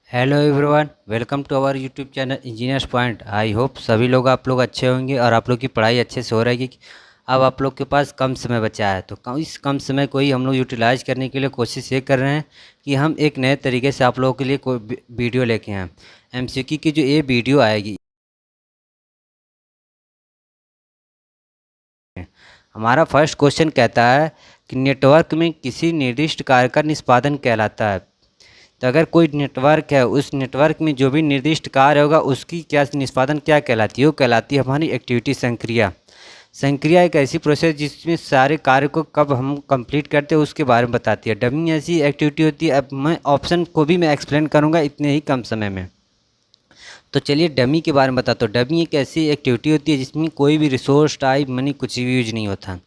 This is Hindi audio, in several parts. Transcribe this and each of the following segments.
Hello everyone, welcome to our YouTube channel Engineers Point. I hope सभी लोग आप लोग अच्छे होंगे और आप लोग की पढ़ाई अच्छे से हो रही है। अब आप लोग के पास कम समय बचा है, तो इस कम समय को ही हम लोग यूटिलाइज करने के लिए कोशिश ये कर रहे हैं कि हम एक नए तरीके से आप लोगों के लिए कोई वीडियो लेके आए। एमसीक्यू की जो ये वीडियो आएगी, हमारा फर्स्ट क्वेश्चन कहता है कि नेटवर्क में किसी निर्दिष्ट कार्य का निष्पादन कहलाता है। तो अगर कोई नेटवर्क है, उस नेटवर्क में जो भी निर्दिष्ट कार्य होगा उसकी क्या निष्पादन क्या कहलाती है? वो कहलाती है हमारी एक्टिविटी संक्रिया। संक्रिया एक ऐसी प्रोसेस जिसमें सारे कार्य को कब हम कंप्लीट करते हैं उसके बारे में बताती है। डमी ऐसी एक्टिविटी होती है। अब मैं ऑप्शन को भी मैं एक्सप्लेन करूँगा इतने ही कम समय में। तो चलिए डमी के बारे में बताता हूँ। डमी एक ऐसी एक्टिविटी होती है जिसमें कोई भी रिसोर्स टाइप मनी कुछ भी यूज नहीं होता।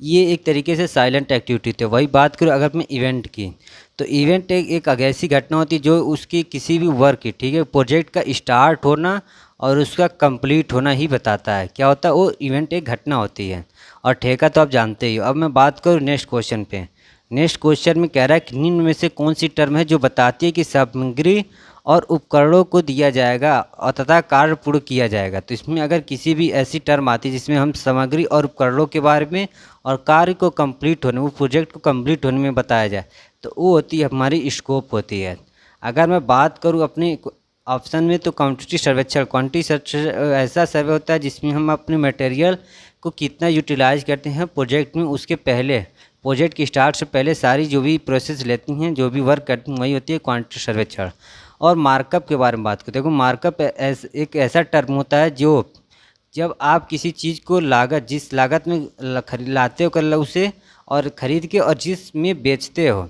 ये एक तरीके से साइलेंट एक्टिविटी थी। वही बात करूँ अगर मैं इवेंट की, तो इवेंट एक ऐसी घटना होती है जो उसकी किसी भी वर्क की, ठीक है, प्रोजेक्ट का स्टार्ट होना और उसका कंप्लीट होना ही बताता है। क्या होता है? वो इवेंट एक घटना होती है। और ठेका तो आप जानते ही हो। अब मैं बात करूँ नेक्स्ट क्वेश्चन पे। नेक्स्ट क्वेश्चन में कह रहा है कि निम्न में से कौन सी टर्म है जो बताती है कि सामग्री और उपकरणों को दिया जाएगा और तथा कार्य पूर्ण किया जाएगा। तो इसमें अगर किसी भी ऐसी टर्म आती है जिसमें हम सामग्री और उपकरणों के बारे में और कार्य को कंप्लीट होने, वो प्रोजेक्ट को कंप्लीट होने में बताया जाए, तो वो होती है हमारी स्कोप होती है। अगर मैं बात करूँ अपने ऑप्शन में, तो क्वांटिटी सर्वेक्षण। क्वांटिटी सर्वेक्षण ऐसा सर्वे होता है जिसमें हम अपने मटेरियल को कितना यूटिलाइज करते हैं प्रोजेक्ट में, उसके पहले प्रोजेक्ट की स्टार्ट से पहले सारी जो भी प्रोसेस लेती हैं, जो भी वर्क करती हैं, वही होती है क्वांटिटी सर्वेक्षण। और मार्कअप के बारे में बात करें, देखो मार्कअप एक ऐसा टर्म होता है जो जब आप किसी चीज़ को लागत, जिस लागत में लाते हो कर उसे और ख़रीद के और जिस में बेचते हो,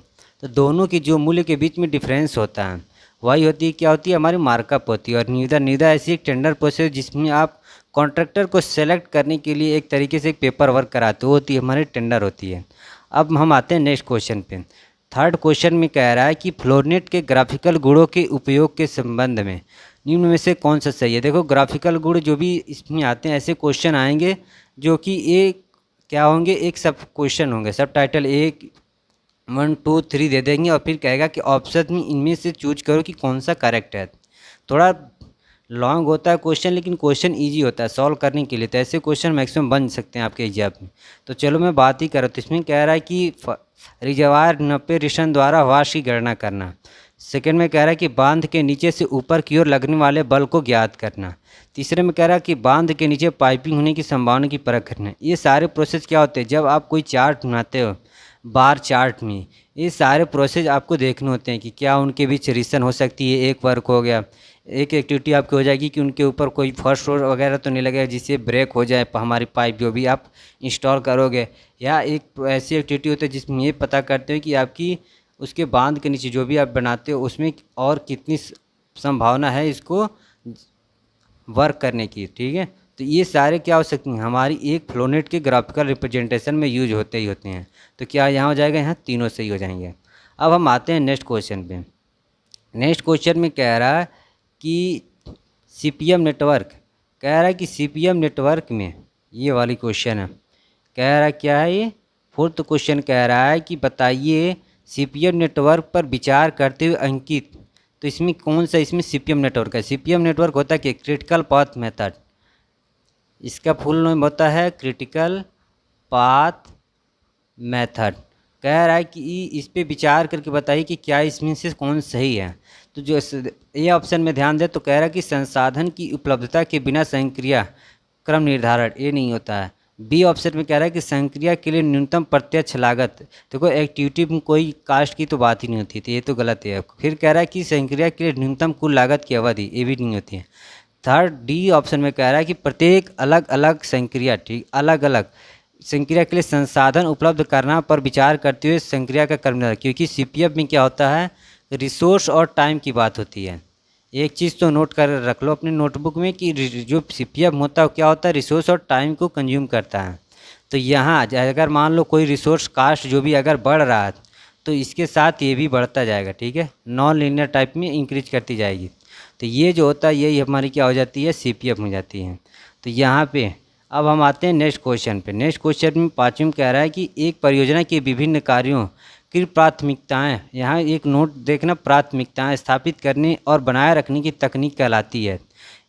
तो दोनों की जो मूल्य के बीच में डिफरेंस होता है, वही होती है क्या होती है? हमारी मार्कअप होती है। और निविदा ऐसी एक टेंडर प्रोसेस जिसमें आप कॉन्ट्रैक्टर को सेलेक्ट करने के लिए एक तरीके से एक पेपर वर्क कराते हो, होती है हमारी टेंडर होती है। अब हम आते हैं नेक्स्ट क्वेश्चन पे। थर्ड क्वेश्चन में कह रहा है कि फ्लोरनेट के ग्राफिकल गुणों के उपयोग के संबंध में निम्न में से कौन सा सही है? देखो ग्राफिकल गुण जो भी इसमें आते हैं, ऐसे क्वेश्चन आएंगे जो कि एक क्या होंगे, एक सब क्वेश्चन होंगे, सब टाइटल एक 1 2 3 दे देंगे और फिर कहेगा कि ऑप्शन में इनमें से चूज करो कि कौन सा करेक्ट है। थोड़ा लॉन्ग होता है क्वेश्चन, लेकिन क्वेश्चन इजी होता है सॉल्व करने के लिए। तो ऐसे क्वेश्चन मैक्सिमम बन सकते हैं आपके एग्जाम में। तो चलो मैं बात ही करूँ, तो इसमें कह रहा है कि रिजर्वायर नपे रिशन द्वारा वाश की गणना करना। सेकंड में कह रहा है कि बांध के नीचे से ऊपर की ओर लगने वाले बल को ज्ञात करना। तीसरे में कह रहा है कि बांध के नीचे पाइपिंग होने की संभावना की परख करना। ये सारे प्रोसेस क्या होते हैं? जब आप कोई चार्ट बनाते हो बार चार्ट में, ये सारे प्रोसेस आपको देखने होते हैं कि क्या उनके बीच रिलेशन हो सकती है। एक वर्क हो गया, एक एक्टिविटी आपकी हो जाएगी कि उनके ऊपर कोई फर्स्ट फ्लोर वगैरह तो नहीं लगेगा जिससे ब्रेक हो जाए हमारी पाइप जो भी आप इंस्टॉल करोगे। या एक ऐसी एक्टिविटी होती है जिसमें ये पता करते हो कि आपकी उसके बांध के नीचे जो भी आप बनाते हो उसमें और कितनी संभावना है इसको वर्क करने की, ठीक है। तो ये सारे क्या हो सकती हैं? हमारी एक फ्लोनेट के ग्राफिकल रिप्रेजेंटेशन में यूज होते ही होते हैं। तो क्या यहाँ हो जाएगा? यहाँ तीनों सही हो जाएंगे। अब हम आते हैं नेक्स्ट क्वेश्चन पे। नेक्स्ट क्वेश्चन में कह रहा है कि सीपीएम नेटवर्क, कह रहा है कि सीपीएम नेटवर्क में, ये वाली क्वेश्चन है, कह रहा है क्या है ये? फोर्थ क्वेश्चन कह रहा है कि बताइए सीपीएम नेटवर्क पर विचार करते हुए अंकित, तो इसमें कौन सा इसमें सीपीएम नेटवर्क है? सीपीएम नेटवर्क होता है कि क्रिटिकल पाथ मेथड, इसका फुल नेम होता है क्रिटिकल पाथ मेथड। कह रहा है कि इस पे विचार करके बताइए कि क्या इसमें से कौन सही है। तो जो ये ऑप्शन में ध्यान दे, तो कह रहा है कि संसाधन की उपलब्धता के बिना संक्रिया क्रम निर्धारण, ये नहीं होता है। बी ऑप्शन में कह रहा है कि संक्रिया के लिए न्यूनतम प्रत्यक्ष लागत, देखो एक्टिविटी में कोई कास्ट की तो बात ही नहीं होती थी, ये तो गलत है। फिर कह रहा है कि संक्रिया के लिए न्यूनतम कुल लागत की अवधि, ये भी नहीं होती है। थर्ड डी ऑप्शन में कह रहा है कि प्रत्येक अलग अलग संक्रिया, ठीक, अलग अलग संक्रिया के लिए संसाधन उपलब्ध करना पर विचार करते हुए संक्रिया का क्रम निर्धारण, क्योंकि सीपीएफ में क्या होता है? रिसोर्स और टाइम की बात होती है। एक चीज़ तो नोट कर रख लो अपनी नोटबुक में कि जो सीपीएफ होता है क्या होता है? रिसोर्स और टाइम को कंज्यूम करता है। तो यहाँ अगर मान लो कोई रिसोर्स कास्ट जो भी अगर बढ़ रहा है, तो इसके साथ ये भी बढ़ता जाएगा, ठीक है, नॉन लीनियर टाइप में इंक्रीज करती जाएगी। तो ये जो होता है यही हमारी क्या हो जाती है? सीपीएफ हो जाती है। तो यहाँ पे अब हम आते हैं नेक्स्ट क्वेश्चन पे। नेक्स्ट क्वेश्चन में पाँचवीं कह रहा है कि एक परियोजना के विभिन्न कार्यों की प्राथमिकताएं, यहाँ एक नोट देखना, प्राथमिकताएं स्थापित करने और बनाए रखने की तकनीक कहलाती है।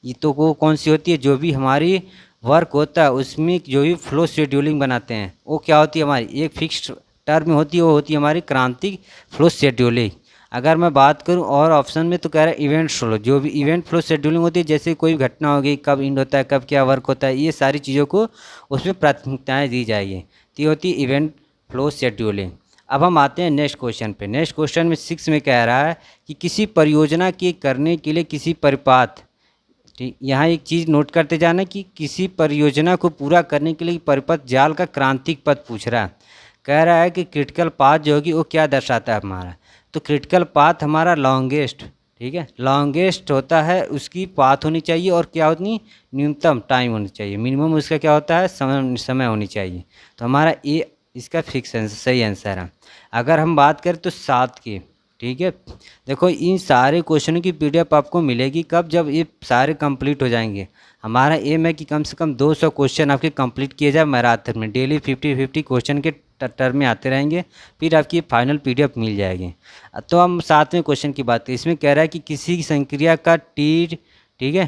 ये तो वो कौन सी होती है, जो भी हमारी वर्क होता है उसमें जो भी फ्लो शेड्यूलिंग बनाते हैं वो क्या होती है, हमारी एक फिक्स्ड टर्म होती है, वो होती है हमारी क्रांतिक फ्लो शेड्यूलिंग। अगर मैं बात करूं और ऑप्शन में तो कह रहा है इवेंट फ्लो, जो भी इवेंट फ्लो शेड्यूलिंग होती है, जैसे कोई घटना होगी, कब एंड होता है, कब क्या वर्क होता है, ये सारी चीज़ों को उसमें प्राथमिकताएँ दी जाएगी, तो ये होती है इवेंट फ्लो शेड्यूलिंग। अब हम आते हैं नेक्स्ट क्वेश्चन पे। नेक्स्ट क्वेश्चन में 6 में कह रहा है कि किसी परियोजना के करने के लिए किसी परिपात, ठीक, यहाँ एक चीज़ नोट करते जाना कि किसी परियोजना को पूरा करने के लिए परिपथ जाल का क्रांतिक पथ पूछ रहा है। कह रहा है कि क्रिटिकल पाथ जो होगी वो क्या दर्शाता है हमारा, तो क्रिटिकल पाथ हमारा लॉन्गेस्ट, ठीक है, लॉन्गेस्ट होता है, उसकी पाथ होनी चाहिए और क्या होनी, न्यूनतम टाइम होनी चाहिए, मिनिमम उसका क्या होता है, समय होनी चाहिए। तो हमारा ये इसका फिक्स सही आंसर है। अगर हम बात करें तो 7 की, ठीक है, देखो इन सारे क्वेश्चनों की पीडीएफ आपको मिलेगी कब, जब ये सारे कंप्लीट हो जाएंगे। हमारा एम है कि कम से कम 200 क्वेश्चन आपके कंप्लीट किए जाए मैराथन में, डेली 50-50 क्वेश्चन के टर्म में आते रहेंगे, फिर आपकी फाइनल पीडीएफ मिल जाएगी। तो हम 7वें क्वेश्चन की बात करें, इसमें कह रहा है कि किसी संक्रिया का टी, ठीक है,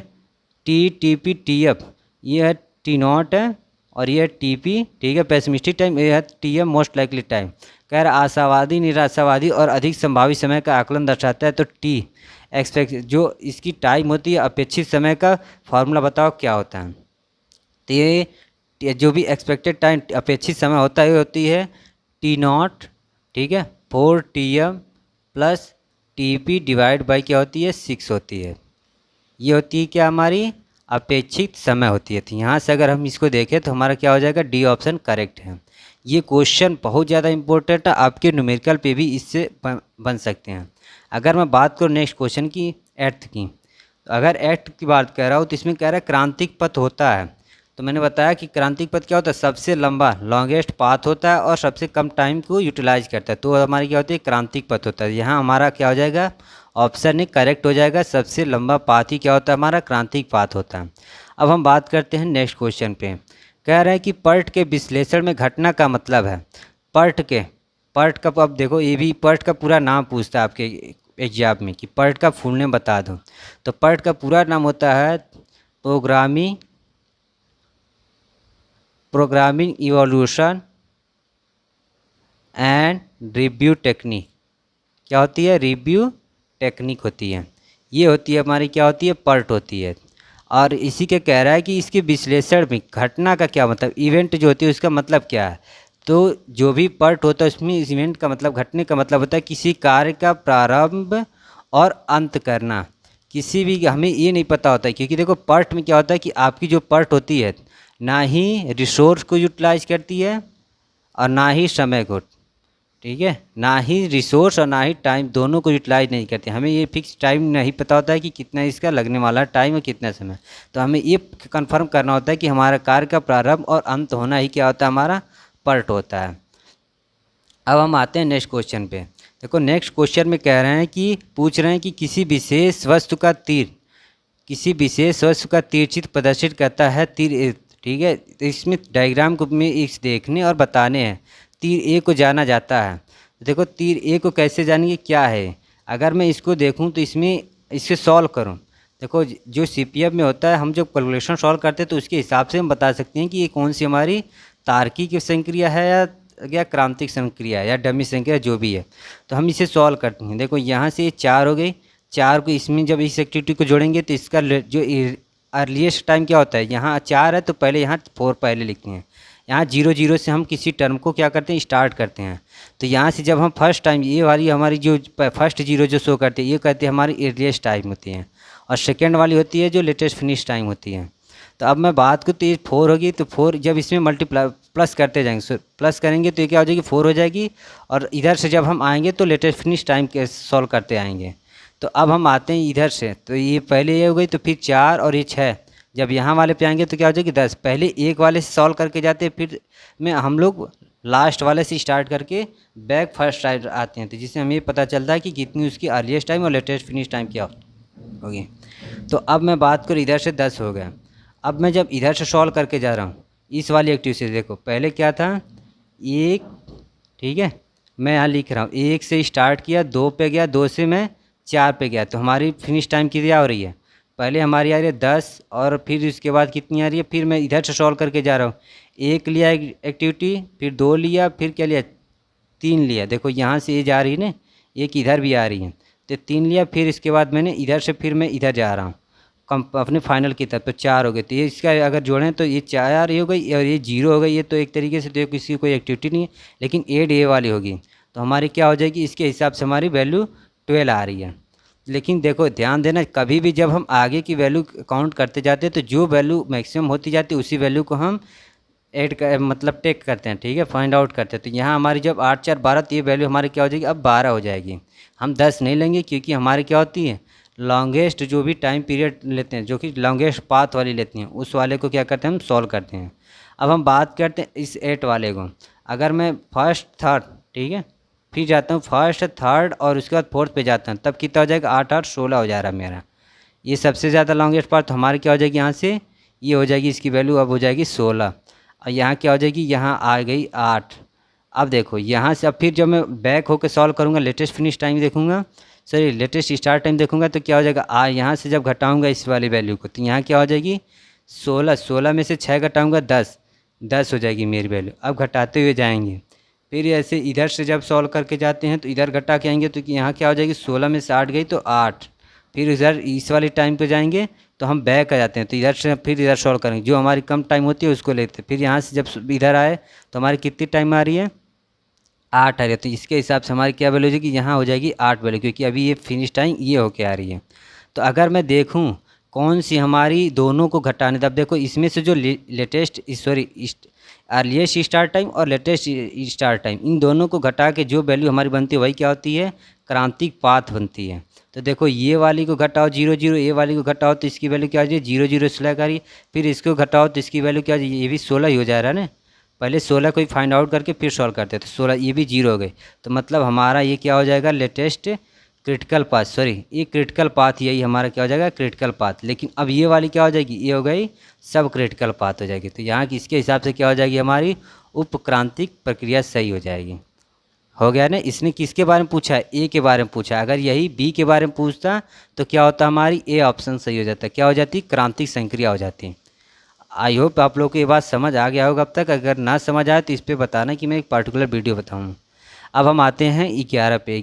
T, T P, T F, ये है टी नॉट है और ये है टी पी, ठीक है, पेसिमिस्टिक टाइम, ये है T am most likely time. कह रहा आशावादी, निराशावादी और अधिक संभावित समय का आकलन दर्शाता है, तो टी एक्सपेक्ट जो इसकी टाइम होती है अपेक्षित समय का फॉर्मूला बताओ क्या होता है। तो ये जो भी एक्सपेक्टेड टाइम अपेक्षित समय होता है ये होती है टी नॉट, ठीक है, 4 T M plus T P divide by क्या होती है 6 होती है। ये होती है क्या हमारी अपेक्षित समय होती है। तो यहाँ से अगर हम इसको देखें तो हमारा क्या हो जाएगा, डी ऑप्शन करेक्ट है। ये क्वेश्चन बहुत ज़्यादा इंपॉर्टेंट है, आपके न्यूमेरिकल पे भी इससे बन सकते हैं। अगर मैं बात करूँ नेक्स्ट क्वेश्चन की 8th की, तो अगर 8th की बात कर रहा हूँ तो इसमें कह रहा है क्रांतिक पथ होता है। तो मैंने बताया कि क्रांतिक पथ क्या होता है, सबसे लंबा लॉन्गेस्ट पाथ होता है और सबसे कम टाइम को यूटिलाइज करता है, तो हमारी क्या होती है क्रांतिक पथ होता है। यहाँ हमारा क्या हो जाएगा, ऑप्शन ही करेक्ट हो जाएगा, सबसे लंबा पाथ ही क्या होता है हमारा क्रांतिक पाथ होता है। अब हम बात करते हैं नेक्स्ट क्वेश्चन पे। कह रहे हैं कि पर्ट के विश्लेषण में घटना का मतलब है, पर्ट का, अब देखो ये भी पर्ट का पूरा नाम पूछता है आपके एग्जाम में कि पर्ट का फुल नेम बता दो। तो पर्ट का पूरा नाम होता है programming evolution and review technique. क्या होती है, रिव्यू टेक्निक होती है। ये होती है हमारी क्या होती है, पर्ट होती है। और इसी के कह रहा है कि इसके विश्लेषण में घटना का क्या मतलब, इवेंट जो होती है उसका मतलब क्या है। तो जो भी पर्ट होता है उसमें इस इवेंट का मतलब, घटने का मतलब होता है किसी कार्य का प्रारंभ और अंत करना। किसी भी, हमें ये नहीं पता होता है क्योंकि देखो पर्ट में क्या होता है कि आपकी जो पर्ट होती है ना ही रिसोर्स को यूटिलाइज करती है और ना ही समय को, ठीक है, ना ही रिसोर्स और ना ही टाइम, दोनों को यूटिलाइज नहीं करते। हमें ये फिक्स टाइम नहीं पता होता है कि कितना इसका लगने वाला टाइम और कितना समय, तो हमें ये कंफर्म करना होता है कि हमारा कार्य का प्रारंभ और अंत होना ही क्या होता है, हमारा पर्ट होता है। अब हम आते हैं नेक्स्ट क्वेश्चन पे। देखो नेक्स्ट क्वेश्चन में कह रहे हैं कि पूछ रहे हैं कि किसी विशेष वस्तु का तीर चित्र प्रदर्शित करता है, तीर, ठीक है, तो इसमें डायग्राम को में इस देखने और बताने हैं। तीर ए को जाना जाता है, देखो तीर ए को कैसे जानेंगे क्या है। अगर मैं इसको देखूं तो इसमें इससे सॉल्व करूं, देखो जो सीपीएफ में होता है हम जब कैलकुलेशन सॉल्व करते हैं तो उसके हिसाब से हम बता सकते हैं कि ये कौन सी हमारी तार्किक संक्रिया है या क्रांतिक संक्रिया है या डमी संक्रिया जो भी है। तो हम इसे सॉल्व करते हैं। देखो यहाँ से 4 हो गई, 4 को इसमें जब इस एक्टिविटी को जोड़ेंगे तो इसका जो अर्लीस्ट टाइम क्या होता है, यहाँ 4 है तो पहले यहाँ 4 पहले लिखते हैं। यहाँ 0 से हम किसी टर्म को क्या करते हैं, स्टार्ट करते हैं। तो यहाँ से जब हम फर्स्ट टाइम, ये वाली हमारी जो फर्स्ट 0 जो शो करते हैं ये कहते हैं हमारी अर्लीस्ट टाइम होती है, और सेकेंड वाली होती है जो लेटेस्ट फिनिश टाइम होती है। तो अब मैं बात करूँ तो ये 4 होगी, तो 4 जब इसमें मल्टीप्लाई प्लस करते जाएंगे, प्लस करेंगे तो ये क्या हो जाएगी 4 हो जाएगी, और इधर से जब हम आएंगे तो लेटेस्ट फिनिश टाइम के सॉल्व करते आएंगे। तो अब हम आते हैं इधर से, तो ये पहले ये हो गई, तो फिर 4 और ये 6, जब यहाँ वाले पे आएंगे तो क्या हो जाएगी 10। पहले एक वाले से सॉल्व करके जाते हैं, फिर में हम लोग लास्ट वाले से स्टार्ट करके बैक फर्स्ट टाइम आते हैं, तो जिससे हमें पता चलता है कि कितनी उसकी अर्लीस्ट टाइम और लेटेस्ट फिनिश टाइम क्या होगी। तो अब मैं बात करूँ इधर से 10 हो गया। अब मैं जब इधर से सॉल्व करके जा रहा हूँ इस वाली एक्टिविटी से, देखो पहले क्या था 1, ठीक है, मैं यहाँ लिख रहा हूँ 1 से स्टार्ट किया, 2 पे गया, 2 से मैं 4 पे गया, तो हमारी फिनिश टाइम कितनी आ रही है? पहले हमारी आ रही है 10 और फिर इसके बाद कितनी आ रही है? फिर मैं इधर से सॉल्व करके जा रहा हूँ। 1 लिया एक्टिविटी, फिर 2 लिया, फिर क्या लिया? 3 लिया। देखो यहाँ से ये जा रही है ना, एक इधर भी आ रही है, तो 3 लिया। फिर इसके बाद मैंने इधर से फिर मैं इधर जा रहा हूँ कम अपने फाइनल की तरफ, तो 4 हो गए। तो ये इसका अगर जोड़ें तो ये 4 ये हो गई और ये 0 हो गई। ये तो एक तरीके से तो किसी कोई एक्टिविटी नहीं है, लेकिन एड ये वाली होगी तो हमारी क्या हो जाएगी? इसके हिसाब से हमारी वैल्यू 12 आ रही है। लेकिन देखो ध्यान देना, कभी भी जब हम आगे की वैल्यू काउंट करते जाते हैं तो जो वैल्यू मैक्सिमम होती जाती है उसी वैल्यू को हम ऐड कर मतलब टेक करते हैं, ठीक है, फाइंड आउट करते हैं। तो यहाँ हमारी जब 8 4 12, तो ये वैल्यू हमारी क्या हो जाएगी? अब 12 हो जाएगी। हम 10 नहीं लेंगे क्योंकि हमारी क्या होती है? लॉन्गेस्ट जो भी टाइम पीरियड लेते हैं, जो कि लॉन्गेस्ट पाथ वाली लेती हैं, उस वाले को क्या करते हैं? हम सॉल्व करते हैं। अब हम बात करते हैं इस 8 वाले को। अगर मैं फर्स्ट थर्ड, ठीक है, फिर जाता हूँ फर्स्ट थर्ड और उसके बाद फोर्थ पे जाता हूँ, तब कितना हो जाएगा? 8 8 16 हो जा रहा है मेरा। ये सबसे ज़्यादा लॉन्गेस्ट पाथ, तो हमारी क्या हो जाएगी? यहाँ से ये हो जाएगी, इसकी वैल्यू अब हो जाएगी 16। और यहाँ क्या हो जाएगी? यहाँ आ गई 8। अब देखो यहाँ से अब फिर जब मैं बैक होकर सॉल्व करूँगा, लेटेस्ट फिनिश टाइम देखूँगा, सॉरी लेटेस्ट स्टार्ट टाइम देखूँगा, तो क्या हो जाएगा? यहाँ से जब घटाऊँगा इस वाली वैल्यू को, तो यहाँ क्या हो जाएगी? 16। 16 में से 6 घटाऊँगा 10, 10 हो जाएगी मेरी वैल्यू। अब घटाते हुए जाएंगे, फिर ऐसे इधर से जब सॉल्व करके जाते हैं तो इधर घटा के आएंगे, तो यहाँ क्या हो जाएगी? 16 में से 8 गई तो 8। फिर इधर इस वाली टाइम पे जाएंगे तो हम बैक आ जाते हैं, तो इधर से फिर इधर सॉल्व करेंगे, जो हमारी कम टाइम होती है उसको लेते हैं। फिर यहाँ से जब इधर आए तो हमारी कितनी टाइम आ रही है? 8 आ रही है। तो इसके हिसाब से हमारी क्या वैल्यू हो जाएगी? यहाँ हो जाएगी 8 वैल्यू, क्योंकि अभी ये फिनिश टाइम ये होके आ रही है। तो अगर मैं देखूँ कौन सी हमारी दोनों को घटाने, तब देखो इसमें से जो latest sorry earliest start time और लेटेस्ट स्टार्ट टाइम, इन दोनों को घटा के जो वैल्यू हमारी बनती है वही क्या होती है? क्रांतिक पाथ बनती है। तो देखो ये वाली को घटाओ 0 0, ये वाली को घटाओ तो इसकी वैल्यू क्या हो जाएगी? 0 0 सिलेक्ट करिए। फिर इसको घटाओ तो इसकी वैल्यू क्या हो जाएगी? ये भी 16 ही हो जा रहा है ना। पहले 16 को ही फाइंड आउट करके फिर सॉल्व करते तो 16, ये भी 0 हो गए। तो मतलब हमारा ये क्या हो जाएगा? लेटेस्ट क्रिटिकल पाथ, सॉरी ये क्रिटिकल पाथ, यही हमारा क्या हो जाएगा? Critical path. लेकिन अब ये वाली क्या हो जाएगी? ये हो गई सब क्रिटिकल पाथ हो जाएगी। तो यहाँ की इसके हिसाब से क्या हो जाएगी? हमारी उपक्रांतिक प्रक्रिया सही हो जाएगी। हो गया ना। इसने किसके बारे में पूछा है? ए के बारे में पूछा। अगर यही बी के बारे में पूछता तो क्या होता? हमारी ए ऑप्शन सही हो जाता। क्या हो जाती? क्रांतिक संक्रिया हो जाती। आई होप आप लोगों को ये बात समझ आ गया होगा अब तक। अगर ना समझ आए तो इस पर बताना कि मैं एक पार्टिकुलर वीडियो बताऊँ। अब हम आते हैं 11 पे।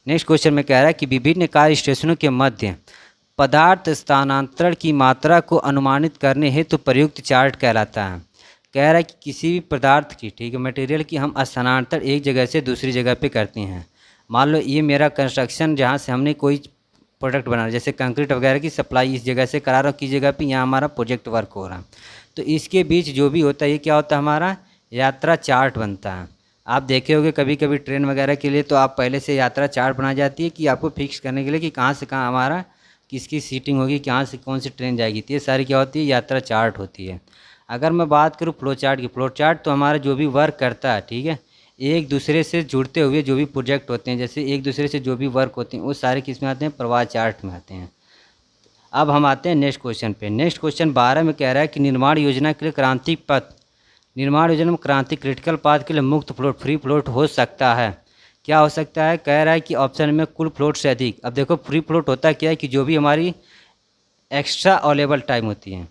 नेक्स्ट क्वेश्चन में कह रहा है कि विभिन्न कार्य स्टेशनों के मध्य पदार्थ स्थानांतरण की मात्रा को अनुमानित करने हेतु प्रयुक्त चार्ट कहलाता है। कह रहा है कि किसी भी पदार्थ की, ठीक है, मटेरियल की हम स्थानांतरण एक जगह से दूसरी जगह पे करते हैं। मान लो ये मेरा कंस्ट्रक्शन, जहाँ से हमने कोई प्रोडक्ट बना, जैसे कंक्रीट वगैरह की सप्लाई इस जगह से करा रहा हूँ, किस जगह पे? यहाँ हमारा प्रोजेक्ट वर्क हो रहा है। तो इसके बीच जो भी होता है ये क्या होता है? हमारा यात्रा चार्ट बनता है। आप देखे होंगे कभी कभी ट्रेन वगैरह के लिए तो आप पहले से यात्रा चार्ट बना जाती है कि आपको फिक्स करने के लिए कि कहाँ से कहाँ हमारा किसकी सीटिंग होगी, कहाँ से कौन सी ट्रेन जाएगी। तो ये सारी क्या होती है? यात्रा चार्ट होती है। अगर मैं बात करूँ फ्लो चार्ट की, फ्लो चार्ट तो हमारा जो भी वर्क करता है, ठीक है, एक दूसरे से जुड़ते हुए जो भी प्रोजेक्ट होते हैं, जैसे एक दूसरे से जो भी वर्क होते हैं वो सारे किस में आते हैं? प्रवाह चार्ट में आते हैं। अब हम आते हैं नेक्स्ट क्वेश्चन पे। नेक्स्ट क्वेश्चन 12 में कह रहा है कि निर्माण योजना के लिए क्रांतिक पथ, निर्माण योजना में क्रांतिक क्रिटिकल पाथ के लिए मुक्त फ्लोट, फ्री फ्लोट हो सकता है। क्या हो सकता है? कह रहा है कि ऑप्शन में कुल फ्लोट से अधिक। अब देखो फ्री फ्लोट होता क्या है कि जो भी हमारी एक्स्ट्रा अवेलेबल टाइम होती है,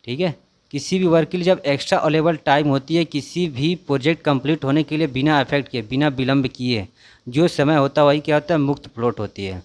ठीक है, किसी भी वर्क के लिए जब एक्स्ट्रा अवेलेबल टाइम होती है, किसी भी प्रोजेक्ट कंप्लीट होने के लिए बिना इफेक्ट किए, बिना विलम्ब किए जो समय होता है वही क्या होता है? मुक्त फ्लोट होती है।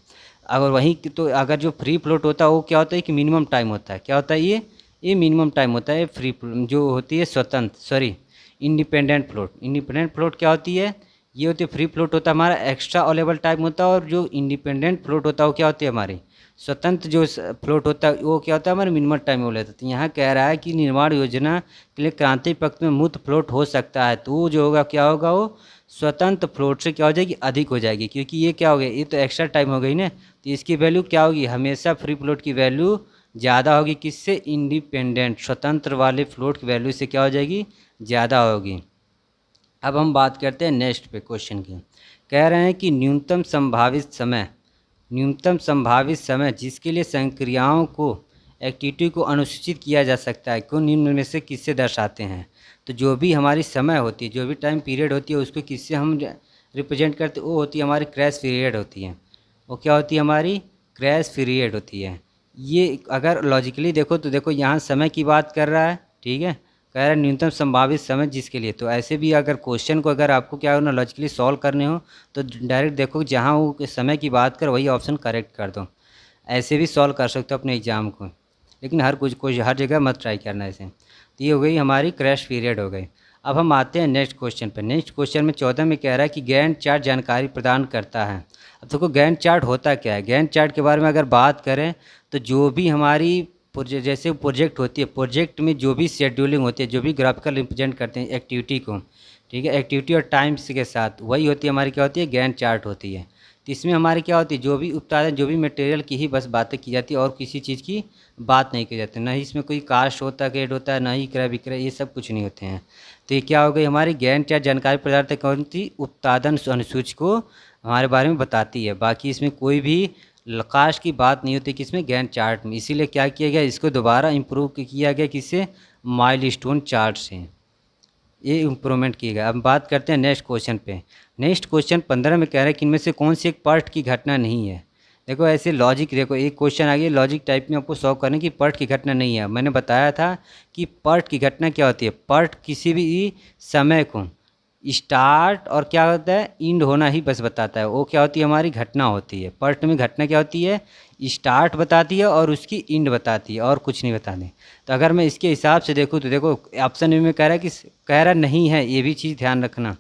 अगर वहीं तो अगर जो फ्री फ्लोट होता है वो क्या होता है? कि मिनिमम टाइम होता है। क्या होता है? ये मिनिमम टाइम होता है। फ्री जो होती है स्वतंत्र, sorry independent float. Independent float क्या होती है? ये होती है फ्री फ्लोट होता है हमारा एक्स्ट्रा अवेलेबल टाइम होता है, और जो इंडिपेंडेंट फ्लोट होता है वो क्या होती है? हमारी स्वतंत्र जो फ्लोट होता है वो क्या होता है? हमारे मिनिमम टाइम में हो लेता है। तो यहाँ कह रहा है कि निर्माण योजना के लिए क्रांतिक पथ में मुक्त फ्लोट हो सकता है, तो वो जो होगा क्या होगा? वो स्वतंत्र फ्लोट से क्या हो जाएगी? अधिक हो जाएगी, क्योंकि ये क्या हो गया? ये तो एक्स्ट्रा टाइम हो गई ना, तो इसकी वैल्यू क्या होगी? हमेशा फ्री फ्लोट की वैल्यू ज़्यादा होगी। किससे? इंडिपेंडेंट स्वतंत्र वाले फ्लोट की वैल्यू से क्या हो जाएगी? ज़्यादा होगी। अब हम बात करते हैं नेक्स्ट पे क्वेश्चन की। कह रहे हैं कि न्यूनतम संभावित समय जिसके लिए संक्रियाओं को एक्टिविटी को अनुसूचित किया जा सकता है को निम्न में से किससे दर्शाते हैं। तो जो भी हमारी समय होती है, जो भी टाइम पीरियड होती है, उसको किससे हम रिप्रेजेंट करते, वो होती है हमारी क्रैश पीरियड होती है। वो क्या होती है हमारी क्रैश पीरियड होती है। ये अगर लॉजिकली देखो तो देखो यहाँ समय की बात कर रहा है, ठीक है, कह रहा है न्यूनतम संभावित समय जिसके लिए। तो ऐसे भी अगर क्वेश्चन को अगर आपको क्या हो ना लॉजिकली सॉल्व करने हो तो डायरेक्ट देखो जहाँ वो समय की बात कर वही ऑप्शन करेक्ट कर दो। ऐसे भी सॉल्व कर सकते हो अपने एग्ज़ाम को, लेकिन हर जगह मत ट्राई करना ऐसे। तो ये हो गई हमारी क्रैश पीरियड हो गई। अब हम आते हैं नेक्स्ट क्वेश्चन पर। नेक्स्ट क्वेश्चन में 14 में कह रहा है कि गैंट चार्ट जानकारी प्रदान करता है। अब देखो गैंट चार्ट होता क्या है। गैंट चार्ट के बारे में अगर बात करें तो जो भी हमारी जैसे प्रोजेक्ट होती है, प्रोजेक्ट में जो भी शेड्यूलिंग होती है, जो भी ग्राफिकल रिप्रेजेंट करते हैं एक्टिविटी को, ठीक है, एक्टिविटी और टाइम्स के साथ, वही होती है हमारी क्या होती है गैंट चार्ट होती है। तो इसमें हमारी क्या होती है जो भी उत्पादन जो भी मटेरियल की ही बस बातें की जाती है और किसी चीज़ की बात नहीं की जाती। ना ही इसमें कोई कास्ट होता है, ग्रेड होता है, ना ही क्रय विक्रय, ये सब कुछ नहीं होते हैं। तो ये क्या हो गई हमारी गैंट चार्ट जानकारी प्रदान कौन सी उत्पादन अनुसूची को हमारे बारे में बताती है। बाकी इसमें कोई भी कास्ट की बात नहीं होती किसमें गैंट चार्ट में। इसीलिए क्या किया गया इसको दोबारा इम्प्रूव किया गया किससे माइलस्टोन चार्ट से, ये इम्प्रूवमेंट किया गया। अब बात करते हैं नेक्स्ट क्वेश्चन पे। नेक्स्ट क्वेश्चन 15 में कह रहा है कि इनमें से कौन सी एक पार्ट की घटना नहीं है। देखो ऐसे लॉजिक, देखो एक क्वेश्चन आ गया लॉजिक टाइप में आपको सॉल्व करने की पार्ट की घटना नहीं है। मैंने बताया था कि पार्ट की घटना क्या होती है। पार्ट किसी भी समय को स्टार्ट और क्या होता है इंड होना ही बस बताता है। वो क्या होती है हमारी घटना होती है। पार्ट में घटना क्या होती है स्टार्ट बताती है और उसकी इंड बताती है और कुछ नहीं बताती। तो अगर मैं इसके हिसाब से देखूँ तो देखो ऑप्शन में कह रहा है कि कह रहा नहीं है, ये भी चीज़ ध्यान रखना।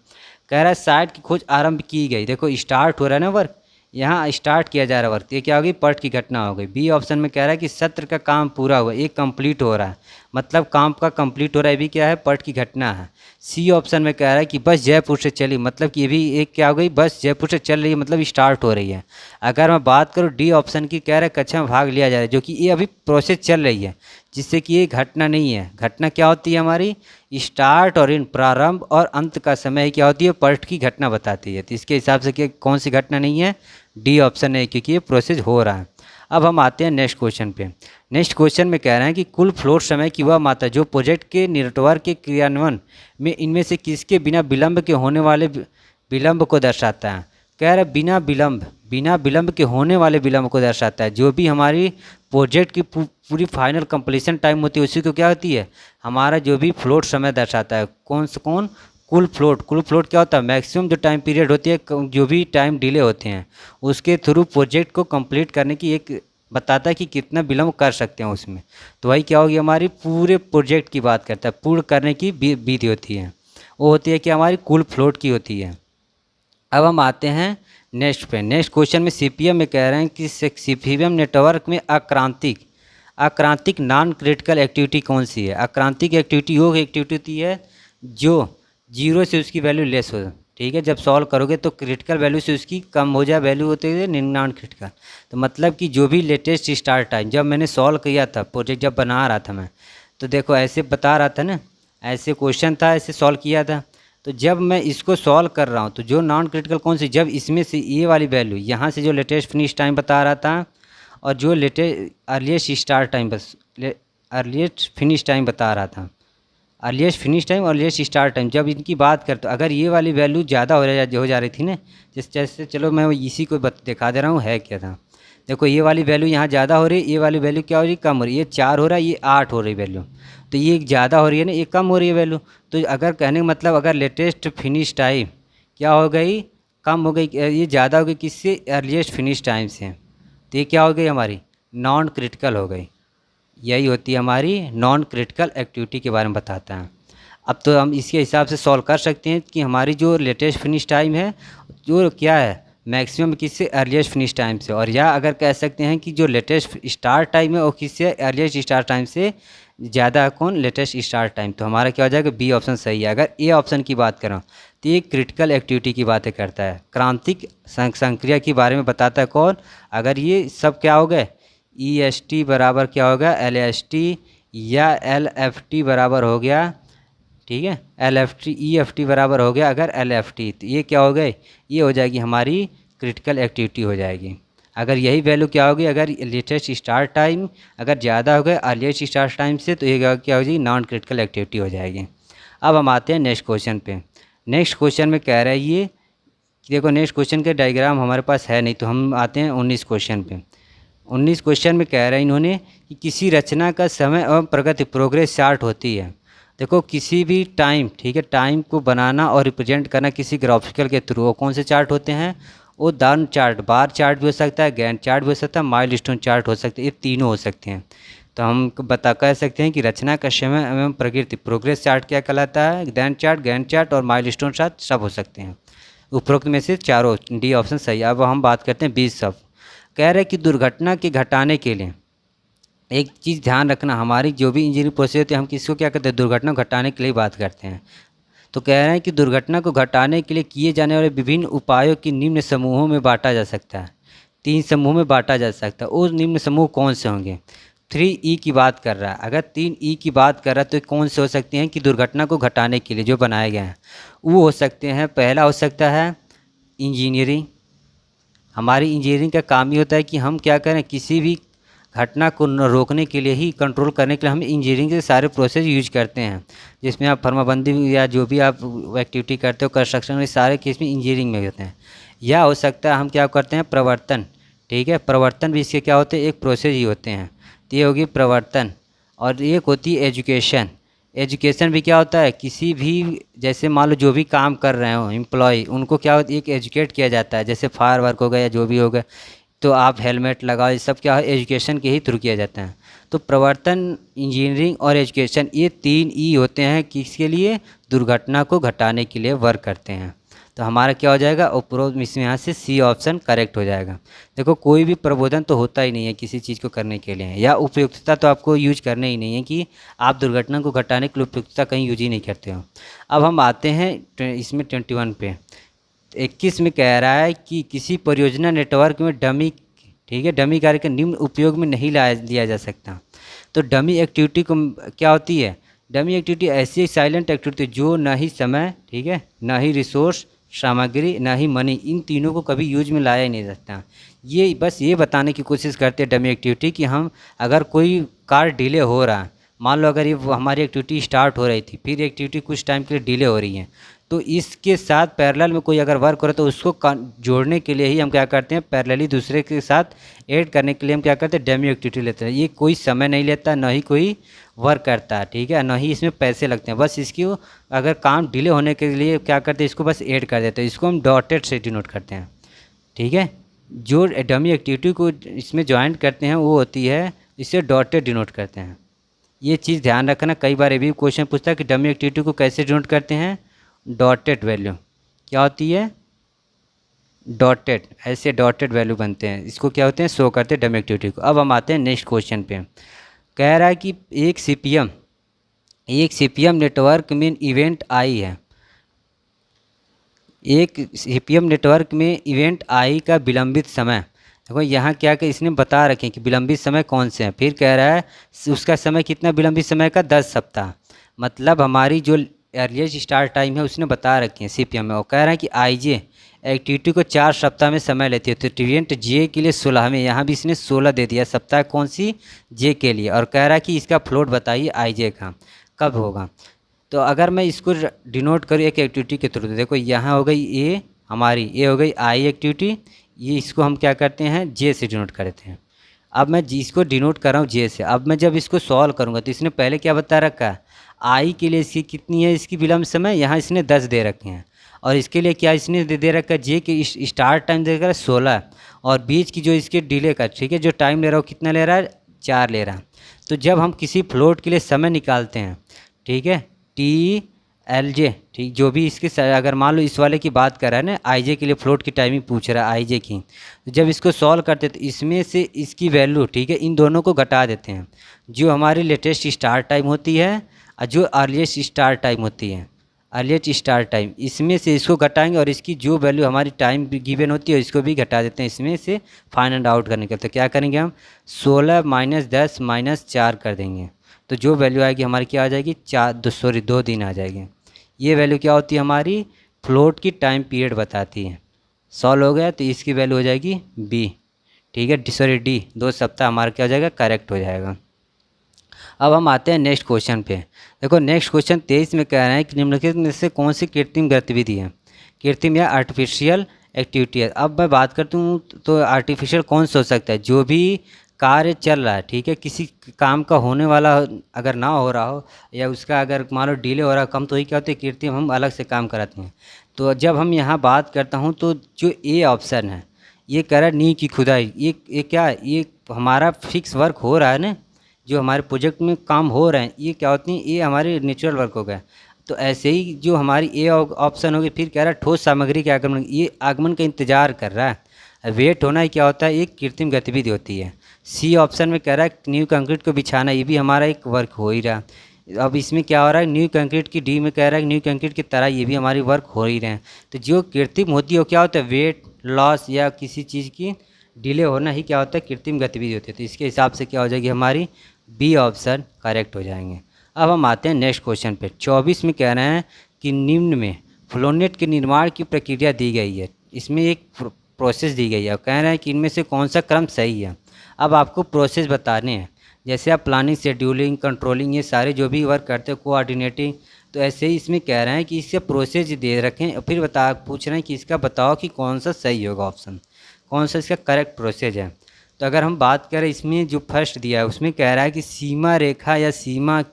कह रहा है साइट की खोज आरंभ की गई। देखो स्टार्ट हो रहा है ना वर्क, यहाँ स्टार्ट किया जा रहा है वर्क, ये क्या होगी पार्ट की घटना हो गई। बी ऑप्शन में कह रहा है कि सत्र का काम पूरा हुआ, एक कंप्लीट हो रहा है, मतलब काम का कंप्लीट हो रहा है, भी क्या है पार्ट की घटना है। सी ऑप्शन में कह रहा है कि बस जयपुर से चली, मतलब कि ये भी एक क्या हो गई बस जयपुर से चल रही है, मतलब स्टार्ट हो रही है। अगर मैं बात करूँ डी ऑप्शन की, कह रहा है कक्षा में भाग लिया जा रहा है, जो कि ये अभी प्रोसेस चल रही है, जिससे कि ये घटना नहीं है। घटना क्या होती है हमारी स्टार्ट और इन प्रारंभ और अंत का समय क्या होती है पार्ट की घटना बताती है। तो इसके हिसाब से कि कौन सी घटना नहीं है डी ऑप्शन है, क्योंकि ये प्रोसेस हो रहा है। अब हम आते हैं नेक्स्ट क्वेश्चन पे। नेक्स्ट क्वेश्चन में कह रहे हैं कि कुल फ्लोट समय की वह मात्रा जो प्रोजेक्ट के नेटवर्क के क्रियान्वयन में इनमें से किसके बिना विलंब के होने वाले विलंब को दर्शाता है। कह रहे बिना विलंब के होने वाले विलंब को दर्शाता है। जो भी हमारी प्रोजेक्ट की पूरी फाइनल कंप्लीशन टाइम होती है उसी को क्या होती है हमारा जो भी फ्लोट समय दर्शाता है। कौन कुल फ्लोट क्या होता है मैक्सिमम जो टाइम पीरियड होती है, जो भी टाइम डिले होते हैं उसके थ्रू प्रोजेक्ट को कंप्लीट करने की एक बताता है कि कितना विलम्ब कर सकते हैं उसमें। तो वही क्या होगी हमारी पूरे प्रोजेक्ट की बात करता है, पूर्ण करने की विधि होती है, वो होती है कि हमारी कुल फ्लोट की होती है। अब हम आते हैं नेक्स्ट पे। नेक्स्ट क्वेश्चन में सीपीएम में कह रहे हैं कि सीपीएम नेटवर्क में आक्रांतिक नॉन क्रिटिकल एक्टिविटी कौन सी है। आक्रांतिक एक्टिविटी वो एक्टिविटी होती है जो जीरो से उसकी वैल्यू लेस हो, ठीक है, जब सॉल्व करोगे तो क्रिटिकल वैल्यू से उसकी कम हो जाए वैल्यू होती है नॉन क्रिटिकल। तो मतलब कि जो भी लेटेस्ट स्टार्ट टाइम जब मैंने सॉल्व किया था प्रोजेक्ट जब बना रहा था मैं, तो देखो ऐसे बता रहा था ना, ऐसे क्वेश्चन था, ऐसे सॉल्व किया था। तो जब मैं इसको सॉल्व कर रहा हूँ तो जो नॉन क्रिटिकल कौन सी, जब इसमें से ये वाली वैल्यू यहाँ से जो लेटेस्ट फिनिश टाइम बता रहा था और जो लेटेस्ट अर्लीस्ट स्टार्ट टाइम बस अर्लीस्ट फिनिश टाइम बता रहा था, अर्लीस्ट फिनिश टाइम और अर्लीस्ट स्टार्ट टाइम, जब इनकी बात करते अगर ये वाली वैल्यू ज़्यादा हो जा रही थी ना, जैसे चलो मैं इसी को दिखा दे रहा हूँ है क्या था। देखो ये वाली वैल्यू यहाँ ज़्यादा हो रही है, ये वाली वैल्यू क्या हो रही है कम हो रही है, ये 4 हो रहा है, ये 8 हो रही वैल्यू, तो ये ज़्यादा हो रही है ना, ये कम हो रही है वैल्यू। तो अगर कहने का मतलब अगर लेटेस्ट फिनिश टाइम क्या हो गई कम हो गई, ये ज़्यादा हो गई किससे अर्लीस्ट फिनिश टाइम से, तो ये क्या हो गई हमारी नॉन क्रिटिकल हो गई। यही होती है हमारी नॉन क्रिटिकल एक्टिविटी के बारे में बताता है। अब तो हम इसके हिसाब से सॉल्व कर सकते हैं कि हमारी जो लेटेस्ट फिनिश टाइम है जो क्या है मैक्सिमम किससे अर्लीस्ट फिनिश टाइम से, और या अगर कह सकते हैं कि जो लेटेस्ट स्टार्ट टाइम है वो किससे अर्लीस्ट स्टार्ट टाइम से ज़्यादा कौन लेटेस्ट स्टार्ट टाइम। तो हमारा क्या हो जाएगा बी ऑप्शन सही है। अगर ए ऑप्शन की बात करूँ तो ये क्रिटिकल एक्टिविटी की बातें करता है, क्रांतिक संक्रिया के बारे में बताता है कौन। अगर ये सब क्या हो गए EST बराबर क्या होगा LST या LFT बराबर हो गया, ठीक है, LFT EFT बराबर हो गया अगर LFT, तो ये क्या हो गए ये हो जाएगी हमारी क्रिटिकल एक्टिविटी हो जाएगी। अगर यही वैल्यू क्या होगी अगर लेटेस्ट स्टार्ट टाइम अगर ज़्यादा हो गए अर्लीस्ट स्टार्ट टाइम से, तो ये क्या हो जाएगी नॉन क्रिटिकल एक्टिविटी हो जाएगी। अब हम आते हैं नेक्स्ट क्वेश्चन पे। नेक्स्ट क्वेश्चन में कह रहा है ये देखो नेक्स्ट क्वेश्चन के डायग्राम हमारे पास है नहीं, तो हम आते हैं 19 क्वेश्चन पे। 19 क्वेश्चन में कह रहा है इन्होंने कि किसी रचना का समय एवं प्रगति प्रोग्रेस चार्ट होती है। देखो किसी भी टाइम, ठीक है, टाइम को बनाना और रिप्रेजेंट करना किसी ग्राफिकल के थ्रू, वो कौन से चार्ट होते हैं? वो दान चार्ट, बार चार्ट भी हो सकता है, गैंट चार्ट भी हो सकता है, माइलस्टोन चार्ट हो सकता है, ये तीनों हो सकते हैं। तो हम कह सकते हैं कि रचना का समय एवं प्रगति प्रोग्रेस चार्ट क्या कहलाता है? गैंट चार्ट, गैंट चार्ट और माइलस्टोन चार्ट सब हो सकते हैं। उपरोक्त में से चारों, डी ऑप्शन सही। अब हम बात करते हैं 20 सब। कह रहे हैं कि दुर्घटना के घटाने के लिए एक चीज़ ध्यान रखना, हमारी जो भी इंजीनियरिंग प्रोसेस होती है हम किसको क्या करते हैं? दुर्घटना को घटाने के लिए बात करते हैं। तो कह रहे हैं कि दुर्घटना को घटाने के लिए किए जाने वाले विभिन्न उपायों की निम्न समूहों में बांटा जा सकता है। 3 समूह में बांटा जा सकता है। वो निम्न समूह कौन से होंगे? 3E की बात कर रहा है। अगर 3E की बात कर रहा है तो कौन से हो सकते हैं कि दुर्घटना को घटाने के लिए जो बनाए गए हैं? वो हो सकते हैं, पहला हो सकता है इंजीनियरिंग। हमारी इंजीनियरिंग का काम ही होता है कि हम क्या करें, किसी भी घटना को रोकने के लिए ही, कंट्रोल करने के लिए हम इंजीनियरिंग के सारे प्रोसेस यूज करते हैं, जिसमें आप फर्माबंदी या जो भी आप एक्टिविटी करते हो, कंस्ट्रक्शन में, सारे केस में इंजीनियरिंग में होते हैं। या हो सकता है हम क्या करते हैं, प्रवर्तन, ठीक है, प्रवर्तन भी इसके क्या होते हैं? एक प्रोसेस ही होते हैं। तो ये होगी प्रवर्तन। और एक होती है एजुकेशन। एजुकेशन भी क्या होता है? किसी भी, जैसे मान लो जो भी काम कर रहे हो एम्प्लॉय, उनको क्या होता है? एक एजुकेट किया जाता है, जैसे फायर वर्क हो गया या जो भी हो गया, तो आप हेलमेट लगाओ, ये सब क्या है? एजुकेशन के ही थ्रू किया जाता है। तो प्रवर्तन, इंजीनियरिंग और एजुकेशन, ये 3E होते हैं किसके लिए? दुर्घटना को घटाने के लिए वर्क करते हैं। तो हमारा क्या हो जाएगा? उपरोक्त इसमें यहाँ से सी ऑप्शन करेक्ट हो जाएगा। देखो कोई भी प्रबोधन तो होता ही नहीं है किसी चीज़ को करने के लिए, या उपयुक्तता तो आपको यूज करना ही नहीं है कि आप दुर्घटना को घटाने के लिए उपयुक्तता कहीं यूज ही नहीं करते हो। अब हम आते हैं इसमें 21 पे। 21 में कह रहा है कि किसी परियोजना नेटवर्क में डमी, ठीक है, डमी कार्य के निम्न उपयोग में नहीं लिया जा सकता। तो डमी एक्टिविटी को क्या होती है? डमी एक्टिविटी ऐसी साइलेंट एक्टिविटी जो ना ही समय, ठीक है, ना ही रिसोर्स, सामग्री, ना ही मनी, इन तीनों को कभी यूज में लाया ही नहीं जाता। ये बस ये बताने की कोशिश करते हैं डमी एक्टिविटी कि हम अगर कोई कार्य डिले हो रहा है, मान लो अगर ये हमारी एक्टिविटी स्टार्ट हो रही थी, फिर एक्टिविटी कुछ टाइम के लिए डिले हो रही है, तो इसके साथ पैरेलल में कोई अगर वर्क हो रहा है तो उसको जोड़ने के लिए ही हम क्या करते हैं? पैरेलली दूसरे के साथ ऐड करने के लिए हम क्या करते हैं? डमी एक्टिविटी लेते हैं। ये कोई समय नहीं लेता, ना ही कोई वर्क करता है, ठीक है, ना ही इसमें पैसे लगते हैं। बस इसकी अगर काम डिले होने के लिए क्या करते हैं? इसको बस ऐड कर देते हैं। इसको हम डॉटेड से डिनोट करते हैं, ठीक है। जो डमी एक्टिविटी को इसमें ज्वाइन करते हैं वो होती है, इसे डॉटेड डिनोट करते हैं। ये चीज़ ध्यान रखना, कई बार ये भी क्वेश्चन पूछता है कि डमी एक्टिविटी को कैसे डिनोट करते हैं? डॉटेड वैल्यू क्या होती है? डॉटेड, ऐसे डॉटेड वैल्यू बनते हैं, इसको क्या होते हैं? शो करते हैं डमी एक्टिविटी को। अब हम आते हैं नेक्स्ट क्वेश्चन पे। कह रहा है कि एक सीपीएम नेटवर्क में इवेंट आई है। एक सीपीएम नेटवर्क में इवेंट आई का विलंबित समय, देखो यहाँ क्या कि इसने बता रखे कि विलंबित समय कौन से हैं। फिर कह रहा है उसका समय कितना विलंबित समय का? 10 सप्ताह। मतलब हमारी जो अर्लीस्ट स्टार्ट टाइम है उसने बता रखे हैं सीपीएम में। और कह रहा है कि आईजे एक्टिविटी को 4 सप्ताह में समय लेती है। तो इवेंट जे के लिए 16 में, यहाँ भी इसने 16 दे दिया। सप्ताह कौन सी? जे के लिए। और कह रहा है कि इसका फ्लोट बताइए आईजे का कब होगा। तो अगर मैं इसको डिनोट करूँ एक एक्टिविटी के थ्रू, तो देखो यहाँ हो गई ए हमारी, ये हो गई आई एक्टिविटी, ये इसको हम क्या करते हैं? जे से डिनोट करते हैं। अब मैं इसको डिनोट कर रहा हूँ जे से। अब मैं जब इसको सॉल्व करूँगा तो इसने पहले क्या बता रखा है? आई के लिए इसकी कितनी है इसकी विलंब समय? यहाँ इसने 10 दे रखे हैं। और इसके लिए क्या इसने दे रखा है? जे के स्टार्ट टाइम दे रखा है 16, और बीच की जो इसके डिले का, ठीक है, जो टाइम ले रहा हो कितना ले रहा है? 4 ले रहा है। तो जब हम किसी फ्लोट के लिए समय निकालते हैं, ठीक है, TLJ, ठीक, जो भी इसके अगर मान लो इस वाले की बात कर रहा है ना, आईजे के लिए फ्लोट की टाइमिंग पूछ रहा है आईजे की, तो जब इसको सॉल्व करते हैं तो इसमें से इसकी वैल्यू, ठीक है, इन दोनों को घटा देते हैं। जो हमारी लेटेस्ट स्टार्ट टाइम होती है और जो अर्लीस्ट स्टार्ट टाइम होती है, अर्लीस्ट स्टार्ट टाइम, इसमें से इसको घटाएंगे और इसकी जो वैल्यू हमारी टाइम गिवन होती है इसको भी घटा देते हैं इसमें से फाइंड आउट करने के। तो क्या करेंगे हम? 16 - 10 - 4 कर देंगे, तो जो वैल्यू आएगी हमारी क्या आ जाएगी? 2 दिन आ जाएगी। ये वैल्यू क्या होती है? हमारी फ्लोट की टाइम पीरियड बताती है। सॉल्व हो गया तो इसकी वैल्यू हो जाएगी बी, ठीक है, डी, 2 सप्ताह हमारा क्या हो जाएगा? करेक्ट हो जाएगा। अब हम आते हैं नेक्स्ट क्वेश्चन पे। देखो नेक्स्ट क्वेश्चन 23 में कह रहे हैं कि निम्नलिखित में से कौन सी कृत्रिम गतिविधि है? कृत्रिम या आर्टिफिशियल एक्टिविटी है। अब मैं बात करता हूँ तो आर्टिफिशियल कौन सा हो सकता है, जो भी कार्य चल रहा है, ठीक है, किसी काम का होने वाला अगर ना हो रहा हो या उसका अगर मान लो डिले हो रहा है कम, तो ही क्या होता है, कृत्रिम हम अलग से काम कराते हैं। तो जब हम यहाँ बात करता हूँ तो जो ए ऑप्शन है ये कह रहा है नींव की खुदाई, ये क्या है, ये हमारा फिक्स वर्क हो रहा है ना, जो हमारे प्रोजेक्ट में काम हो रहे हैं, ये क्या होती है, ये हमारे नेचुरल वर्क हो गया। तो ऐसे ही जो हमारी ए ऑप्शन होगी, फिर कह रहा है ठोस सामग्री के आगमन, ये आगमन का इंतजार कर रहा है। वेट होना ही क्या होता है, एक कृत्रिम गतिविधि होती है। सी ऑप्शन में कह रहा है न्यू कंक्रीट को बिछाना, ये भी हमारा एक वर्क हो ही रहा। अब इसमें क्या हो रहा है, न्यू कंक्रीट की डी में कह रहा है न्यू कंक्रीट की तरह ये भी हमारी वर्क हो ही रहे हैं। तो जो कृत्रिम होती है वो क्या होता है, वेट लॉस या किसी चीज़ की डिले होना ही क्या होता है, कृत्रिम गतिविधि होती है। तो इसके हिसाब से क्या हो जाएगी, हमारी बी ऑप्शन करेक्ट हो जाएंगे। अब हम आते हैं नेक्स्ट क्वेश्चन पे। 24 में कह रहे हैं कि निम्न में फ्लोनेट के निर्माण की प्रक्रिया दी गई है, इसमें एक प्रोसेस दी गई है, कह रहे हैं कि इनमें से कौन सा क्रम सही है। अब आपको प्रोसेस बताने हैं, जैसे आप प्लानिंग, शेड्यूलिंग, कंट्रोलिंग, ये सारे जो भी वर्क करते हैं, कोऑर्डिनेटिंग, तो ऐसे ही इसमें कह रहे हैं कि इससे प्रोसेस दे रखें और फिर पूछ रहे हैं कि इसका बताओ कि कौन सा सही होगा ऑप्शन, कौन सा इसका करेक्ट प्रोसेस है। तो अगर हम बात करें इसमें जो फर्स्ट दिया है उसमें कह रहा है कि सीमा रेखा या सीमा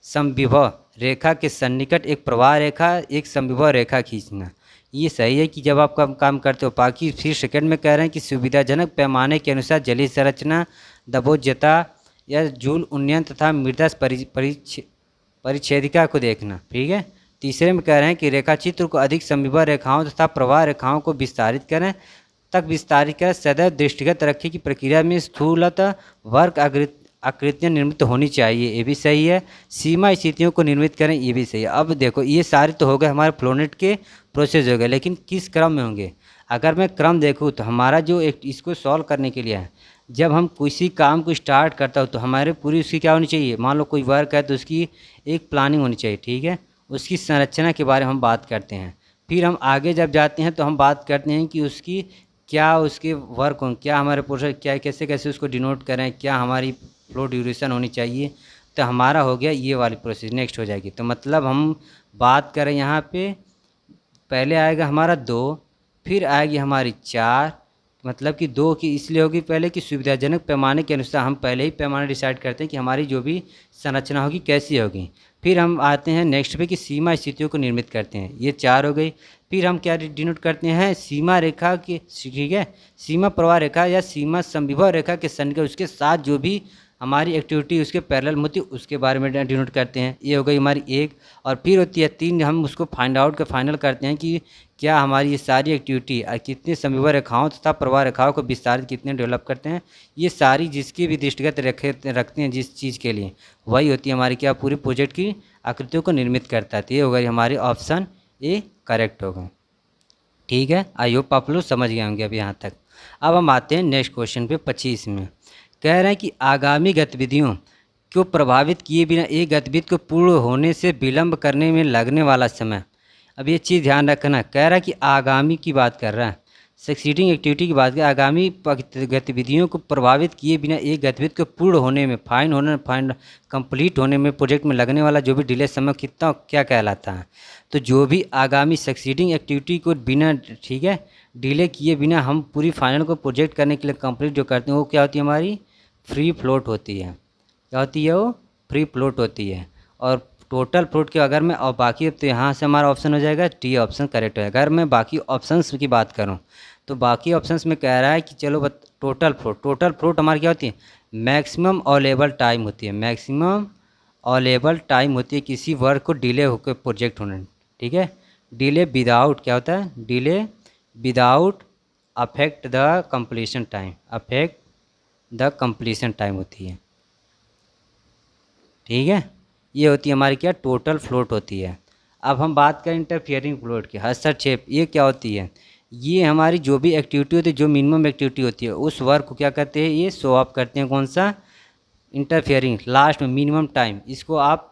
समविभव रेखा के सन्निकट एक प्रवाह रेखा, एक समविभव रेखा खींचना, ये सही है कि जब आप काम करते हो। बाकी फिर सेकंड में कह रहे हैं कि सुविधाजनक पैमाने के अनुसार जलीय संरचना, दबोचता या जूल उन्नयन तथा मृदा परिच्छेदिका को देखना, ठीक है। तीसरे में कह रहे हैं कि रेखा चित्र को अधिक समविभव रेखाओं तथा प्रवाह रेखाओं को विस्तारित करें, सदैव दृष्टिगत रखें कि प्रक्रिया में स्थूलतः वर्क आकृतियाँ निर्मित होनी चाहिए, ये भी सही है। सीमा स्थितियों को निर्मित करें, ये भी सही है। अब देखो ये सारे तो हो गए हमारे फ्लोनेट के प्रोसेस हो गए, लेकिन किस क्रम में होंगे। अगर मैं क्रम देखूँ तो हमारा जो एक इसको सॉल्व करने के लिए है, जब हम किसी काम को स्टार्ट करता हो तो हमारे पूरी उसकी क्या होनी चाहिए, मान लो कोई वर्क है तो उसकी एक प्लानिंग होनी चाहिए, ठीक है, उसकी संरचना के बारे में हम बात करते हैं। फिर हम आगे जब जाते हैं तो हम बात करते हैं कि उसकी क्या, उसके वर्क हो, क्या हमारे प्रोसेस, क्या कैसे कैसे उसको डिनोट करें, क्या हमारी फ्लो ड्यूरेशन होनी चाहिए। तो हमारा हो गया ये वाली प्रोसेस नेक्स्ट हो जाएगी। तो मतलब हम बात करें यहाँ पे पहले आएगा हमारा 2, फिर आएगी हमारी 4, मतलब कि 2 की इसलिए होगी पहले कि सुविधाजनक पैमाने के अनुसार हम पहले ही पैमाना डिसाइड करते हैं कि हमारी जो भी संरचना होगी कैसी होगी। फिर हम आते हैं नेक्स्ट पे कि सीमा स्थितियों को निर्मित करते हैं, ये 4 हो गई। फिर हम क्या डिनोट करते हैं, सीमा रेखा की, ठीक है, सीमा प्रवाह रेखा या सीमा समविभव रेखा के सन्निकट उसके साथ जो भी हमारी एक्टिविटी उसके पैरेलल होती है उसके बारे में डिनोट करते हैं, ये हो गई हमारी 1। और फिर होती है 3, हम उसको फाइनल करते हैं कि क्या हमारी ये सारी एक्टिविटी कितने समविभव रेखाओं तथा प्रवाह रेखाओं को विस्तारित कितने डेवलप करते हैं। ये सारी जिसकी भी दृष्टिगत रखते हैं जिस चीज़ के लिए, वही होती है हमारी क्या, पूरी प्रोजेक्ट की आकृतियों को निर्मित करता है। तो ये हो गई हमारी ऑप्शन ए करेक्ट होगा, ठीक है। आई होप आप लोग समझ गए होंगे अभी यहाँ तक। अब हम आते हैं नेक्स्ट क्वेश्चन पे 25 में। कह रहे हैं कि आगामी गतिविधियों को प्रभावित किए बिना एक गतिविधि को पूर्ण होने से विलंब करने में लगने वाला समय। अब ये चीज़ ध्यान रखना, कह रहा है कि आगामी की बात कर रहा है, सक्सीडिंग एक्टिविटी की बात कर, आगामी गतिविधियों को प्रभावित किए बिना एक गतिविधि को पूर्ण होने में, कंप्लीट होने में प्रोजेक्ट में लगने वाला जो भी डिले समय कितना क्या कहलाता है। तो जो भी आगामी सक्सीडिंग एक्टिविटी को बिना, ठीक है, डिले किए बिना हम पूरी फाइनल को प्रोजेक्ट करने के लिए कंप्लीट जो करते हैं वो क्या होती है, हमारी फ्री फ्लोट होती है। क्या होती है वो, फ्री फ्लोट होती है। और टोटल फ्लोट के अगर मैं और बाकी, तो यहाँ से हमारा ऑप्शन हो जाएगा टी ऑप्शन करेक्ट है। अगर मैं बाकी ऑप्शंस की बात करूँ तो बाकी ऑप्शंस में कह रहा है कि चलो टोटल फ्लोट हमारी क्या होती है, मैक्सिमम अवेलेबल टाइम होती है, मैक्सिमम अवेलेबल टाइम होती है किसी वर्क को डिले होकर प्रोजेक्ट होने, ठीक है। डिले विदाउट क्या होता है, delay without affect the completion time, affect the completion time होती है, ठीक है। ये होती है हमारी क्या, टोटल फ्लोट होती है। अब हम बात करें इंटरफियरिंग फ्लोट की, हस्तक्षेप, ये क्या होती है, ये हमारी जो भी एक्टिविटी होती है, जो मिनिमम एक्टिविटी होती है उस वर्क को क्या कहते हैं, ये शो ऑफ करते हैं, कौन सा, इंटरफियरिंग, लास्ट में मिनिमम टाइम, इसको आप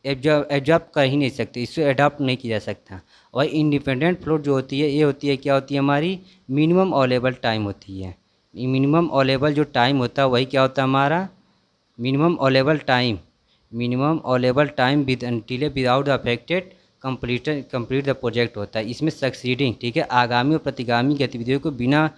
एडजॉप कर ही नहीं सकते, इसको एडॉप्ट नहीं किया जा सकता। और इंडिपेंडेंट फ्लोट जो होती है ये होती है क्या होती है, हमारी मिनिमम अवेलेबल टाइम होती है। मिनिमम अवेलेबल जो टाइम होता है वही क्या होता है हमारा, minimum available time, delay without the affected complete the project होता है। इसमें सक्सीडिंग, ठीक है, आगामी और प्रतिगामी गतिविधियों को बिना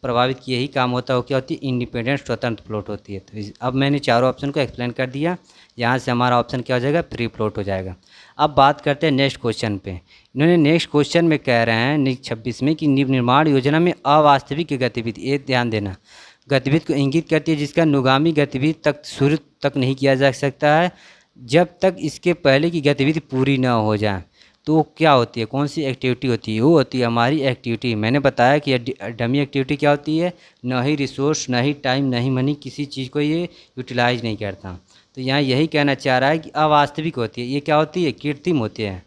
प्रभावित किए ही काम होता है, वो क्या होती है, इंडिपेंडेंट स्वतंत्र फ्लोट होती है। तो अब मैंने चारों ऑप्शन को एक्सप्लेन कर दिया। यहाँ से हमारा ऑप्शन क्या हो जाएगा, फ्री फ्लोट हो जाएगा। अब बात करते हैं नेक्स्ट क्वेश्चन पे। इन्होंने नेक्स्ट क्वेश्चन में कह रहे हैं 26 में कि निर्माण योजना में अवास्तविक गतिविधि, ये ध्यान देना, गतिविधि को इंगित करती है जिसका अनुगामी गतिविधि तक शुरू तक नहीं किया जा सकता है जब तक इसके पहले की गतिविधि पूरी ना हो जाए। तो क्या होती है, कौन सी एक्टिविटी होती है, वो होती है हमारी एक्टिविटी। मैंने बताया कि डमी एक्टिविटी क्या होती है, ना ही रिसोर्स, ना ही टाइम, ना ही मनी, किसी चीज़ को ये यूटिलाइज नहीं करता। तो यहाँ यही कहना चाह रहा है कि अवास्तविक होती है। ये क्या होती है, कृत्रिम होती है।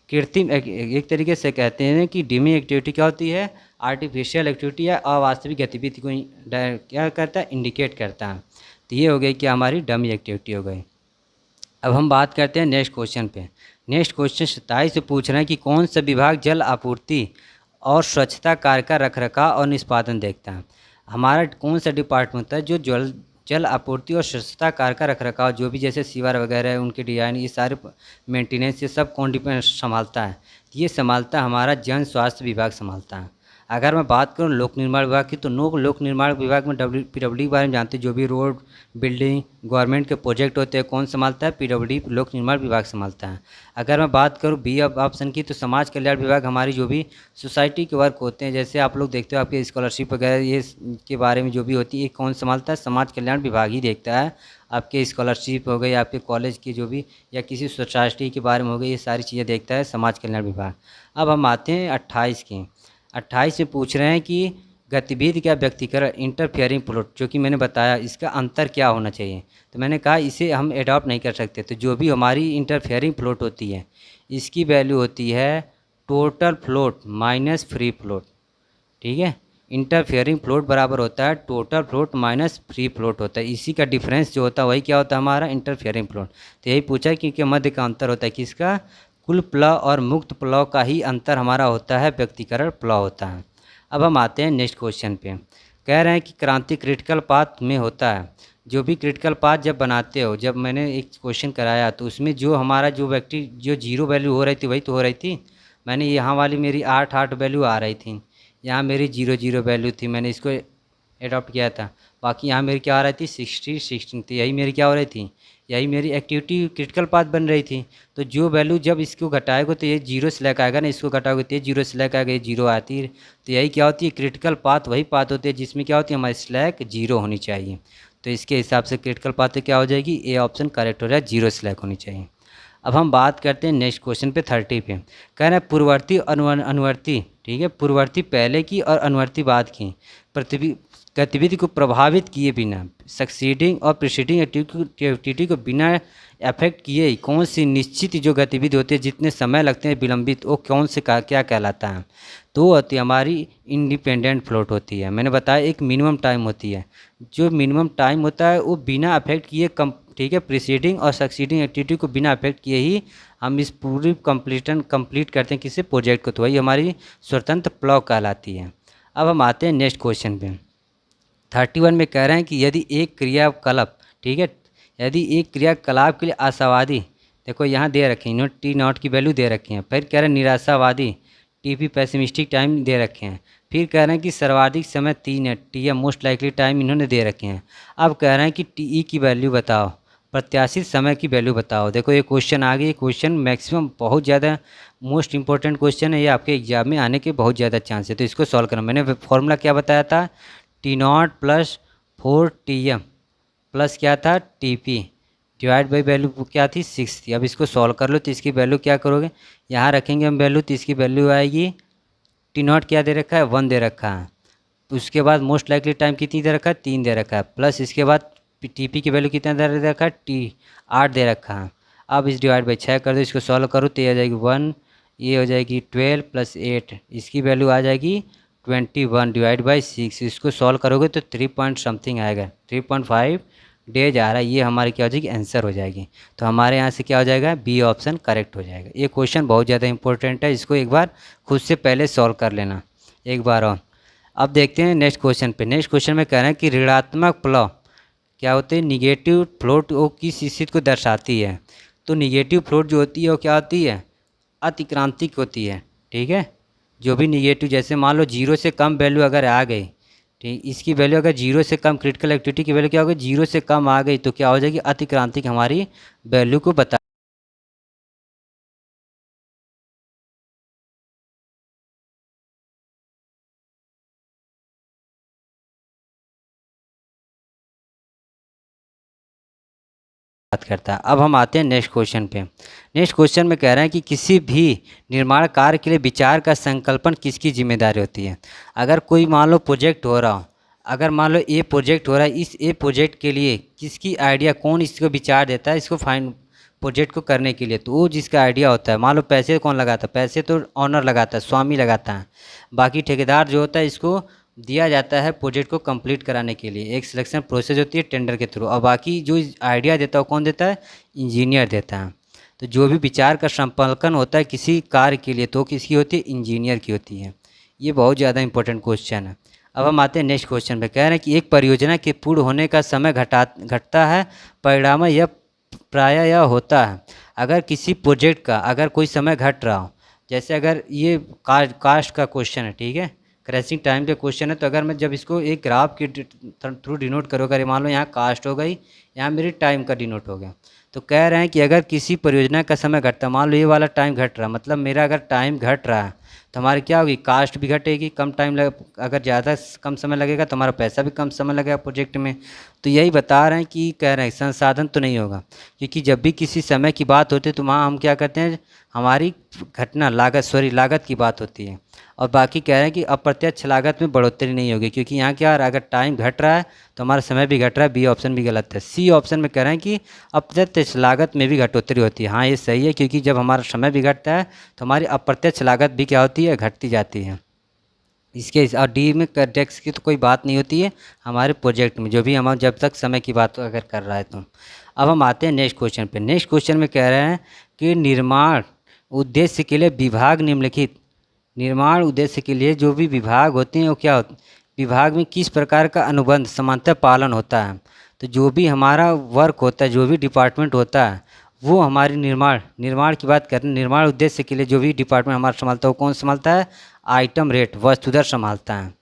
कृत्रिम एक तरीके से कहते हैं कि डमी एक्टिविटी क्या होती है, आर्टिफिशियल एक्टिविटी या अवास्तविक गतिविधि को क्या करता है, इंडिकेट करता है। तो ये हो गई कि हमारी डमी एक्टिविटी हो गई। अब हम बात करते हैं नेक्स्ट क्वेश्चन पे। नेक्स्ट क्वेश्चन 27 से पूछ रहे हैं कि कौन सा विभाग जल आपूर्ति और स्वच्छता कार्य का रखरखाव और निष्पादन देखता है। हमारा कौन सा डिपार्टमेंट होता है जो जल आपूर्ति और स्वच्छता कार्य का रखरखाव, जो भी जैसे सीवर वगैरह है, उनके डिज़ाइन, ये सारे मेंटेनेंस, ये सब कौन संभालता है, ये संभालता है हमारा जन स्वास्थ्य विभाग संभालता है। अगर मैं बात करूं लोक निर्माण विभाग की, तो लोक निर्माण विभाग में PWD के बारे में जानते हैं। जो भी रोड, बिल्डिंग, गवर्नमेंट के प्रोजेक्ट होते हैं, कौन संभालता है, PWD लोक निर्माण विभाग संभालता है। अगर मैं बात करूं बी ऑप्शन की, तो समाज कल्याण विभाग हमारी जो भी सोसाइटी के वर्क होते हैं, जैसे आप लोग देखते हो आपके स्कॉलरशिप वगैरह, ये के बारे में जो भी होती है, कौन संभालता है, समाज कल्याण विभाग ही देखता है। आपके स्कॉलरशिप हो गई, आपके कॉलेज की जो भी, या किसी सोसाइटी के बारे में हो गई, ये सारी चीज़ें देखता है समाज कल्याण विभाग। अब हम आते हैं 28 की। 28 में पूछ रहे हैं कि गतिविधि का व्यक्तिकरण, इंटरफेयरिंग प्लॉट, जो कि मैंने बताया इसका अंतर क्या होना चाहिए। तो मैंने कहा इसे हम एडॉप्ट नहीं कर सकते। तो जो भी हमारी इंटरफेयरिंग प्लॉट होती है, इसकी वैल्यू होती है total float minus free float, ठीक है। इंटरफेयरिंग फ्लोट बराबर होता है total float minus free float होता है। इसी का डिफरेंस जो होता है वही क्या होता है, हमारा इंटरफेयरिंग फ्लोट। तो यही पूछा कि मध्य का अंतर होता है किसका, कुल प्लॉ और मुक्त प्लॉ का ही अंतर हमारा होता है, व्यक्तिकरण प्लॉ होता है। अब हम आते हैं नेक्स्ट क्वेश्चन पे। कह रहे हैं कि क्रांति क्रिटिकल पाथ में होता है। जो भी क्रिटिकल पाथ जब बनाते हो, जब मैंने एक क्वेश्चन कराया तो उसमें जो हमारा जो व्यक्ति जो जीरो वैल्यू हो रही थी वही तो हो रही थी। मैंने यहाँ वाली मेरी 8 वैल्यू आ रही थी, यहाँ मेरी 0 वैल्यू थी, मैंने इसको एडॉप्ट किया था। बाकी यहाँ मेरी क्या आ रही थी, 16 थी, यही मेरी क्या हो रही थी, यही मेरी एक्टिविटी क्रिटिकल पाथ बन रही थी। तो जो वैल्यू जब इसको घटाएगा तो ये 0 स्लैक आएगा ना, इसको घटाओगे तो ये 0 स्लैक आएगा, ये 0 आती है। तो यही क्या होती है, क्रिटिकल पाथ वही पाथ होती है जिसमें क्या होती है, हमारी स्लैक 0 होनी चाहिए। तो इसके हिसाब से क्रिटिकल पाथ क्या हो जाएगी, ए ऑप्शन करेक्ट हो जाए, 0 स्लैक होनी चाहिए। अब हम बात करते हैं नेक्स्ट क्वेश्चन पे 30 पे। कह रहे हैं पूर्ववर्ती अनुवर्ती, ठीक है, पूर्ववर्ती पहले की और अनुवर्ती बाद की गतिविधि को प्रभावित किए बिना, सक्सीडिंग और प्रीसीडिंग एक्टिविटी को बिना अफेक्ट किए कौन सी निश्चित जो गतिविधि होती है जितने समय लगते हैं विलंबित, वो कौन से क्या कहलाता है। तो वो होती है हमारी इंडिपेंडेंट फ्लोट होती है। मैंने बताया एक मिनिमम टाइम होती है, जो मिनिमम टाइम होता है वो बिना अफेक्ट किए ठीक है, प्रीसीडिंग और सक्सीडिंग एक्टिविटी को बिना अफेक्ट किए ही हम इस पूरी कंप्लीट करते हैं किसी प्रोजेक्ट को, तो वही हमारी स्वतंत्र प्लॉ कहलाती है। अब हम आते हैं नेक्स्ट क्वेश्चन पे। 31 में कह रहे हैं कि यदि एक क्रियाकलाप, ठीक है, यदि एक क्रियाकलाप के लिए आशावादी, देखो यहाँ दे रखे हैं T0 की वैल्यू दे रखे हैं, फिर कह रहे हैं निराशावादी TP पेसिमिस्टिक टाइम दे रखे हैं, फिर कह रहे हैं कि सर्वाधिक समय 3 है, TM मोस्ट लाइकली टाइम इन्होंने दे रखे हैं। अब कह रहे हैं कि TE की वैल्यू बताओ, प्रत्याशित समय की वैल्यू बताओ। देखो ये क्वेश्चन आ गया, क्वेश्चन मैक्सिमम बहुत ज़्यादा मोस्ट इंपॉर्टेंट क्वेश्चन है, ये आपके एग्जाम में आने के बहुत ज़्यादा चांस है। तो इसको सॉल्व करना, मैंने फॉर्मूला क्या बताया था, T0 + 4TM प्लस क्या था TP डिवाइड बाई वैल्यू क्या थी 6 थी। अब इसको सॉल्व कर लो तो इसकी वैल्यू क्या करोगे, यहाँ रखेंगे हम वैल्यू, तो इसकी वैल्यू आएगी T0 क्या दे रखा है 1 दे रखा है, उसके बाद मोस्ट लाइकली टाइम कितनी दे रखा है 3 दे रखा है, प्लस इसके बाद TP की वैल्यू कितना दे रखा है 8 दे रखा है। अब इस डिवाइड बाई 6 कर दो, इसको सॉल्व करो तो ये आ जाएगी 1, ये हो जाएगी 12 + 8, इसकी वैल्यू आ जाएगी 21 डिवाइड बाई 6। इसको सॉल्व करोगे तो 3 पॉइंट समथिंग आएगा, 3.5 डेज आ रहा है, ये हमारी क्या हो जाएगी आंसर हो जाएगी। तो हमारे यहाँ से क्या हो जाएगा, बी ऑप्शन करेक्ट हो जाएगा। ये क्वेश्चन बहुत ज़्यादा इंपॉर्टेंट है, इसको एक बार खुद से पहले सॉल्व कर लेना एक बार और। अब देखते हैं नेक्स्ट क्वेश्चन पे। नेक्स्ट क्वेश्चन में कह रहे हैं कि ऋणात्मक प्लॉ क्या होते हैं, निगेटिव फ्लोट वो किस स्थिति को दर्शाती है। तो निगेटिव फ्लोट जो होती है वो क्या होती है, अतिक्रांतिक होती है, ठीक है। जो भी निगेटिव, जैसे मान लो 0 से कम वैल्यू अगर आ गई, ठीक, इसकी वैल्यू अगर 0 से कम, क्रिटिकल एक्टिविटी की वैल्यू क्या होगी, 0 से कम आ गई तो क्या हो जाएगी, अतिक्रांतिक हमारी वैल्यू को बता बात करता है। अब हम आते हैं नेक्स्ट क्वेश्चन पे। नेक्स्ट क्वेश्चन में कह रहे हैं कि किसी भी निर्माण कार्य के लिए विचार का संकल्पन किसकी जिम्मेदारी होती है। अगर कोई मान लो प्रोजेक्ट हो रहा हो, अगर मान लो ए प्रोजेक्ट हो रहा है, इस ए प्रोजेक्ट के लिए किसकी आइडिया, कौन इसको विचार देता है इसको फाइन प्रोजेक्ट को करने के लिए, तो वो जिसका आइडिया होता है, मान लो पैसे कौन लगाता है, पैसे तो ऑनर लगाता है, स्वामी लगाता है, बाकी ठेकेदार जो होता है इसको दिया जाता है प्रोजेक्ट को कंप्लीट कराने के लिए, एक सिलेक्शन प्रोसेस होती है टेंडर के थ्रू, और बाकी जो आइडिया देता है वो कौन देता है, इंजीनियर देता है। तो जो भी विचार का संपादन होता है किसी कार्य के लिए तो किसकी होती है, इंजीनियर की होती है। ये बहुत ज़्यादा इंपॉर्टेंट क्वेश्चन है। अब हम आते हैं नेक्स्ट क्वेश्चन पे। कह रहे हैं कि एक परियोजना के पूर्ण होने का समय घटता है, परिणाम यह प्रायः यह होता है। अगर किसी प्रोजेक्ट का अगर कोई समय घट रहा हो, जैसे अगर ये कास्ट का क्वेश्चन है, ठीक है, क्रैशिंग टाइम का क्वेश्चन है, तो अगर मैं जब इसको एक ग्राफ के थ्रू डिनोट करूँ, अगर मान लो यहाँ कास्ट हो गई, यहाँ मेरी टाइम का डिनोट हो गया, तो कह रहे हैं कि अगर किसी परियोजना का समय घटता, मान लो ये वाला टाइम घट रहा, मतलब मेरा अगर टाइम घट रहा है तो हमारी क्या होगी, कास्ट भी घटेगी, कम टाइम लग, अगर ज़्यादा कम समय लगेगा तो हमारा पैसा भी कम समय लगेगा प्रोजेक्ट में। तो यही बता रहे हैं कि कह रहे हैं संसाधन तो नहीं होगा, क्योंकि जब भी किसी समय की बात होती है तो वहाँ हम क्या करते हैं, हमारी घटना लागत की बात होती है। और बाकी कह रहे हैं कि अप्रत्यक्ष लागत में बढ़ोतरी नहीं होगी, क्योंकि यहाँ क्या है, अगर टाइम घट रहा है तो हमारा समय भी घट रहा है। बी ऑप्शन भी गलत है। सी ऑप्शन में कह रहे हैं कि अप्रत्यक्ष लागत में भी घटोतरी होती है। हाँ, ये सही है, क्योंकि जब हमारा समय भी घटता है तो हमारी अप्रत्यक्ष लागत भी क्या होती है, घटती जाती है। इसके और डी में टैक्स की तो कोई बात नहीं होती है हमारे प्रोजेक्ट में, जो भी हम जब तक समय की बात अगर कर रहा है तो। अब हम आते हैं नेक्स्ट क्वेश्चन पे। नेक्स्ट क्वेश्चन में कह रहे हैं कि निर्माण उद्देश्य के लिए विभाग निम्नलिखित, निर्माण उद्देश्य के लिए जो भी विभाग होते हैं वो क्या होते हैं, विभाग में किस प्रकार का अनुबंध समानता पालन होता है। तो जो भी हमारा वर्क होता है, जो भी डिपार्टमेंट होता है, वो हमारी निर्माण की बात करें, निर्माण उद्देश्य के लिए जो भी डिपार्टमेंट हमारा संभालता है वो कौन संभालता है, आइटम रेट वस्तु दर संभालता है।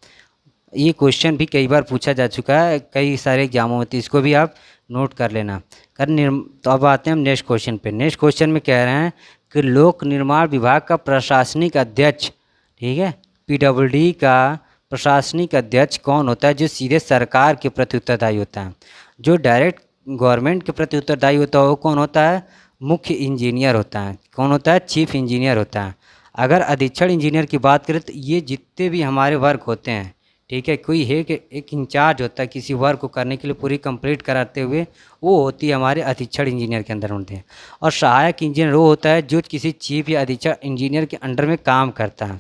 ये क्वेश्चन भी कई बार पूछा जा चुका है कई सारे एग्जामों में, तो इसको भी आप नोट कर लेना। तो अब आते हैं हम नेक्स्ट क्वेश्चन पे। नेक्स्ट क्वेश्चन में कह रहे हैं कि लोक निर्माण विभाग का प्रशासनिक अध्यक्ष, ठीक है, पीडब्ल्यूडी का प्रशासनिक अध्यक्ष कौन होता है, जो सीधे सरकार के प्रति उत्तरदायी होता है। जो डायरेक्ट गवर्नमेंट के प्रति उत्तरदायी होता है वो कौन होता है, मुख्य इंजीनियर होता है। कौन होता है, चीफ इंजीनियर होता है। अगर अधीक्षण इंजीनियर की बात करें तो ये जितने भी हमारे वर्क होते हैं, ठीक है, कोई है कि एक इंचार्ज होता है किसी वर्क को करने के लिए पूरी कंप्लीट कराते हुए, वो होती है हमारे अधीक्षण इंजीनियर के अंदर होते हैं। और सहायक इंजीनियर वो होता है जो किसी चीफ या अधीक्षण इंजीनियर के अंडर में काम करता है,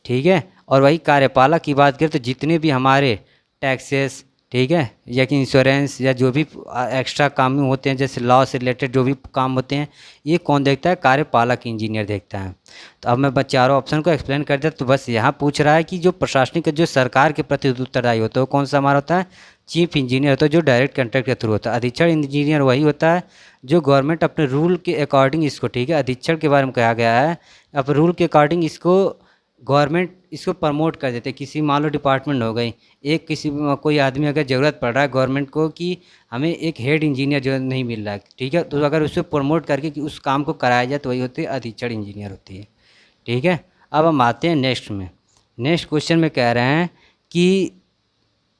ठीक है। और वही कार्यपालक की बात करें तो जितने भी हमारे टैक्सेस, ठीक है, या कि इंश्योरेंस या जो भी एक्स्ट्रा काम होते हैं, जैसे लॉ से रिलेटेड जो भी काम होते हैं, ये कौन देखता है, कार्यपालक इंजीनियर देखता है। तो अब मैं चारों ऑप्शन को एक्सप्लेन कर देता। तो बस यहाँ पूछ रहा है कि जो प्रशासनिक जो सरकार के प्रति उत्तरदायी होता है वो कौन सा हमारा होता है, चीफ इंजीनियर होता है, जो डायरेक्ट कॉन्ट्रैक्ट के थ्रू होता है। अधीक्षण इंजीनियर वही होता है जो गवर्नमेंट अपने रूल के अकॉर्डिंग इसको, ठीक है, अधीक्षण के बारे में कहा गया है, अब रूल के अकॉर्डिंग इसको गवर्नमेंट इसको प्रमोट कर देते। किसी मान लो डिपार्टमेंट हो गई, एक किसी कोई आदमी अगर ज़रूरत पड़ रहा है गवर्नमेंट को कि हमें एक हेड इंजीनियर जो नहीं मिल रहा है, ठीक है, तो अगर उसको प्रमोट करके कि उस काम को कराया जाए तो वही होती है अधीक्षण इंजीनियर होती है, ठीक है। अब हम आते हैं नेक्स्ट में। नेक्स्ट क्वेश्चन में कह रहे हैं कि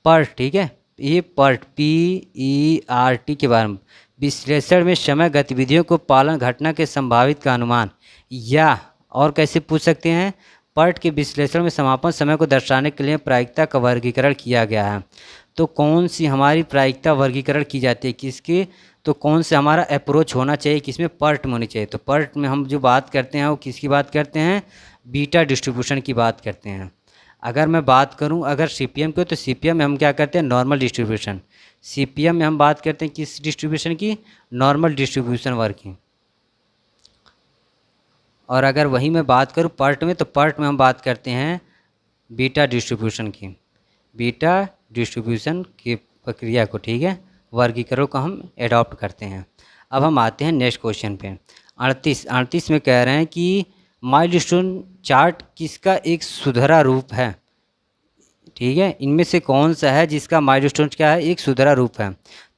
पर्ट, ठीक है, ये पर्ट PERT के बारे में, विश्लेषण में समय गतिविधियों को पालन घटना के संभावित का अनुमान, या और कैसे पूछ सकते हैं, पर्ट के विश्लेषण में समापन समय को दर्शाने के लिए प्रायिकता का वर्गीकरण किया गया है। तो कौन सी हमारी प्रायिकता वर्गीकरण की जाती है किसकी, तो कौन से हमारा अप्रोच होना चाहिए, किसमें पर्ट में होनी चाहिए। तो पर्ट में हम जो बात करते हैं वो किसकी बात करते हैं, बीटा डिस्ट्रीब्यूशन की बात करते हैं। अगर मैं बात करूं अगर CPM की, तो CPM में हम क्या करते हैं, नॉर्मल डिस्ट्रीब्यूशन। CPM में हम बात करते हैं किस डिस्ट्रीब्यूशन की, नॉर्मल डिस्ट्रीब्यूशन वर्किंग। और अगर वही मैं बात करूं पर्ट में, तो पर्ट में हम बात करते हैं बीटा डिस्ट्रीब्यूशन की, बीटा डिस्ट्रीब्यूशन की प्रक्रिया को, ठीक है, वर्गीकरण को हम एडॉप्ट करते हैं। अब हम आते हैं नेक्स्ट क्वेश्चन पे। 38 में कह रहे हैं कि माइलस्टोन चार्ट किसका एक सुधरा रूप है? ठीक है, इनमें से कौन सा है जिसका माइलस्टोन क्या है, एक सुधरा रूप है?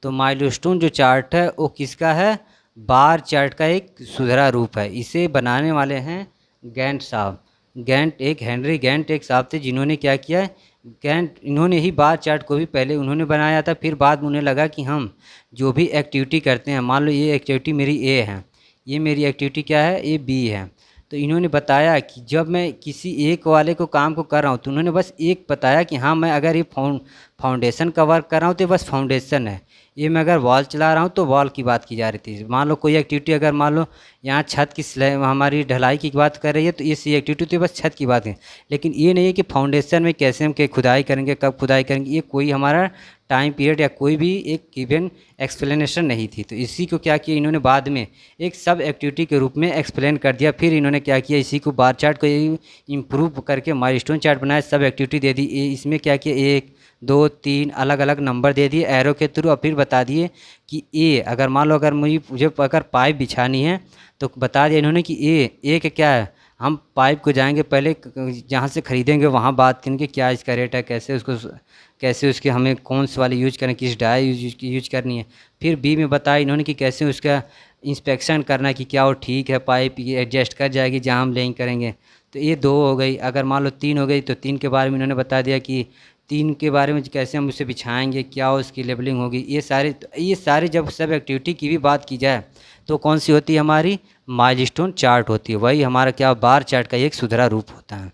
तो माइलस्टोन जो चार्ट है वो किसका है? बार चार्ट का एक सुधरा रूप है। इसे बनाने वाले हैं गैंट साहब। गैंट एक हेनरी गैंट एक साहब थे जिन्होंने क्या किया है, गैंट इन्होंने ही बार चार्ट को भी पहले उन्होंने बनाया था। फिर बाद में उन्हें लगा कि हम जो भी एक्टिविटी करते हैं, मान लो ये एक्टिविटी मेरी ए है, ये मेरी एक्टिविटी क्या है, ये बी है, तो इन्होंने बताया कि जब मैं किसी एक वाले को काम को कर रहा हूँ तो उन्होंने बस एक बताया कि हाँ मैं अगर ये फाउंडेशन का वर्क कर रहा हूँ तो बस फाउंडेशन है, ये मैं अगर वॉल चला रहा हूँ तो वॉल की बात की जा रही थी। मान लो कोई एक्टिविटी, अगर मान लो यहाँ छत की हमारी ढलाई की बात कर रही है तो ये एक्टिविटी तो बस छत की बात है, लेकिन ये नहीं है कि फाउंडेशन में कैसे हम खुदाई करेंगे, कब खुदाई करेंगे, ये कोई हमारा टाइम पीरियड या कोई भी एक गिवन एक्सप्लेनेशन नहीं थी। तो इसी को क्या किया इन्होंने बाद में एक सब एक्टिविटी के रूप में एक्सप्लेन कर दिया। फिर इन्होंने क्या किया, इसी को बार चार्ट को इम्प्रूव करके माइलस्टोन चार्ट बनाया, सब एक्टिविटी दे दी। इसमें क्या किया, 1 2 3 अलग अलग नंबर दे दिए एरो के थ्रू, और फिर बता दिए कि ए, अगर मान लो अगर मुझे अगर पाइप बिछानी है तो बता दिया इन्होंने कि ए का क्या है, हम पाइप को जाएंगे पहले जहाँ से ख़रीदेंगे वहाँ बात करेंगे क्या इसका रेट है, कैसे उसके हमें कौन सी वाली यूज करें, किस डाई यूज करनी है। फिर बी में बताया इन्होंने कि कैसे उसका इंस्पेक्शन करना है कि क्या वो ठीक है, पाइप ये एडजस्ट कर जाएगी जहाँ हम लेंग करेंगे। तो ये 2 हो गई। अगर मान लो 3 हो गई तो 3 के बारे में इन्होंने बता दिया कि 3 के बारे में कैसे हम उसे बिछाएंगे, क्या उसकी लेबलिंग होगी। ये सारे जब सब एक्टिविटी की भी बात की जाए तो कौन सी होती है, हमारी माइलस्टोन चार्ट होती है। वही हमारा क्या बार चार्ट का एक सुधरा रूप होता है।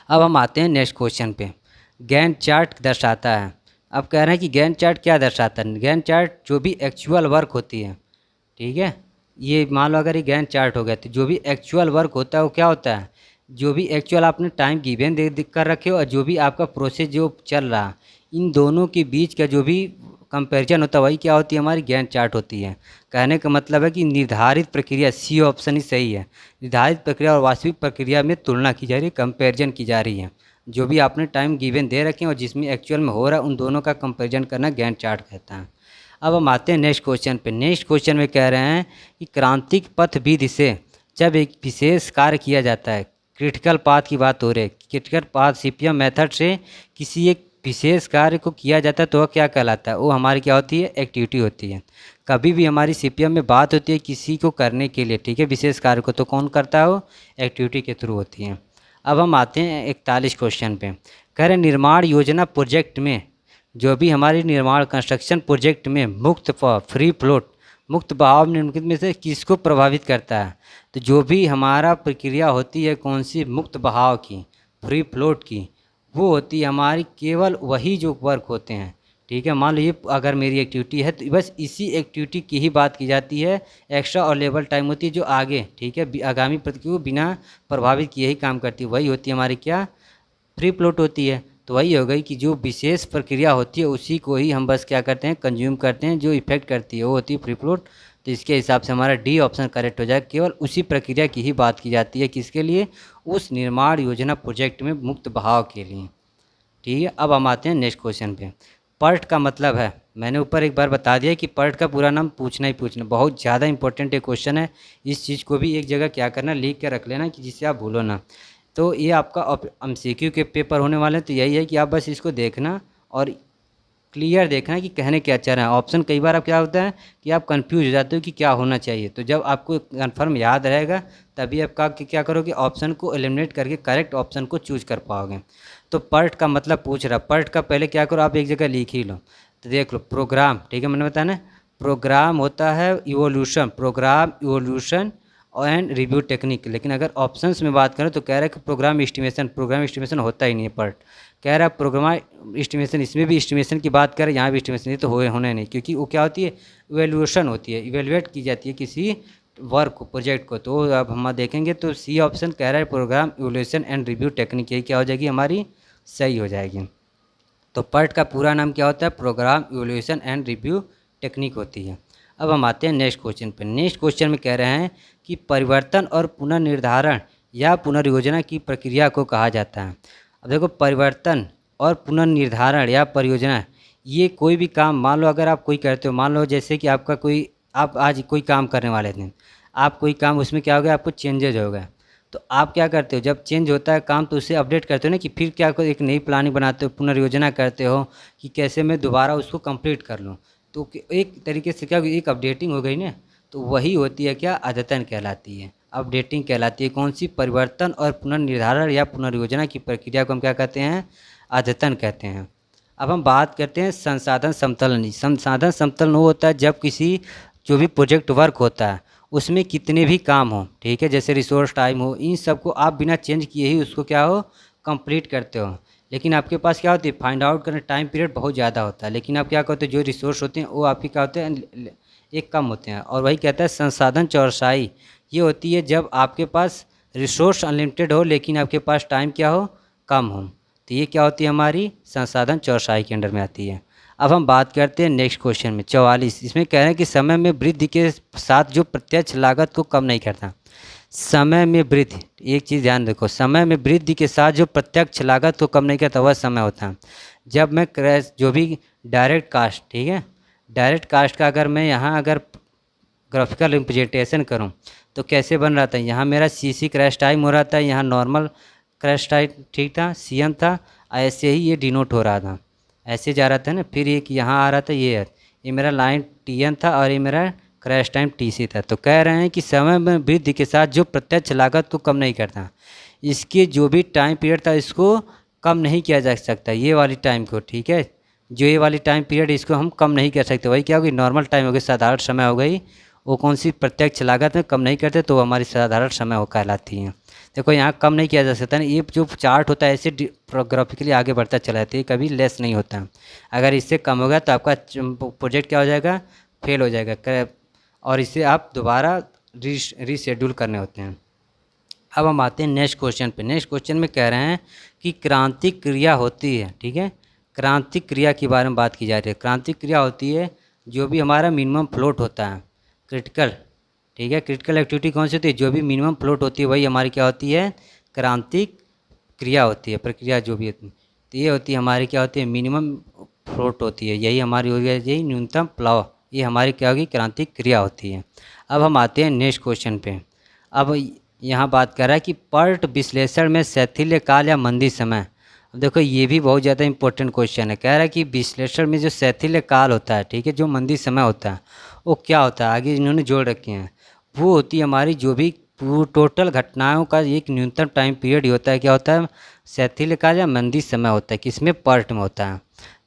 अब हम आते हैं नेक्स्ट क्वेश्चन पे। गैंट चार्ट दर्शाता है, अब कह रहे हैं कि गैंट चार्ट क्या दर्शाता है। गैंट चार्ट जो भी एक्चुअल वर्क होती है, ठीक है, ये मान लो अगर ये गैंट चार्ट हो गया तो जो भी एक्चुअल वर्क होता है वो क्या होता है, जो भी एक्चुअल आपने टाइम गिवन दे कर रखे हो और जो भी आपका प्रोसेस जो चल रहा है, इन दोनों के बीच का जो भी कंपैरिजन होता है वही क्या होती है, हमारी गैंट चार्ट होती है। कहने का मतलब है कि निर्धारित प्रक्रिया, सी ऑप्शन ही सही है, निर्धारित प्रक्रिया और वास्तविक प्रक्रिया में तुलना की जा रही है, कंपैरिजन की जा रही है। जो भी आपने टाइम गिवन दे रखे हैं और जिसमें एक्चुअल में हो रहा है उन दोनों का कंपैरिजन करना गैंट चार्ट कहता है। अब हम आते हैं नेक्स्ट क्वेश्चन पे। नेक्स्ट क्वेश्चन में कह रहे हैं कि क्रांतिक पथ विधि से जब एक विशेष कार्य किया जाता है, क्रिटिकल पाथ की बात हो रही है, क्रिटिकल पाथ सीपीएम मेथड से किसी एक विशेष कार्य को किया जाता है तो वह क्या कहलाता है, वो हमारी क्या होती है, एक्टिविटी होती है। कभी भी हमारी सीपीएम में बात होती है किसी को करने के लिए, ठीक है, विशेष कार्य को, तो कौन करता है, वो एक्टिविटी के थ्रू होती है। अब हम आते हैं 41 क्वेश्चन पे। कह रहे निर्माण योजना प्रोजेक्ट में जो भी हमारी निर्माण कंस्ट्रक्शन प्रोजेक्ट में मुक्त फ्री फ्लोट, मुक्त बहाव निम्नलिखित में से किसको प्रभावित करता है। तो जो भी हमारा प्रक्रिया होती है कौन सी, मुक्त बहाव की, फ्री फ्लोट की, वो होती है हमारी केवल वही जो वर्क होते हैं, ठीक है। मान लो ये अगर मेरी एक्टिविटी है तो बस इसी एक्टिविटी की ही बात की जाती है, एक्स्ट्रा और लेबल टाइम होती है जो आगे, ठीक है, आगामी प्रक्रिया को बिना प्रभावित किए ही काम करती है, वही होती है हमारी क्या, फ्री फ्लोट होती है। तो वही हो गई कि जो विशेष प्रक्रिया होती है उसी को ही हम बस क्या करते हैं, कंज्यूम करते हैं, जो इफेक्ट करती है वो होती है फ्री फ्लोट। तो इसके हिसाब से हमारा डी ऑप्शन करेक्ट हो जाएगा, केवल उसी प्रक्रिया की ही बात की जाती है, किसके लिए, उस निर्माण योजना प्रोजेक्ट में मुक्त बहाव के लिए, ठीक है। अब हम आते हैं नेक्स्ट क्वेश्चन पे। पर्ट का मतलब है, मैंने ऊपर एक बार बता दिया कि पर्ट का पूरा नाम पूछना ही पूछना, बहुत ज़्यादा इंपॉर्टेंट एक क्वेश्चन है। इस चीज़ को भी एक जगह क्या करना, लिख के रख लेना कि जिससे आप भूलो ना। तो ये आपका एमसीक्यू के पेपर होने वाले हैं, तो यही है कि आप बस इसको देखना और क्लियर देखना कि कहने क्या चाह रहे हैं। ऑप्शन कई बार आप क्या होता है कि आप कंफ्यूज हो जाते हो कि क्या होना चाहिए, तो जब आपको कन्फर्म याद रहेगा तभी आप क्या करोगे, ऑप्शन को एलिमिनेट करके करेक्ट ऑप्शन को चूज कर पाओगे। तो पर्ट का मतलब पूछ रहा, पर्ट का पहले क्या करो, आप एक जगह लिख ही लो। तो देख लो प्रोग्राम, ठीक है, मैंने बताया ना, प्रोग्राम होता है evolution, program evolution and review technique. लेकिन अगर ऑप्शंस में बात करें तो कह रहा है कि प्रोग्राम एस्टिमेशन होता ही नहीं है पर्ट। कह रहा है प्रोग्राम एस्टिमेशन, इसमें भी एस्टिमेशन की बात करें, यहाँ भी एस्टिमेशन, ये तो होने नहीं, क्योंकि वो क्या होती है, इवेल्यूशन होती है, इवेलुएट की जाती है किसी वर्क को, प्रोजेक्ट को। तो अब हम देखेंगे तो सी ऑप्शन कह रहा है program evolution and review technique, यही क्या हो जाएगी, हमारी सही हो जाएगी। तो पर्ट का पूरा नाम क्या होता है, program evolution and review technique होती है। अब हम आते हैं नेक्स्ट क्वेश्चन पर। नेक्स्ट क्वेश्चन में कह रहे हैं कि परिवर्तन और पुनर्निर्धारण या पुनर्योजना की प्रक्रिया को कहा जाता है। अब देखो, परिवर्तन और पुनर्निर्धारण या परियोजना, ये कोई भी काम, मान लो अगर आप कोई करते हो, मान लो जैसे कि आपका कोई, आप आज कोई काम करने वाले थे, आप कोई काम, उसमें क्या हो गया, आपको चेंजेज हो गए, तो आप क्या करते हो, जब चेंज होता है काम तो उसे अपडेट करते हो ना, कि फिर क्या करो, एक नई प्लानिंग बनाते हो, पुनर्योजना करते हो कि कैसे मैं दोबारा उसको कंप्लीट कर लूँ। तो एक तरीके से क्या, एक अपडेटिंग हो गई ना, तो वही होती है क्या, अद्यतन कहलाती है, अपडेटिंग कहलाती है। कौन सी, परिवर्तन और पुनर्निर्धारण या पुनर्योजना की प्रक्रिया को हम क्या कहते हैं, अद्यतन कहते हैं। अब हम बात करते हैं संसाधन समतुलन। संसाधन समतुलन वो होता है जब किसी जो भी प्रोजेक्ट वर्क होता है उसमें कितने भी काम हो, ठीक है, जैसे रिसोर्स टाइम हो, इन सबको आप बिना चेंज किए ही उसको क्या हो, कंप्लीट करते हो। लेकिन आपके पास क्या होती है, फाइंड आउट करने टाइम पीरियड बहुत ज़्यादा होता है, लेकिन आप क्या करते हो, जो रिसोर्स होते हैं वो आपके क्या होते हैं, एक कम होते हैं। और वही कहता है संसाधन चौरसाई, ये होती है जब आपके पास रिसोर्स अनलिमिटेड हो लेकिन आपके पास टाइम क्या हो, कम हो। तो ये क्या होती है, हमारी संसाधन चौरसाई के अंडर में आती है। अब हम बात करते हैं नेक्स्ट क्वेश्चन में 44। इसमें कह रहे हैं कि समय में वृद्धि के साथ जो प्रत्यक्ष लागत को कम नहीं करता। समय में वृद्धि, एक चीज़ ध्यान रखो, समय में वृद्धि के साथ जो प्रत्यक्ष लागत को कम नहीं करता वह समय होता है। जब मैं क्रैश जो भी डायरेक्ट कास्ट, ठीक है, डायरेक्ट कास्ट का अगर मैं यहाँ अगर ग्राफिकल रिप्रेजेंटेशन करूँ तो कैसे बन रहा था, यहाँ मेरा सी क्रैश टाइम हो रहा था, यहाँ नॉर्मल क्रैश टाइम ठीक था, CM था, ऐसे ही ये डिनोट हो रहा था, ऐसे जा रहा था ना। फिर एक यहाँ आ रहा था, ये मेरा लाइन TN था और ये मेरा क्रैश टाइम TC था। तो कह रहे हैं कि समय में वृद्धि के साथ जो प्रत्यक्ष लागत को कम नहीं करता, इसके जो भी टाइम पीरियड था इसको कम नहीं किया जा सकता, ये वाली टाइम को, ठीक है, जो ये वाली टाइम पीरियड इसको हम कम नहीं कर सकते। वही क्या होगी, नॉर्मल टाइम हो गई, साधारण समय हो गई, वो कौन सी प्रत्यक्ष लागत में कम नहीं करते तो हमारी साधारण समय हो कहलाती हैं। देखो यहाँ कम नहीं किया जा सकता ना, ये जो चार्ट होता है ऐसे ग्राफिकली आगे बढ़ता चला जाता है, कभी लेस नहीं होता। अगर इससे कम होगा तो आपका प्रोजेक्ट क्या हो जाएगा, फेल हो जाएगा, और इसे आप दोबारा रीशेड्यूल करने होते हैं। अब हम आते हैं नेक्स्ट क्वेश्चन पे। नेक्स्ट क्वेश्चन में कह रहे हैं कि क्रांतिक क्रिया होती है, ठीक है, क्रांतिक क्रिया के बारे में बात की जा रही है। क्रांतिक क्रिया होती है जो भी हमारा मिनिमम फ्लोट होता है, क्रिटिकल, ठीक है, क्रिटिकल एक्टिविटी कौन सी होती है, जो भी मिनिमम फ्लोट होती है वही हमारी क्या होती है, क्रांतिक क्रिया होती है, प्रक्रिया जो भी होती है। तो ये होती है हमारी क्या होती है, मिनिमम फ्लोट होती है, यही हमारी हो गई, यही न्यूनतम प्लाव, ये हमारी क्या होगी, क्रांतिक क्रिया होती है। अब हम आते हैं नेक्स्ट क्वेश्चन पे। अब यहाँ बात कर रहा है कि पर्ट विश्लेषण में शैथिल्य काल या मंदी समय। अब देखो ये भी बहुत ज़्यादा इंपॉर्टेंट क्वेश्चन है। कह रहा है कि विश्लेषण में जो शैथिल्य काल होता है, ठीक है, जो मंदी समय होता है वो क्या होता है, आगे इन्होंने जोड़ रखे हैं, वो होती है हमारी जो भी टोटल घटनाओं का एक न्यूनतम टाइम पीरियड होता है, क्या होता है, शैथिल्य काल या मंदी समय होता है, किसमें, पर्ट में होता है।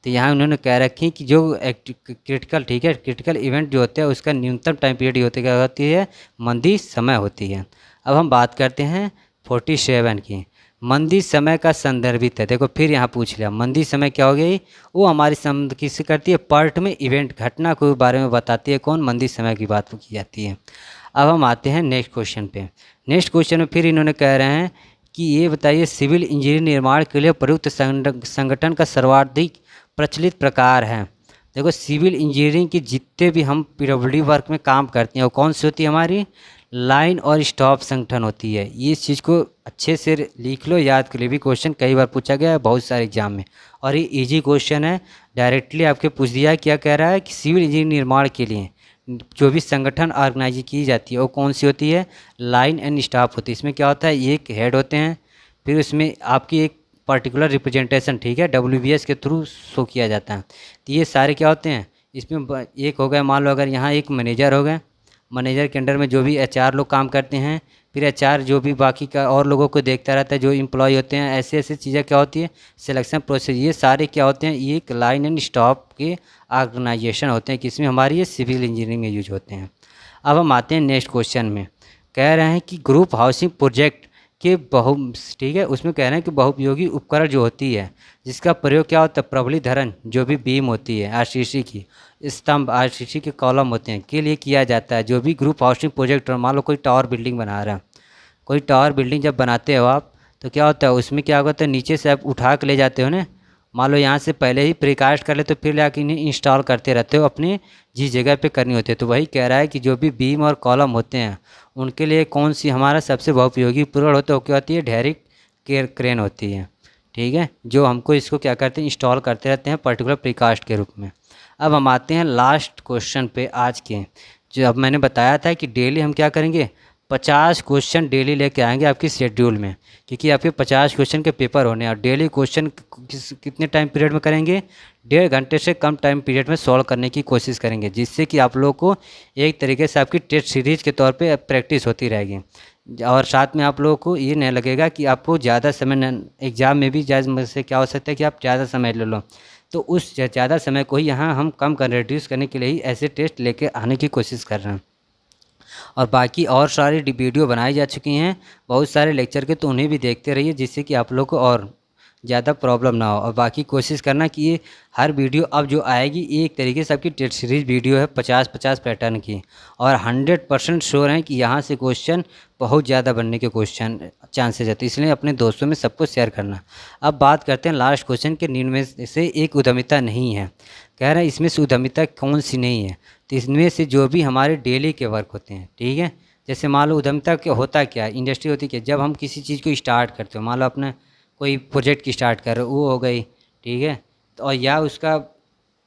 तो यहाँ उन्होंने कह रखी कि जो क्रिटिकल, ठीक है, क्रिटिकल इवेंट जो होता है उसका न्यूनतम टाइम पीरियड होती है, क्या होती है, मंदी समय होती है। अब हम बात करते हैं 47 की। मंदी समय का संदर्भित है, देखो फिर यहाँ पूछ लिया, मंदी समय क्या हो गई, वो हमारी संबंध किससे करती है, पर्ट में इवेंट घटना के बारे में बताती है, कौन, मंदी समय की बात की जाती है। अब हम आते हैं नेक्स्ट क्वेश्चन पे। नेक्स्ट क्वेश्चन में फिर इन्होंने कह रहे हैं कि ये बताइए सिविल इंजीनियरिंग निर्माण के लिए प्रयुक्त संगठन का सर्वाधिक प्रचलित प्रकार है। देखो सिविल इंजीनियरिंग की जितने भी हम PWD वर्क में काम करते हैं वो कौन सी होती है, हमारी लाइन और स्टॉप संगठन होती है। ये इस चीज़ को अच्छे से लिख लो, याद कर ले, भी क्वेश्चन कई बार पूछा गया है बहुत सारे एग्जाम में, और ये इजी क्वेश्चन है, डायरेक्टली आपके पूछ दिया है। क्या कह रहा है कि सिविल इंजीनियरिंग निर्माण के लिए जो भी संगठन ऑर्गेनाइज की जाती है वो कौन सी होती है, लाइन एंड स्टाफ होती है। इसमें क्या होता है, एक हेड होते हैं, फिर उसमें आपकी एक पर्टिकुलर रिप्रेजेंटेशन, ठीक है, WBS के थ्रू शो किया जाता है। तो ये सारे क्या होते हैं, इसमें एक हो गया, मान लो अगर यहाँ एक मैनेजर हो गए, मैनेजर के अंडर में जो भी HR लोग काम करते हैं, फिर HR जो भी बाकी का और लोगों को देखता रहता है, जो एम्प्लॉय होते हैं, ऐसे ऐसे चीज़ें क्या होती है, सिलेक्शन प्रोसेस, ये सारे क्या होते हैं, ये एक लाइन एंड स्टॉप के ऑर्गेनाइजेशन होते हैं, किसमें, हमारी ये सिविल इंजीनियरिंग में यूज होते हैं। अब हम आते हैं नेक्स्ट क्वेश्चन में। कह रहे हैं कि ग्रुप हाउसिंग प्रोजेक्ट के ठीक है, उसमें कह रहे हैं कि बहुपयोगी उपकरण जो होती है जिसका प्रयोग क्या होता है, प्रबलीकरण जो भी बीम होती है, RCC की स्तंभ, RCC के कॉलम होते हैं, के लिए किया जाता है। जो भी ग्रुप हाउसिंग प्रोजेक्ट, मान लो कोई टावर बिल्डिंग बना रहा है, कोई टावर बिल्डिंग जब बनाते हो आप तो क्या होता है, उसमें क्या होता है, नीचे से आप उठा के ले जाते हो ना, मान लो यहाँ से पहले ही प्रिकास्ट कर ले तो फिर लाके इन्हें इंस्टॉल करते रहते हो, अपनी जिस जगह पे करनी होती है। तो वही कह रहा है कि जो भी बीम और कॉलम होते हैं उनके लिए कौन सी हमारा सबसे बहुपयोगी उपकरण होता है, क्या होती है, डायरेक्ट क्रेन होती है, ठीक है, जो हमको इसको क्या करते हैं, इंस्टॉल करते रहते हैं पर्टिकुलर प्रिकास्ट के रूप में। अब हम आते हैं लास्ट क्वेश्चन पे आज के, जो अब मैंने बताया था कि डेली हम क्या करेंगे, 50 क्वेश्चन डेली लेके आएंगे आपकी शेड्यूल में, क्योंकि आपके 50 क्वेश्चन के पेपर होने हैं और डेली क्वेश्चन कितने टाइम पीरियड में करेंगे, 1.5 घंटे से कम टाइम पीरियड में सॉल्व करने की कोशिश करेंगे, जिससे कि आप लोग को एक तरीके से आपकी टेस्ट सीरीज के तौर पे प्रैक्टिस होती रहेगी। और साथ में आप लोगों को ये नहीं लगेगा कि आपको ज़्यादा समय एग्ज़ाम में भी से क्या हो सकता है कि आप ज़्यादा समय ले लो, तो उस ज़्यादा समय को ही यहाँ हम कम कर रिड्यूस करने के लिए ही ऐसे टेस्ट लेके आने की कोशिश कर रहे हैं। और बाकी और सारी वीडियो बनाई जा चुकी हैं बहुत सारे लेक्चर के, तो उन्हें भी देखते रहिए, जिससे कि आप लोग को और ज़्यादा प्रॉब्लम ना हो। और बाकी कोशिश करना कि ये हर वीडियो अब जो आएगी ये एक तरीके से आपकी टेस्ट सीरीज वीडियो है 50-50 पैटर्न की, और 100% श्योर है कि यहाँ से क्वेश्चन बहुत ज़्यादा बनने के क्वेश्चन चांसेस रहते, इसलिए अपने दोस्तों में सबको शेयर करना। अब बात करते हैं लास्ट क्वेश्चन के, निम्न में से एक उद्यमिता नहीं है। कह रहे हैं इसमें से उद्यमिता कौन सी नहीं है, तो इसमें से जो भी हमारे डेली के वर्क होते हैं, ठीक है, जैसे मान लो उद्यमिता क्या होता क्या है, इंडस्ट्री होती क्या, जब हम किसी चीज़ को स्टार्ट करते हो, मान लो अपना कोई प्रोजेक्ट की स्टार्ट कर रहे हो, वो हो गई, ठीक है, तो और या उसका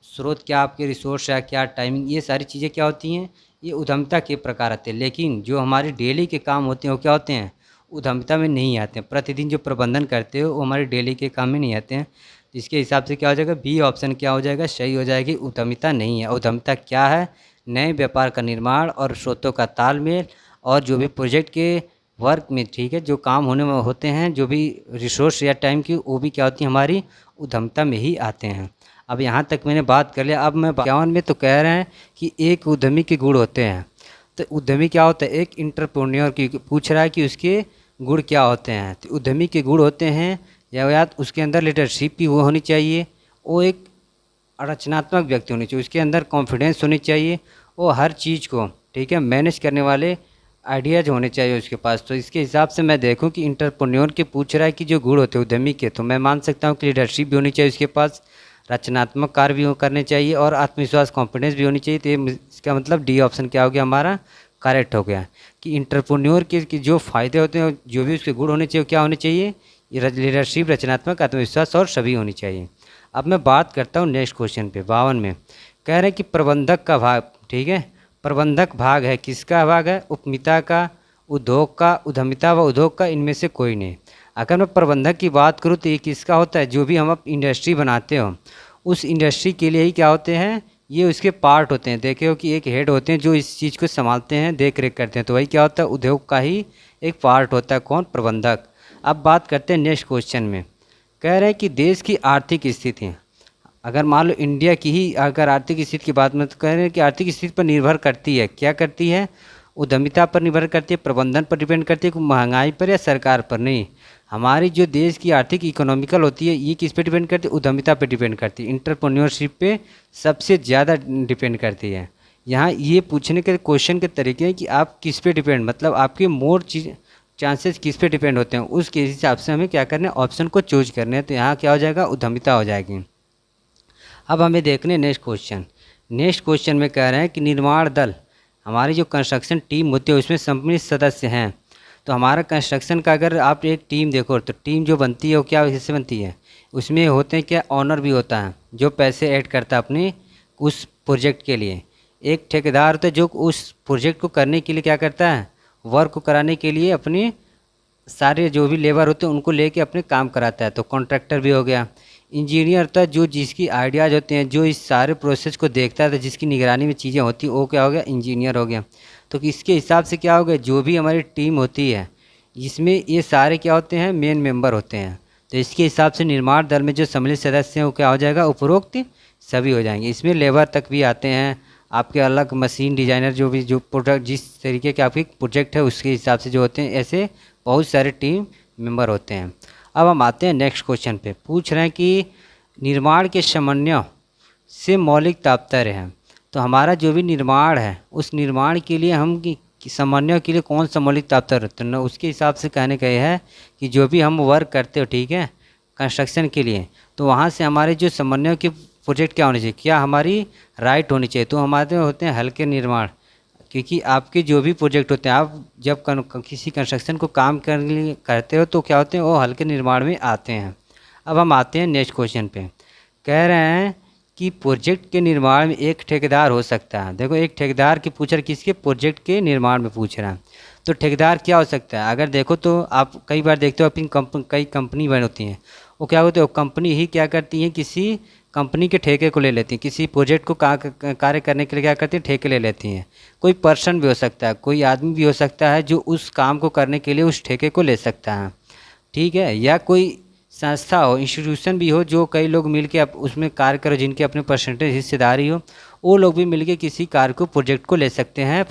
स्रोत क्या, आपके रिसोर्स या क्या टाइमिंग, ये सारी चीज़ें क्या होती हैं, ये उद्यमिता के प्रकार आते हैं। लेकिन जो हमारे डेली के काम होते हैं वो क्या होते हैं, उद्यमिता में नहीं आते हैं। प्रतिदिन जो प्रबंधन करते हो वो हमारे डेली के काम में नहीं आते हैं। इसके हिसाब से क्या हो जाएगा, बी ऑप्शन क्या हो जाएगा, सही हो जाएगी, उद्यमिता नहीं है। उद्यमिता क्या है, नए व्यापार का निर्माण और स्रोतों का तालमेल, और जो भी प्रोजेक्ट के वर्क में, ठीक है, जो काम होने में होते हैं, जो भी रिसोर्स या टाइम की, वो भी क्या होती है, हमारी उद्यमिता में ही आते हैं। अब यहाँ तक मैंने बात कर लिया। अब मैं 52 में तो कह रहे हैं कि एक उद्यमी के गुण होते हैं। तो उद्यमी क्या होता है, एक इंटरप्रेन्योर की पूछ रहा है कि उसके गुण क्या होते हैं। तो उद्यमी के गुण होते हैं या उसके अंदर लीडरशिप की वो होनी चाहिए, वो एक रचनात्मक व्यक्ति होनी चाहिए, उसके अंदर कॉन्फिडेंस होनी चाहिए, वो हर चीज़ को, ठीक है, मैनेज करने वाले आइडियाज़ होने चाहिए उसके पास। तो इसके हिसाब से मैं देखूं कि इंटरप्रेन्योर के पूछ रहा है कि जो गुण होते हैं उद्यमी के, तो मैं मान सकता हूं कि लीडरशिप भी होनी चाहिए उसके पास, रचनात्मक कार्य भी करने चाहिए, और आत्मविश्वास कॉन्फिडेंस भी होनी चाहिए। तो इसका मतलब डी ऑप्शन क्या हो गया, हमारा करेक्ट हो गया कि इंटरप्रेन्योर के जो फ़ायदे होते हैं, जो भी उसके गुण होने चाहिए, क्या होने चाहिए, लीडरशिप, रचनात्मक, आत्मविश्वास और सभी होनी चाहिए। अब मैं बात करता हूँ नेक्स्ट क्वेश्चन पे 52 में। कह रहे हैं कि प्रबंधक का भाग, ठीक है, प्रबंधक भाग है, किसका भाग है, उपमिता का, उद्योग का, उद्यमिता व उद्योग का, इनमें से कोई नहीं। अगर मैं प्रबंधक की बात करूँ तो ये किसका होता है, जो भी हम अब इंडस्ट्री बनाते हो उस इंडस्ट्री के लिए ही क्या होते हैं, ये उसके पार्ट होते हैं। देखे हो कि एक हेड होते हैं जो इस चीज़ को संभालते हैं, देख रेख करते हैं, तो वही क्या होता है, उद्योग का ही एक पार्ट होता है, कौन, प्रबंधक। अब बात करते हैं नेक्स्ट क्वेश्चन में। कह रहे हैं कि देश की आर्थिक स्थिति, अगर मान लो इंडिया की ही अगर आर्थिक स्थिति की बात में, तो कह रहे हैं कि आर्थिक स्थिति पर निर्भर करती है, क्या करती है, उद्यमिता पर निर्भर करती है, प्रबंधन पर डिपेंड करती है, महंगाई पर या सरकार पर नहीं। हमारी जो देश की आर्थिक इकोनॉमिकल होती है ये किस पे डिपेंड करती है, उद्यमिता पे डिपेंड करती है, इंटरप्रेन्योरशिप पे सबसे ज़्यादा डिपेंड करती है। यहाँ ये पूछने के क्वेश्चन के तरीके हैं कि आप किस पे डिपेंड, मतलब आपके मोर चांसेस किस पे डिपेंड होते हैं, उसके हिसाब से हमें क्या करना है, ऑप्शन को चूज करने हैं। तो यहाँ क्या हो जाएगा, उद्यमिता हो जाएगी। अब हमें देखने नेक्स्ट क्वेश्चन। नेक्स्ट क्वेश्चन में कह रहे हैं कि निर्माण दल, हमारी जो कंस्ट्रक्शन टीम होती है उसमें सम्मिलित सदस्य हैं। तो हमारा कंस्ट्रक्शन का अगर आप एक टीम देखो तो टीम जो बनती है वो क्या हिस्से बनती है, उसमें होते हैं क्या, ऑनर भी होता है जो पैसे ऐड करता है अपने उस प्रोजेक्ट के लिए, एक ठेकेदार होता है जो उस प्रोजेक्ट को करने के लिए क्या करता है, वर्क को कराने के लिए अपने सारे जो भी लेबर होते हैं उनको लेके अपने काम कराता है, तो कॉन्ट्रैक्टर भी हो गया। इंजीनियर होता है जो जिसकी आइडियाज़ होते हैं, जो इस सारे प्रोसेस को देखता है, तो जिसकी निगरानी में चीज़ें होती हैं, वो क्या हो गया, इंजीनियर हो गया। तो इसके हिसाब से क्या हो गया, जो भी हमारी टीम होती है इसमें ये सारे क्या होते हैं, मेन मेंबर होते हैं। तो इसके हिसाब से निर्माण दल में जो सम्मिलित सदस्य हैं वो क्या हो जाएगा, उपरोक्त सभी हो जाएंगे। इसमें लेबर तक भी आते हैं, आपके अलग मशीन डिज़ाइनर, जो भी जो प्रोडक्ट जिस तरीके के आपकी प्रोजेक्ट है उसके हिसाब से जो होते हैं, ऐसे बहुत सारे टीम मेंबर होते हैं। अब हम आते हैं नेक्स्ट क्वेश्चन पे। पूछ रहे हैं कि निर्माण के समन्वय से मौलिक तात्पर्य है। तो हमारा जो भी निर्माण है उस निर्माण के लिए हम समन्वय के लिए कौन सा मौलिक तात्पर्य होता है, उसके हिसाब से कहने का यह है कि जो भी हम वर्क करते हो, ठीक है, कंस्ट्रक्शन के लिए, तो वहाँ से हमारे जो समन्वय के प्रोजेक्ट क्या होने चाहिए, क्या हमारी राइट होनी चाहिए। तो हमारे होते हैं हल्के निर्माण, क्योंकि आपके जो भी प्रोजेक्ट होते हैं, आप जब किसी कंस्ट्रक्शन को काम करते हो तो क्या होते हैं, वो हल्के निर्माण में आते हैं। अब हम आते हैं नेक्स्ट क्वेश्चन पे। कह रहे हैं कि प्रोजेक्ट के निर्माण में एक ठेकेदार हो सकता है। देखो एक ठेकेदार की पूछ रहा है, किसके, प्रोजेक्ट के निर्माण में पूछ रहा है। तो ठेकेदार क्या हो सकता है? अगर देखो तो आप कई बार देखते हो अपनी कई कंपनी बन होती हैं, वो क्या होते हो कंपनी ही क्या करती हैं, किसी कंपनी के ठेके को ले लेती हैं, किसी प्रोजेक्ट को कार्य करने के लिए क्या करती हैं, ठेके ले लेती हैं। कोई पर्सन भी हो सकता है, कोई आदमी भी हो सकता है जो उस काम को करने के लिए उस ठेके को ले सकता है, ठीक है। या कोई संस्था हो, इंस्टीट्यूशन भी हो, जो कई लोग मिलके उसमें कार्य करो, जिनके अपने परसेंटेज हिस्सेदारी हो, वो लोग भी मिलके किसी कार्य को प्रोजेक्ट को ले सकते हैं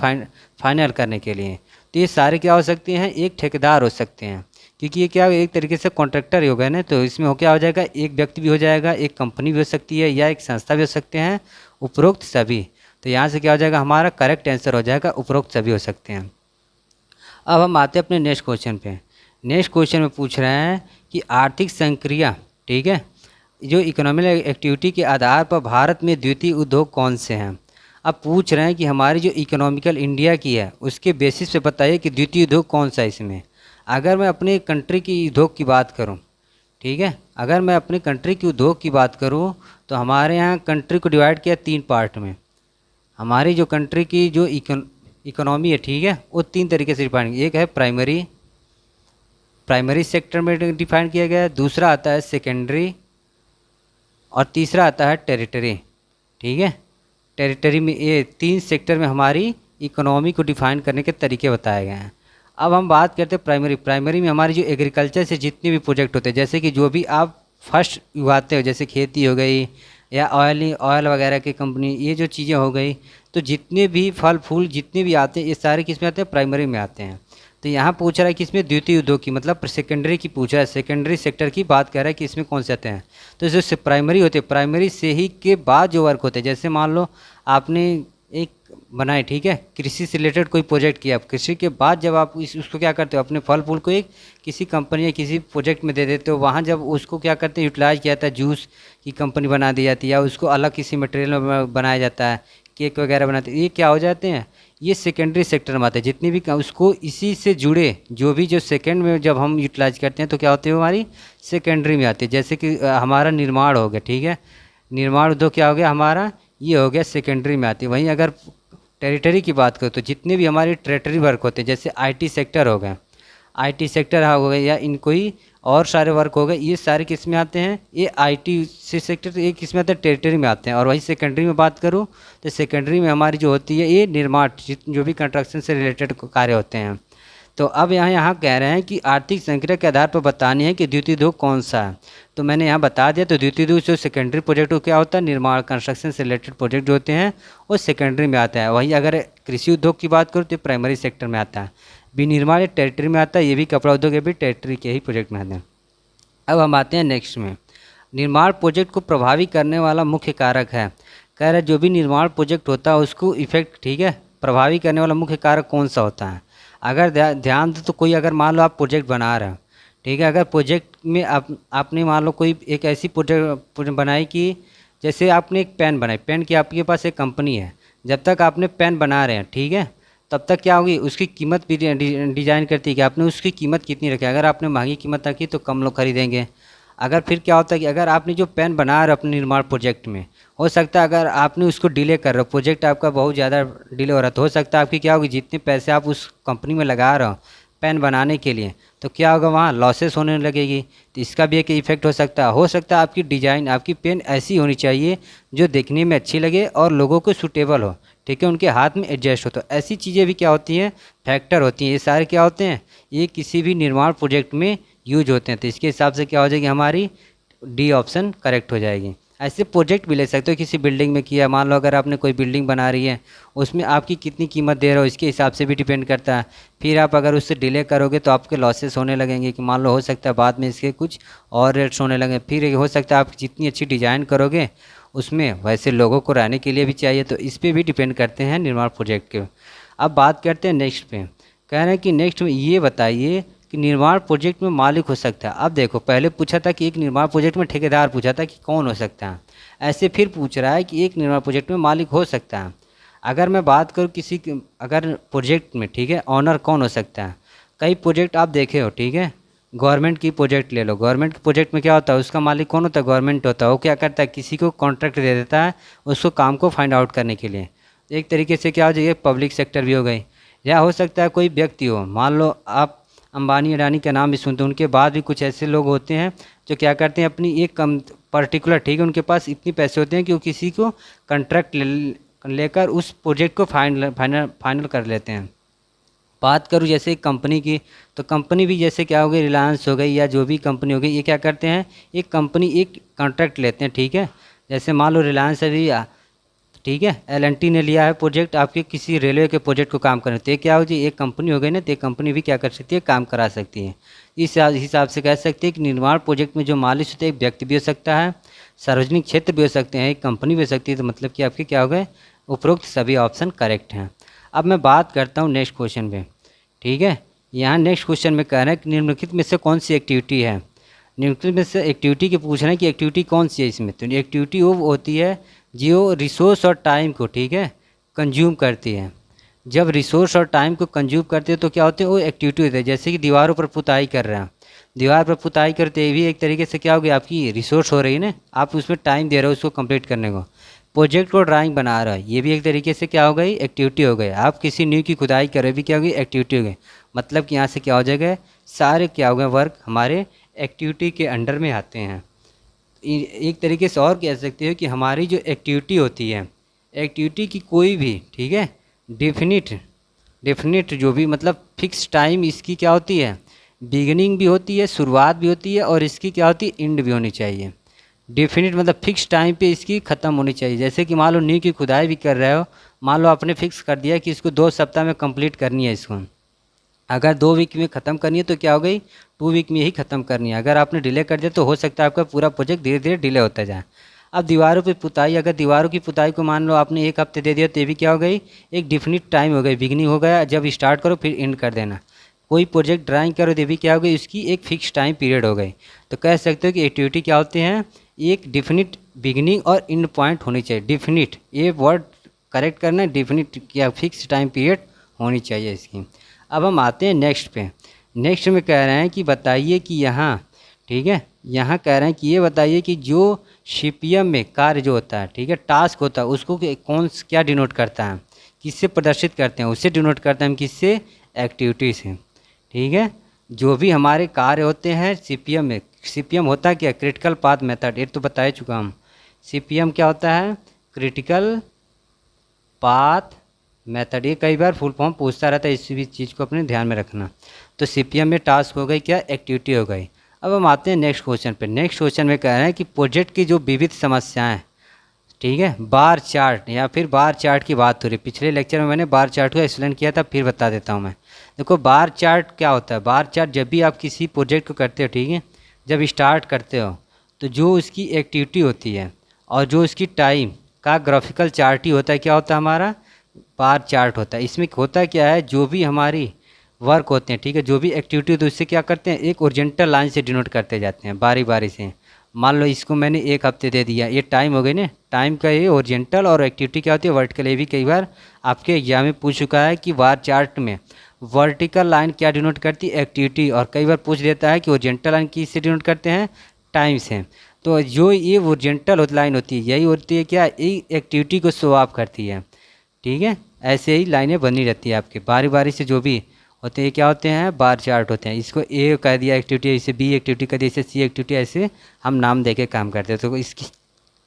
फाइनल करने के लिए। तो ये सारे क्या हो सकते हैं, एक ठेकेदार हो सकते हैं, क्योंकि ये क्या एक तरीके से कॉन्ट्रैक्टर ही हो गए ना। तो इसमें हो क्या हो जाएगा, एक व्यक्ति भी हो जाएगा, एक कंपनी भी हो सकती है, या एक संस्था भी हो सकते हैं, उपरोक्त सभी। तो यहाँ से क्या हो जाएगा, हमारा करेक्ट आंसर हो जाएगा उपरोक्त सभी हो सकते हैं। अब हम आते हैं अपने नेक्स्ट क्वेश्चन पे। नेक्स्ट क्वेश्चन में पूछ रहे हैं कि आर्थिक संक्रिया, ठीक है, जो इकोनॉमिक एक्टिविटी के आधार पर भारत में द्वितीय उद्योग कौन से हैं। अब पूछ रहे हैं कि हमारी जो इकोनॉमिकल इंडिया की है उसके बेसिस पे बताइए कि द्वितीय उद्योग कौन सा है इसमें। अगर मैं अपने कंट्री की उद्योग की बात करूं, ठीक है, अगर मैं अपने कंट्री की उद्योग की बात करूं तो हमारे यहाँ कंट्री को डिवाइड किया 3 पार्ट में। हमारी जो कंट्री की जो इकोनॉमी है, ठीक है, वो 3 तरीके से डिफाइन, एक है प्राइमरी सेक्टर में डिफाइन किया गया है, दूसरा आता है सेकेंडरी, और तीसरा आता है टेरिटरी, ठीक है। टेरिटरी में ये 3 सेक्टर में हमारी इकोनॉमी को डिफाइन करने के तरीके बताए गए हैं। अब हम बात करते हैं प्राइमरी में हमारी जो एग्रीकल्चर से जितने भी प्रोजेक्ट होते हैं, जैसे कि जो भी आप फर्स्ट उगाते हो, जैसे खेती हो गई या ऑयल वगैरह की कंपनी, ये जो चीज़ें हो गई, तो जितने भी फल फूल जितने भी आते हैं ये सारे किस में आते हैं, प्राइमरी में आते हैं। तो यहाँ पूछ रहा है कि इसमें द्वितीय उद्योग की, मतलब सेकेंडरी की पूछ रहा है, सेकेंडरी सेक्टर की बात कर रहा है कि इसमें कौन से आते हैं। तो जो प्राइमरी होते हैं, प्राइमरी से ही के बाद जो वर्क होते हैं, जैसे मान लो आपने एक बनाए, ठीक है, कृषि से रिलेटेड कोई प्रोजेक्ट किया, कृषि के बाद जब आप उसको क्या करते हो, अपने फल फूल को एक किसी कंपनी या किसी प्रोजेक्ट में दे देते हो, वहाँ जब उसको क्या करते हैं, यूटिलाइज किया जाता है, जूस की कंपनी बना दी जाती है, या उसको अलग किसी मटेरियल में बनाया जाता है, केक वगैरह बनाते हैं, ये क्या हो जाते हैं, ये सेकेंडरी सेक्टर में आते हैं। जितने भी उसको इसी से जुड़े जो भी जो सेकेंड में जब हम यूटिलाइज करते हैं तो क्या होते हैं, हमारी सेकेंडरी में आती है। जैसे कि हमारा निर्माण हो गया, ठीक है, निर्माण उद्योग क्या हो गया हमारा, ये हो गया सेकेंडरी में आती है। वहीं अगर टेरिटरी की बात करो तो जितने भी हमारे टेरिटरी वर्क होते हैं, जैसे आईटी सेक्टर हो गया, आईटी सेक्टर हो गया, या इन कोई और सारे वर्क हो गए, ये सारे किस में आते हैं, ये आईटी से सेक्टर ये किस में आते हैं, टेरिटरी में आते हैं। और वही सेकेंडरी में बात करूँ तो सेकेंडरी में हमारी जो होती है ये निर्माण, जो भी कंस्ट्रक्शन से रिलेटेड कार्य होते हैं। तो अब यहाँ कह रहे हैं कि आर्थिक संक्रिया के आधार पर बतानी है कि द्वितीय उद्योग कौन सा है। तो मैंने यहाँ बता दिया। तो द्वितीय उद्योग जो सेकेंडरी प्रोजेक्ट क्या होता है, निर्माण कंस्ट्रक्शन से रिलेटेड प्रोजेक्ट जो होते हैं वो सेकेंडरी में आता है। वहीं अगर कृषि उद्योग की बात करूँ तो प्राइमरी सेक्टर में आता है। विनिर्माण टेरिटरी में आता है, ये भी कपड़ा उद्योग ये भी टेरिटरी के ही प्रोजेक्ट में आते हैं। अब हम आते हैं नेक्स्ट में, निर्माण प्रोजेक्ट को प्रभावी करने वाला मुख्य कारक है। कह रहा है जो भी निर्माण प्रोजेक्ट होता है उसको इफेक्ट, ठीक है, प्रभावी करने वाला मुख्य कारक कौन सा होता है। अगर ध्यान दो तो कोई अगर मान लो आप प्रोजेक्ट बना रहे हो, ठीक है, अगर प्रोजेक्ट में आपने मान लो कोई एक ऐसी प्रोजेक्ट बनाई कि जैसे आपने एक पेन बनाई, पेन की आपके पास एक कंपनी है, जब तक आपने पेन बना रहे हैं, ठीक है, तब तक क्या होगी उसकी कीमत भी डिजाइन करती है कि आपने उसकी कीमत कितनी रखी। अगर आपने महंगी कीमत रखी तो कम लोग खरीदेंगे। अगर फिर क्या होता है कि अगर आपने जो पेन बना रहे हो अपने निर्माण प्रोजेक्ट में, हो सकता है अगर आपने उसको डिले कर रहे हो, प्रोजेक्ट आपका बहुत ज़्यादा डिले हो रहा है, तो हो सकता है आपकी क्या होगी, जितने पैसे आप उस कंपनी में लगा रहे हो पेन बनाने के लिए, तो क्या होगा वहाँ लॉसेस होने लगेगी। तो इसका भी एक इफेक्ट हो सकता है आपकी डिजाइन, आपकी पेन ऐसी होनी चाहिए जो देखने में अच्छी लगे और लोगों को सूटेबल हो, ठीक है, उनके हाथ में एडजस्ट हो। तो ऐसी चीज़ें भी क्या होती हैं, फैक्टर होती हैं। ये सारे क्या होते हैं, ये किसी भी निर्माण प्रोजेक्ट में यूज होते हैं। तो इसके हिसाब से क्या हो जाएगी, हमारी डी ऑप्शन करेक्ट हो जाएगी। ऐसे प्रोजेक्ट भी ले सकते हो, किसी बिल्डिंग में किया, मान लो अगर आपने कोई बिल्डिंग बना रही है, उसमें आपकी कितनी कीमत दे रहे हो इसके हिसाब से भी डिपेंड करता है। फिर आप अगर उससे डिले करोगे तो आपके लॉसेस होने लगेंगे कि मान लो हो सकता है बाद में इसके कुछ और रेट्स होने लगे। फिर हो सकता है आप जितनी अच्छी डिज़ाइन करोगे उसमें वैसे लोगों को रहने के लिए भी चाहिए। तो इस पर भी डिपेंड करते हैं निर्माण प्रोजेक्ट के। अब बात करते हैं नेक्स्ट पे, कह रहे हैं कि नेक्स्ट में ये बताइए कि निर्माण प्रोजेक्ट में मालिक हो सकता है। अब देखो पहले पूछा था कि एक निर्माण प्रोजेक्ट में ठेकेदार पूछा था कि कौन हो सकता है, ऐसे फिर पूछ रहा है कि एक निर्माण प्रोजेक्ट में मालिक हो सकता है। अगर मैं बात करूँ किसी अगर प्रोजेक्ट में, ठीक है, ऑनर कौन हो सकता है। कई प्रोजेक्ट आप देखे हो, ठीक है, गवर्नमेंट की प्रोजेक्ट ले लो, गवर्नमेंट के प्रोजेक्ट में क्या होता है, उसका मालिक कौन होता है, गवर्नमेंट होता है। वो क्या करता है, किसी को कॉन्ट्रैक्ट दे देता है उसको काम को फाइंड आउट करने के लिए। एक तरीके से क्या हो जाएगी, पब्लिक सेक्टर भी हो गई। या हो सकता है कोई व्यक्ति हो, मान लो आप अंबानी अडानी का नाम भी सुनते हो, उनके बाद भी कुछ ऐसे लोग होते हैं जो क्या करते हैं अपनी एक कम पर्टिकुलर, ठीक है, उनके पास इतने पैसे होते हैं कि वो किसी को कॉन्ट्रैक्ट लेकर उस प्रोजेक्ट को फाइनल कर लेते हैं। बात करूँ जैसे एक कंपनी की, तो कंपनी भी जैसे क्या हो गई, रिलायंस हो गई या जो भी कंपनी हो गई, ये क्या करते हैं, एक कंपनी एक कॉन्ट्रैक्ट लेते हैं, ठीक है। जैसे मान लो रिलायंस अभी ठीक है L&T ने लिया है प्रोजेक्ट आपके किसी रेलवे के प्रोजेक्ट को काम करने, तो ये क्या हो जी, एक कंपनी हो गई ना, तो एक कंपनी भी क्या कर सकती है, काम करा सकती है। इस हिसाब से कह सकते हैं कि निर्माण प्रोजेक्ट में जो मालिक होते हैं, एक व्यक्ति भी हो सकता है, सार्वजनिक क्षेत्र भी हो सकते हैं, एक कंपनी भी हो सकती है। तो मतलब कि आपके क्या हो गए, उपरोक्त सभी ऑप्शन करेक्ट हैं। अब मैं बात करता हूँ नेक्स्ट क्वेश्चन पे, ठीक है। यहाँ नेक्स्ट क्वेश्चन में कह रहे हैं कि निम्नलिखित में से कौन सी एक्टिविटी है, निम्नलिखित में से एक्टिविटी के पूछ रहे हैं कि एक्टिविटी कौन सी है इसमें। तो एक्टिविटी वो होती है जो रिसोर्स और टाइम को, ठीक है, कंज्यूम करती है। जब रिसोर्स और टाइम को कंज्यूम करते हैं तो क्या होते हैं, वो एक्टिविटी होती है। जैसे कि दीवारों पर पुताई कर रहे हैं, दीवार पर पुताई करते ये भी एक तरीके से क्या होगी, आपकी रिसोर्स हो रही है ना, आप उसमें टाइम दे रहे हो उसको कंप्लीट करने को। प्रोजेक्ट को ड्राइंग बना रहा है, ये भी एक तरीके से क्या हो गई, एक्टिविटी हो गई। आप किसी नींव की खुदाई कर रहे भी क्या होगी, एक्टिविटी हो गई। मतलब कि यहाँ से क्या हो जाएगा, सारे क्या हो गए वर्क हमारे एक्टिविटी के अंडर में आते हैं। एक तरीके से और कह सकते हो कि हमारी जो एक्टिविटी होती है, एक्टिविटी की कोई भी, ठीक है, डेफिनिट जो भी मतलब फिक्स टाइम इसकी क्या होती है, बिगिनिंग भी होती है, शुरुआत भी होती है, और इसकी क्या होती है, एंड भी होनी चाहिए। डेफिनिट मतलब फिक्स टाइम पे इसकी ख़त्म होनी चाहिए। जैसे कि मान लो नींव की खुदाई भी कर रहे हो, मान लो आपने फिक्स कर दिया कि इसको 2 सप्ताह में कंप्लीट करनी है इसको, अगर 2 वीक में ख़त्म करनी है तो क्या हो गई, 2 वीक में ही ख़त्म करनी है। अगर आपने डिले कर दिया तो हो सकता है आपका पूरा प्रोजेक्ट धीरे धीरे डिले होता जाए। अब दीवारों पे पुताई, अगर दीवारों की पुताई को मान लो आपने 1 हफ्ते दे दिया तो ये भी क्या हो गई, एक डिफिनिट टाइम हो गई, बिगनिंग हो गया, जब स्टार्ट करो फिर एंड कर देना। कोई प्रोजेक्ट ड्राइंग करो तो भी क्या हो गई, उसकी एक फिक्स टाइम पीरियड हो गई। तो कह सकते हो कि एक्टिविटी क्या होते हैं, एक डिफिनिट बिगिनिंग और एंड पॉइंट होनी चाहिए। डिफिनिट, ये वर्ड करेक्ट करना है, डिफिनिट या फिक्स टाइम पीरियड होनी चाहिए इसकी। अब हम आते हैं नेक्स्ट पे। नेक्स्ट में कह रहे हैं कि बताइए कि यहाँ, ठीक है, यहाँ कह रहे हैं कि ये बताइए कि जो CPM में कार्य जो होता है, ठीक है, टास्क होता है, उसको कौन क्या डिनोट करता है, किससे प्रदर्शित करते हैं, उससे डिनोट करते हैं हम, किससे, एक्टिविटी से, ठीक है। जो भी हमारे कार्य होते हैं CPM में, CPM होता है क्या, क्रिटिकल पाथ मेथड, ये तो बता ही चुका हम। CPM क्या होता है, क्रिटिकल पाथ मेथड, ये कई बार फुल फॉर्म पूछता रहता है, इस भी चीज़ को अपने ध्यान में रखना। तो CPM में टास्क हो गई क्या, एक्टिविटी हो गई। अब हम आते हैं नेक्स्ट क्वेश्चन पे। नेक्स्ट क्वेश्चन में कह रहे हैं कि प्रोजेक्ट की जो विविध समस्याएं, ठीक है, बार चार्ट या फिर बार चार्ट की बात हो रही। पिछले लेक्चर में मैंने बार चार्ट को एक्सप्लेन किया था, फिर बता देता हूँ मैं। देखो बार चार्ट क्या होता है, बार चार्ट जब भी आप किसी प्रोजेक्ट को करते हो, ठीक है, जब स्टार्ट करते हो तो जो उसकी एक्टिविटी होती है और जो उसकी टाइम का ग्राफिकल चार्ट ही होता है, क्या होता है हमारा, बार चार्ट होता है। इसमें होता क्या है, जो भी हमारी वर्क होते हैं, ठीक है, जो भी एक्टिविटी होती है उससे क्या करते हैं, एक ओरिजेंटल लाइन से डिनोट करते जाते हैं बारी बारी से। मान लो इसको मैंने 1 हफ्ते दे दिया, ये टाइम हो गई ना, टाइम का ये ओरिजेंटल, और एक्टिविटी क्या होती है, वर्टिकल। ये भी कई बार आपके एग्जाम में पूछ चुका है कि बार चार्ट में वर्टिकल लाइन क्या डिनोट करती है, एक्टिविटी, और कई बार पूछ देता है कि ओरिजेंटल लाइन किससे डिनोट करते हैं, टाइम से। तो जो ये ओरिजेंटल लाइन होती है, यही होती है क्या, ये एक्टिविटी को शो ऑफ करती है, ठीक है। ऐसे ही लाइनें बनी रहती है आपके बारी बारी से, जो भी होते हैं क्या होते हैं, बार चार्ट होते हैं। इसको A कह दिया एक्टिविटी, इसे B एक्टिविटी कह दिया, इसे C एक्टिविटी, ऐसे हम नाम देके काम करते हैं। तो इसके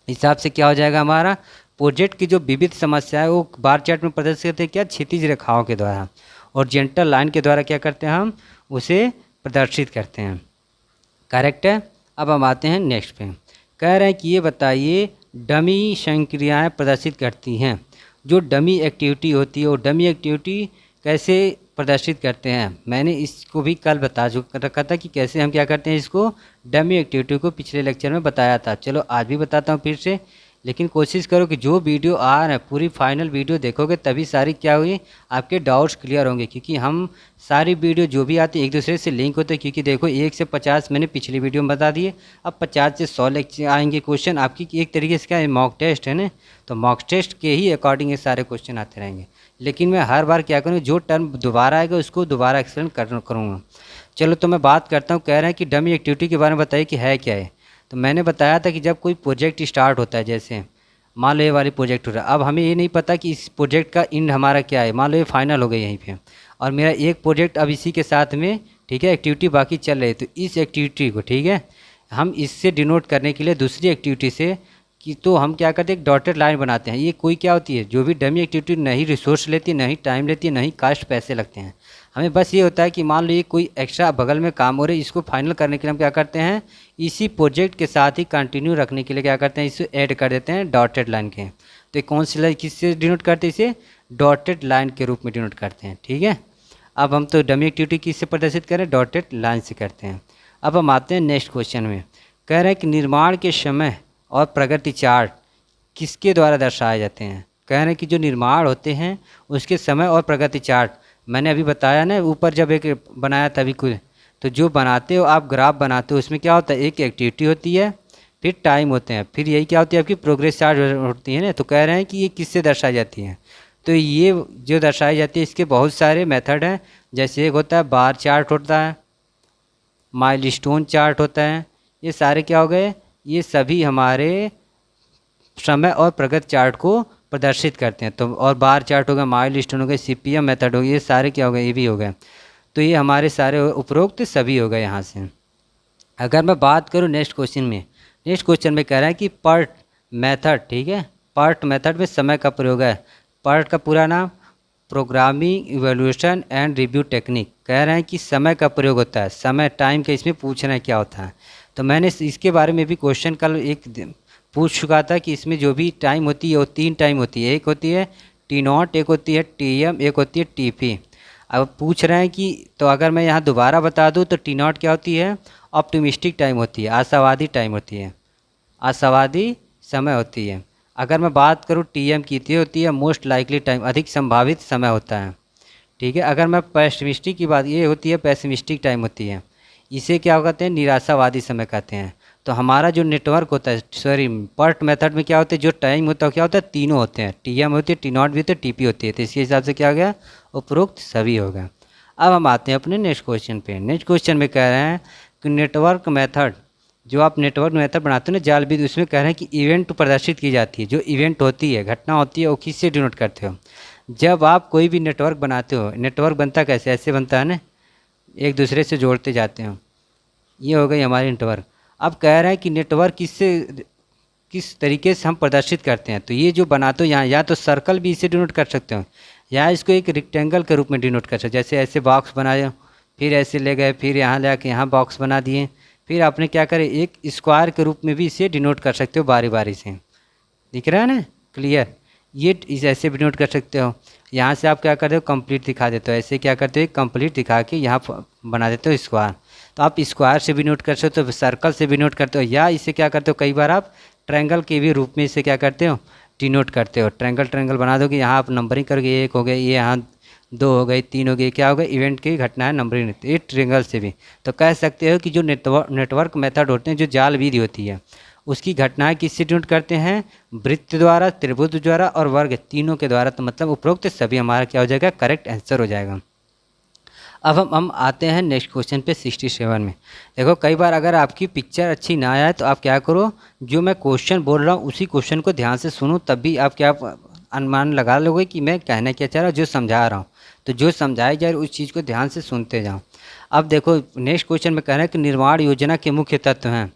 हिसाब से क्या हो जाएगा, हमारा प्रोजेक्ट की जो विविध समस्या है वो बार चार्ट में प्रदर्शित करते हैं क्या, क्षैतिज रेखाओं के द्वारा, और जेंटल लाइन के द्वारा क्या करते हैं, हम उसे प्रदर्शित करते हैं। करेक्ट है। अब हम आते हैं नेक्स्ट पे। कह रहे हैं कि ये बताइए डमी संक्रियाएँ प्रदर्शित करती हैं। जो डमी एक्टिविटी होती है वो डमी एक्टिविटी कैसे प्रदर्शित करते हैं, मैंने इसको भी कल बता रखा था कि कैसे हम क्या करते हैं, इसको डमी एक्टिविटी को पिछले लेक्चर में बताया था। चलो आज भी बताता हूँ फिर से, लेकिन कोशिश करो कि जो वीडियो आ रहा है पूरी फाइनल वीडियो देखोगे तभी सारी क्या हुई, आपके डाउट्स क्लियर होंगे। क्योंकि हम सारी वीडियो जो भी आती है एक दूसरे से लिंक होते हैं। क्योंकि देखो 1 से 50 मैंने पिछली वीडियो में बता दिए, अब 50 से 100 लेक्चर आएंगे क्वेश्चन आपकी। एक तरीके से क्या है, मॉक टेस्ट है ना, तो मॉक टेस्ट के ही अकॉर्डिंग ये सारे क्वेश्चन आते रहेंगे। लेकिन मैं हर बार क्या करूँ, जो टर्म दोबारा आएगा उसको दोबारा एक्सप्लेन करूँगा। चलो तो मैं बात करता हूँ। कह रहे हैं कि डमी एक्टिविटी के बारे में बताइए कि है क्या है। तो मैंने बताया था कि जब कोई प्रोजेक्ट स्टार्ट होता है, जैसे मान लो ये वाली प्रोजेक्ट हो रहा है। अब हमें ये नहीं पता कि इस प्रोजेक्ट का एंड हमारा क्या है। मान लो ये फाइनल हो गई यहीं पे, और मेरा एक प्रोजेक्ट अब इसी के साथ में, ठीक है, एक्टिविटी बाकी चल रही है। तो इस एक्टिविटी को, ठीक है, हम इससे डिनोट करने के लिए दूसरी एक्टिविटी से कि तो हम क्या करते हैं, एक डॉटेड लाइन बनाते हैं। ये कोई क्या होती है, जो भी डमी एक्टिविटी नहीं रिसोर्स लेती है, नहीं टाइम लेती है, नहीं कास्ट पैसे लगते हैं। हमें बस ये होता है कि मान लो ये कोई एक्स्ट्रा बगल में काम हो रहा है, इसको फाइनल करने के लिए हम क्या करते हैं, इसी प्रोजेक्ट के साथ ही कंटिन्यू रखने के लिए क्या करते हैं, इसे ऐड कर देते हैं डॉटेड लाइन के। तो ये कौन सी लाइन किससे डिनोट करते हैं, इसे डॉटेड लाइन के रूप में डिनोट करते हैं। ठीक है, अब हम तो डमी एक्टिविटी किससे प्रदर्शित करें, डॉटेड लाइन से करते हैं। अब हम आते हैं नेक्स्ट क्वेश्चन में। कह रहे हैं कि निर्माण के समय और प्रगति चार्ट किसके द्वारा दर्शाए जाते हैं। कह रहे हैं कि जो निर्माण होते हैं उसके समय और प्रगति चार्ट, मैंने अभी बताया ना ऊपर जब एक बनाया था अभी कुछ, तो जो बनाते हो आप ग्राफ बनाते हो उसमें क्या होता है, एक एक्टिविटी होती है, फिर टाइम होते हैं, फिर यही क्या होती है आपकी प्रोग्रेस चार्ट होती है ना। तो कह रहे हैं कि ये किससे दर्शाई जाती हैं। तो ये जो दर्शाई जाती है इसके बहुत सारे मेथड हैं। जैसे एक होता है बार चार्ट होता है, माइलस्टोन चार्ट होता है। ये सारे क्या हो गए, ये सभी हमारे समय और प्रगति चार्ट को प्रदर्शित करते हैं। तो और बार चार्ट हो गया, माइलस्टोन हो गया, सीपीएम मेथड हो गया, ये सारे क्या हो गए, ये भी हो गए। तो ये हमारे सारे उपरोक्त सभी हो गए यहाँ से। अगर मैं बात करूँ नेक्स्ट क्वेश्चन में, नेक्स्ट क्वेश्चन में कह रहा है कि पर्ट मेथड, ठीक है, पर्ट मेथड में समय का प्रयोग है। पर्ट का पूरा नाम programming evaluation and review technique. कह रहे हैं कि समय का प्रयोग होता है, समय टाइम का इसमें पूछ रहे हैं क्या होता है। तो मैंने इसके बारे में भी क्वेश्चन कल एक पूछ चुका था कि इसमें जो भी टाइम होती है वो 3 टाइम होती है। एक होती है टी नॉट, एक होती है टीएम, एक होती है टीपी। अब पूछ रहे हैं कि तो अगर मैं यहाँ दोबारा बता दूँ तो टी नॉट क्या होती है, ऑप्टिमिस्टिक टाइम होती है, आशावादी टाइम होती है, आशावादी समय होती है। अगर मैं बात करूँ टीएम की तो होती है मोस्ट लाइकली टाइम, अधिक संभावित समय होता है। ठीक है, अगर मैं पेसिमिस्टिक की बात, ये होती है पेसिमिस्टिक टाइम होती है, इसे क्या कहते हैं, निराशावादी समय कहते हैं। तो हमारा जो नेटवर्क होता है, सॉरी पर्ट मेथड में क्या होता है, जो टाइम होता है क्या होता है, तीनों होते हैं, टीएम होती है, टी नॉट भी होती है, टीपी होती है। तो इसके हिसाब से क्या हो गया, उपरोक्त सभी हो गया। अब हम आते हैं अपने नेक्स्ट क्वेश्चन पे। नेक्स्ट क्वेश्चन में कह रहे हैं कि नेटवर्क मेथड, जो आप नेटवर्क मेथड बनाते हो ना जालविधि, उसमें कह रहे हैं कि इवेंट प्रदर्शित की जाती है। जो इवेंट होती है, घटना होती है, वो किससे डिनोट करते हो। जब आप कोई भी नेटवर्क बनाते हो, नेटवर्क बनता कैसे, ऐसे बनता है ना, एक दूसरे से जोड़ते जाते हो, ये हो गई हमारी नेटवर्क। अब कह रहे हैं कि नेटवर्क किस तरीके से हम प्रदर्शित करते हैं। तो ये जो बनाते हो यहाँ, या तो सर्कल भी इसे डिनोट कर सकते हो, या इसको एक रेक्टेंगल के रूप में डिनोट कर सकते हो। जैसे ऐसे बॉक्स बनाए, फिर ऐसे ले गए, फिर यहाँ ले आके यहाँ बॉक्स बना दिए, फिर आपने क्या करे, एक स्क्वायर के रूप में भी इसे डिनोट कर सकते हो बारी बारी से। दिख रहा है ना, क्लियर। ये इस ऐसे भी डिनोट कर सकते हो। यहाँ से आप क्या करते हो, कंप्लीट दिखा देते हो, ऐसे क्या करते हो, कंप्लीट दिखा के यहाँ बना देते हो स्क्वायर। तो आप स्क्वायर से भी नोट कर सकते हो, सर्कल से भी नोट करते हो, या इसे क्या करते हो, कई बार आप ट्रायंगल के भी रूप में इसे क्या करते हो, डिनोट करते हो। ट्रायंगल बना दो कि यहाँ आप नंबरिंग करोगे, 1 हो गए, ये यहाँ 2 हो गई, 3 हो गई, क्या हो गया, इवेंट की घटना है नंबरिंग रहती है, ट्रायंगल से भी। तो कह सकते हो कि जो नेटवर्क मेथड होते हैं, जो जाल विधि होती है, उसकी घटनाएं किससे डिनोट करते हैं, वृत्त द्वारा, त्रिभुज द्वारा और वर्ग, तीनों के द्वारा। तो मतलब उपरोक्त सभी हमारा क्या हो जाएगा, करेक्ट आंसर हो जाएगा। अब हम आते हैं नेक्स्ट क्वेश्चन पे 67 में। देखो कई बार अगर आपकी पिक्चर अच्छी ना आए तो आप क्या करो, जो मैं क्वेश्चन बोल रहा हूँ उसी क्वेश्चन को ध्यान से सुनो, तब भी आप क्या अनुमान लगा लोगे कि मैं कहना क्या चाह रहा हूँ, जो समझा रहा हूँ। तो जो समझाई जा रही उस चीज़ को ध्यान से सुनते जाओ। अब देखो नेक्स्ट क्वेश्चन में कह रहे हैं कि निर्माण योजना के मुख्य तत्व हैं।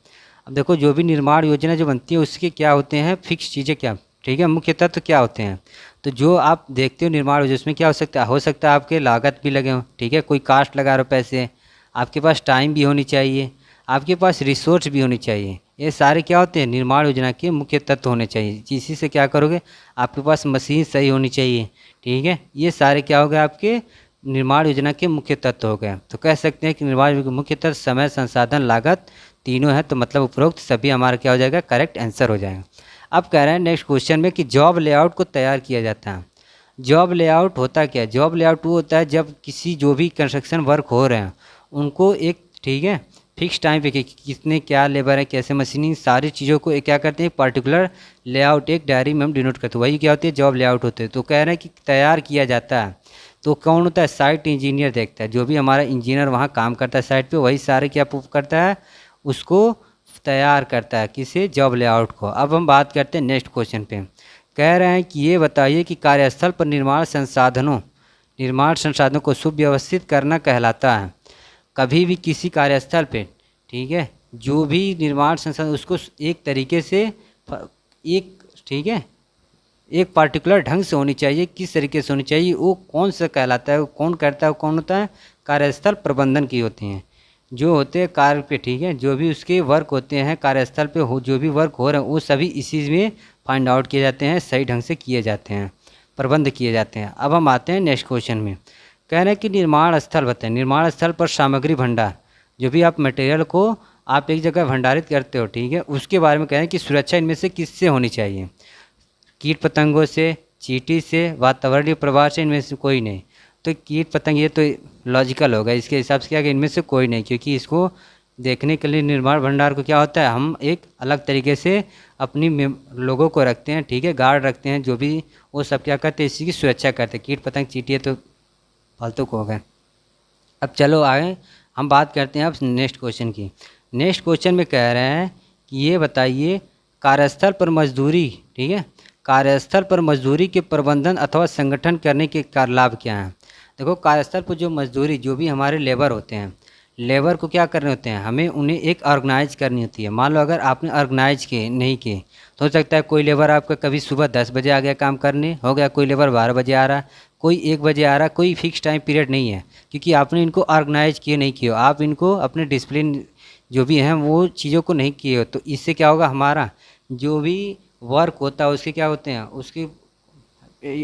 अब देखो जो भी निर्माण योजना जो बनती है उसके क्या होते हैं, फिक्स चीज़ें क्या, ठीक है, मुख्य तत्व क्या होते हैं। तो जो आप देखते हो निर्माण योजना, उसमें क्या हो सकता है आपके लागत भी लगे हो, ठीक है, कोई कास्ट लगा रहे हो पैसे, आपके पास टाइम भी होनी चाहिए, आपके पास रिसोर्स भी होनी चाहिए। ये सारे क्या होते हैं, निर्माण योजना के मुख्य तत्व होने चाहिए। इसी से क्या करोगे, आपके पास मशीन सही होनी चाहिए, ठीक है। ये सारे क्या हो गए, आपके निर्माण योजना के मुख्य तत्व हो गए। तो कह सकते हैं कि निर्माण योजना के मुख्य तत्व समय, संसाधन, लागत तीनों है। तो मतलब उपरोक्त सभी हमारा क्या हो जाएगा, करेक्ट आंसर हो जाएगा। अब कह रहे हैं नेक्स्ट क्वेश्चन में कि जॉब लेआउट को तैयार किया जाता है। जॉब लेआउट होता क्या है, जॉब लेआउट वो होता है जब किसी जो भी कंस्ट्रक्शन वर्क हो रहे हैं उनको एक, ठीक है, फिक्स टाइम पे कितने क्या लेबर है, कैसे मशीनिंग, सारी चीज़ों को क्या करते हैं, पर्टिकुलर लेआउट एक डायरी में हम डिनोट करते हैं, वही क्या होती है, जॉब लेआउट होते हैं। तो कह रहे हैं कि तैयार किया जाता है। तो कौन होता है, साइट इंजीनियर देखता है, जो भी हमारा इंजीनियर वहाँ काम करता है साइट पे, वही सारे क्या करता है, उसको तैयार करता है, किसे, जॉब लेआउट को। अब हम बात करते हैं नेक्स्ट क्वेश्चन पे। कह रहे हैं कि ये बताइए कि कार्यस्थल पर निर्माण संसाधनों को सुव्यवस्थित करना कहलाता है। कभी भी किसी कार्यस्थल पे, ठीक है, जो भी निर्माण संसाधन उसको एक तरीके से एक, ठीक है, एक पार्टिकुलर ढंग से होनी चाहिए। किस तरीके से होनी चाहिए, वो कौन सा कहलाता है, वो कौन करता है, कौन होता है, कार्यस्थल प्रबंधन की होती हैं, जो होते हैं कार्य पे, ठीक है, जो भी उसके वर्क होते हैं कार्यस्थल पे हो, जो भी वर्क हो रहे हैं वो सभी इसी में फाइंड आउट किए जाते हैं, सही ढंग से किए जाते हैं, प्रबंध किए जाते हैं। अब हम आते हैं नेक्स्ट क्वेश्चन में। कह रहे हैं कि निर्माण स्थल बताएं। निर्माण स्थल पर सामग्री भंडार, जो भी आप मटेरियल को आप एक जगह भंडारित करते हो, ठीक है, उसके बारे में कह रहे हैं कि सुरक्षा इनमें से किससे होनी चाहिए। कीट पतंगों से, चींटी से, वातावरणीय प्रभाव से, इनमें से कोई नहीं। तो कीट पतंग ये तो लॉजिकल होगा, इसके हिसाब से क्या कि इनमें से कोई नहीं, क्योंकि इसको देखने के लिए निर्माण भंडार को क्या होता है, हम एक अलग तरीके से अपनी लोगों को रखते हैं, ठीक है, गार्ड रखते हैं, जो भी वो सब क्या करते हैं, इसी की सुरक्षा करते हैं। कीट पतंग चींटी तो फालतू को हो गए। अब चलो आगे हम बात करते हैं अब नेक्स्ट क्वेश्चन की। नेक्स्ट क्वेश्चन में कह रहे हैं कि ये बताइए कार्यस्थल पर मजदूरी, ठीक है, कार्यस्थल पर मजदूरी के प्रबंधन अथवा संगठन करने के लाभ क्या हैं। देखो कार्यस्थल पर जो मजदूरी, जो भी हमारे लेबर होते हैं, लेबर को क्या करने होते हैं, हमें उन्हें एक ऑर्गेनाइज करनी होती है। मान लो अगर आपने ऑर्गेनाइज किए नहीं किए तो हो सकता है कोई लेबर आपका कभी सुबह 10 बजे आ गया काम करने, हो गया, कोई लेबर 12 बजे आ रहा, कोई 1 बजे आ रहा, कोई फिक्स टाइम पीरियड नहीं है, क्योंकि आपने इनको ऑर्गेनाइज किए नहीं किए, आप इनको अपने डिसिप्लिन जो भी हैं वो चीज़ों को नहीं किए हो। तो इससे क्या होगा, हमारा जो भी वर्क होता है उसके क्या होते हैं, उसके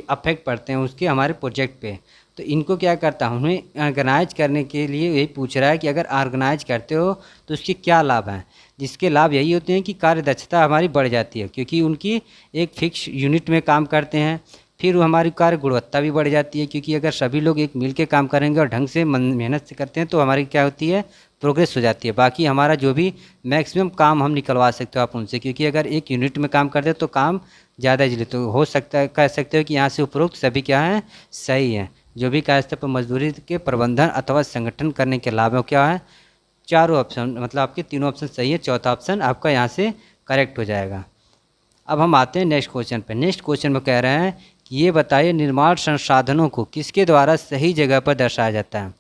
अफेक्ट पड़ते हैं उसके हमारे प्रोजेक्ट पे। तो इनको क्या करता हूँ, हमें ऑर्गेनाइज करने के लिए यही पूछ रहा है कि अगर ऑर्गेनाइज करते हो तो उसके क्या लाभ हैं। जिसके लाभ यही होते हैं कि कार्य दक्षता हमारी बढ़ जाती है, क्योंकि उनकी एक फिक्स यूनिट में काम करते हैं। फिर हमारी कार्य गुणवत्ता भी बढ़ जाती है, क्योंकि अगर सभी लोग एक मिल के काम करेंगे और ढंग से मेहनत से करते हैं तो हमारी क्या होती है, प्रोग्रेस हो जाती है। बाकी हमारा जो भी मैक्सिमम काम हम निकलवा सकते हो आप उनसे, क्योंकि अगर एक यूनिट में काम करते तो काम ज़्यादा जल्दी, तो हो सकता है कह सकते हो कि यहाँ से उपरोक्त सभी क्या हैं, सही है। जो भी कार्यस्थल पर मजदूरी के प्रबंधन अथवा संगठन करने के लाभ क्या है, चारों ऑप्शन, मतलब आपके तीनों ऑप्शन सही है, चौथा ऑप्शन आपका यहाँ से करेक्ट हो जाएगा। अब हम आते हैं नेक्स्ट क्वेश्चन पे। नेक्स्ट क्वेश्चन में कह रहे हैं कि ये बताइए निर्माण संसाधनों को किसके द्वारा सही जगह पर दर्शाया जाता है।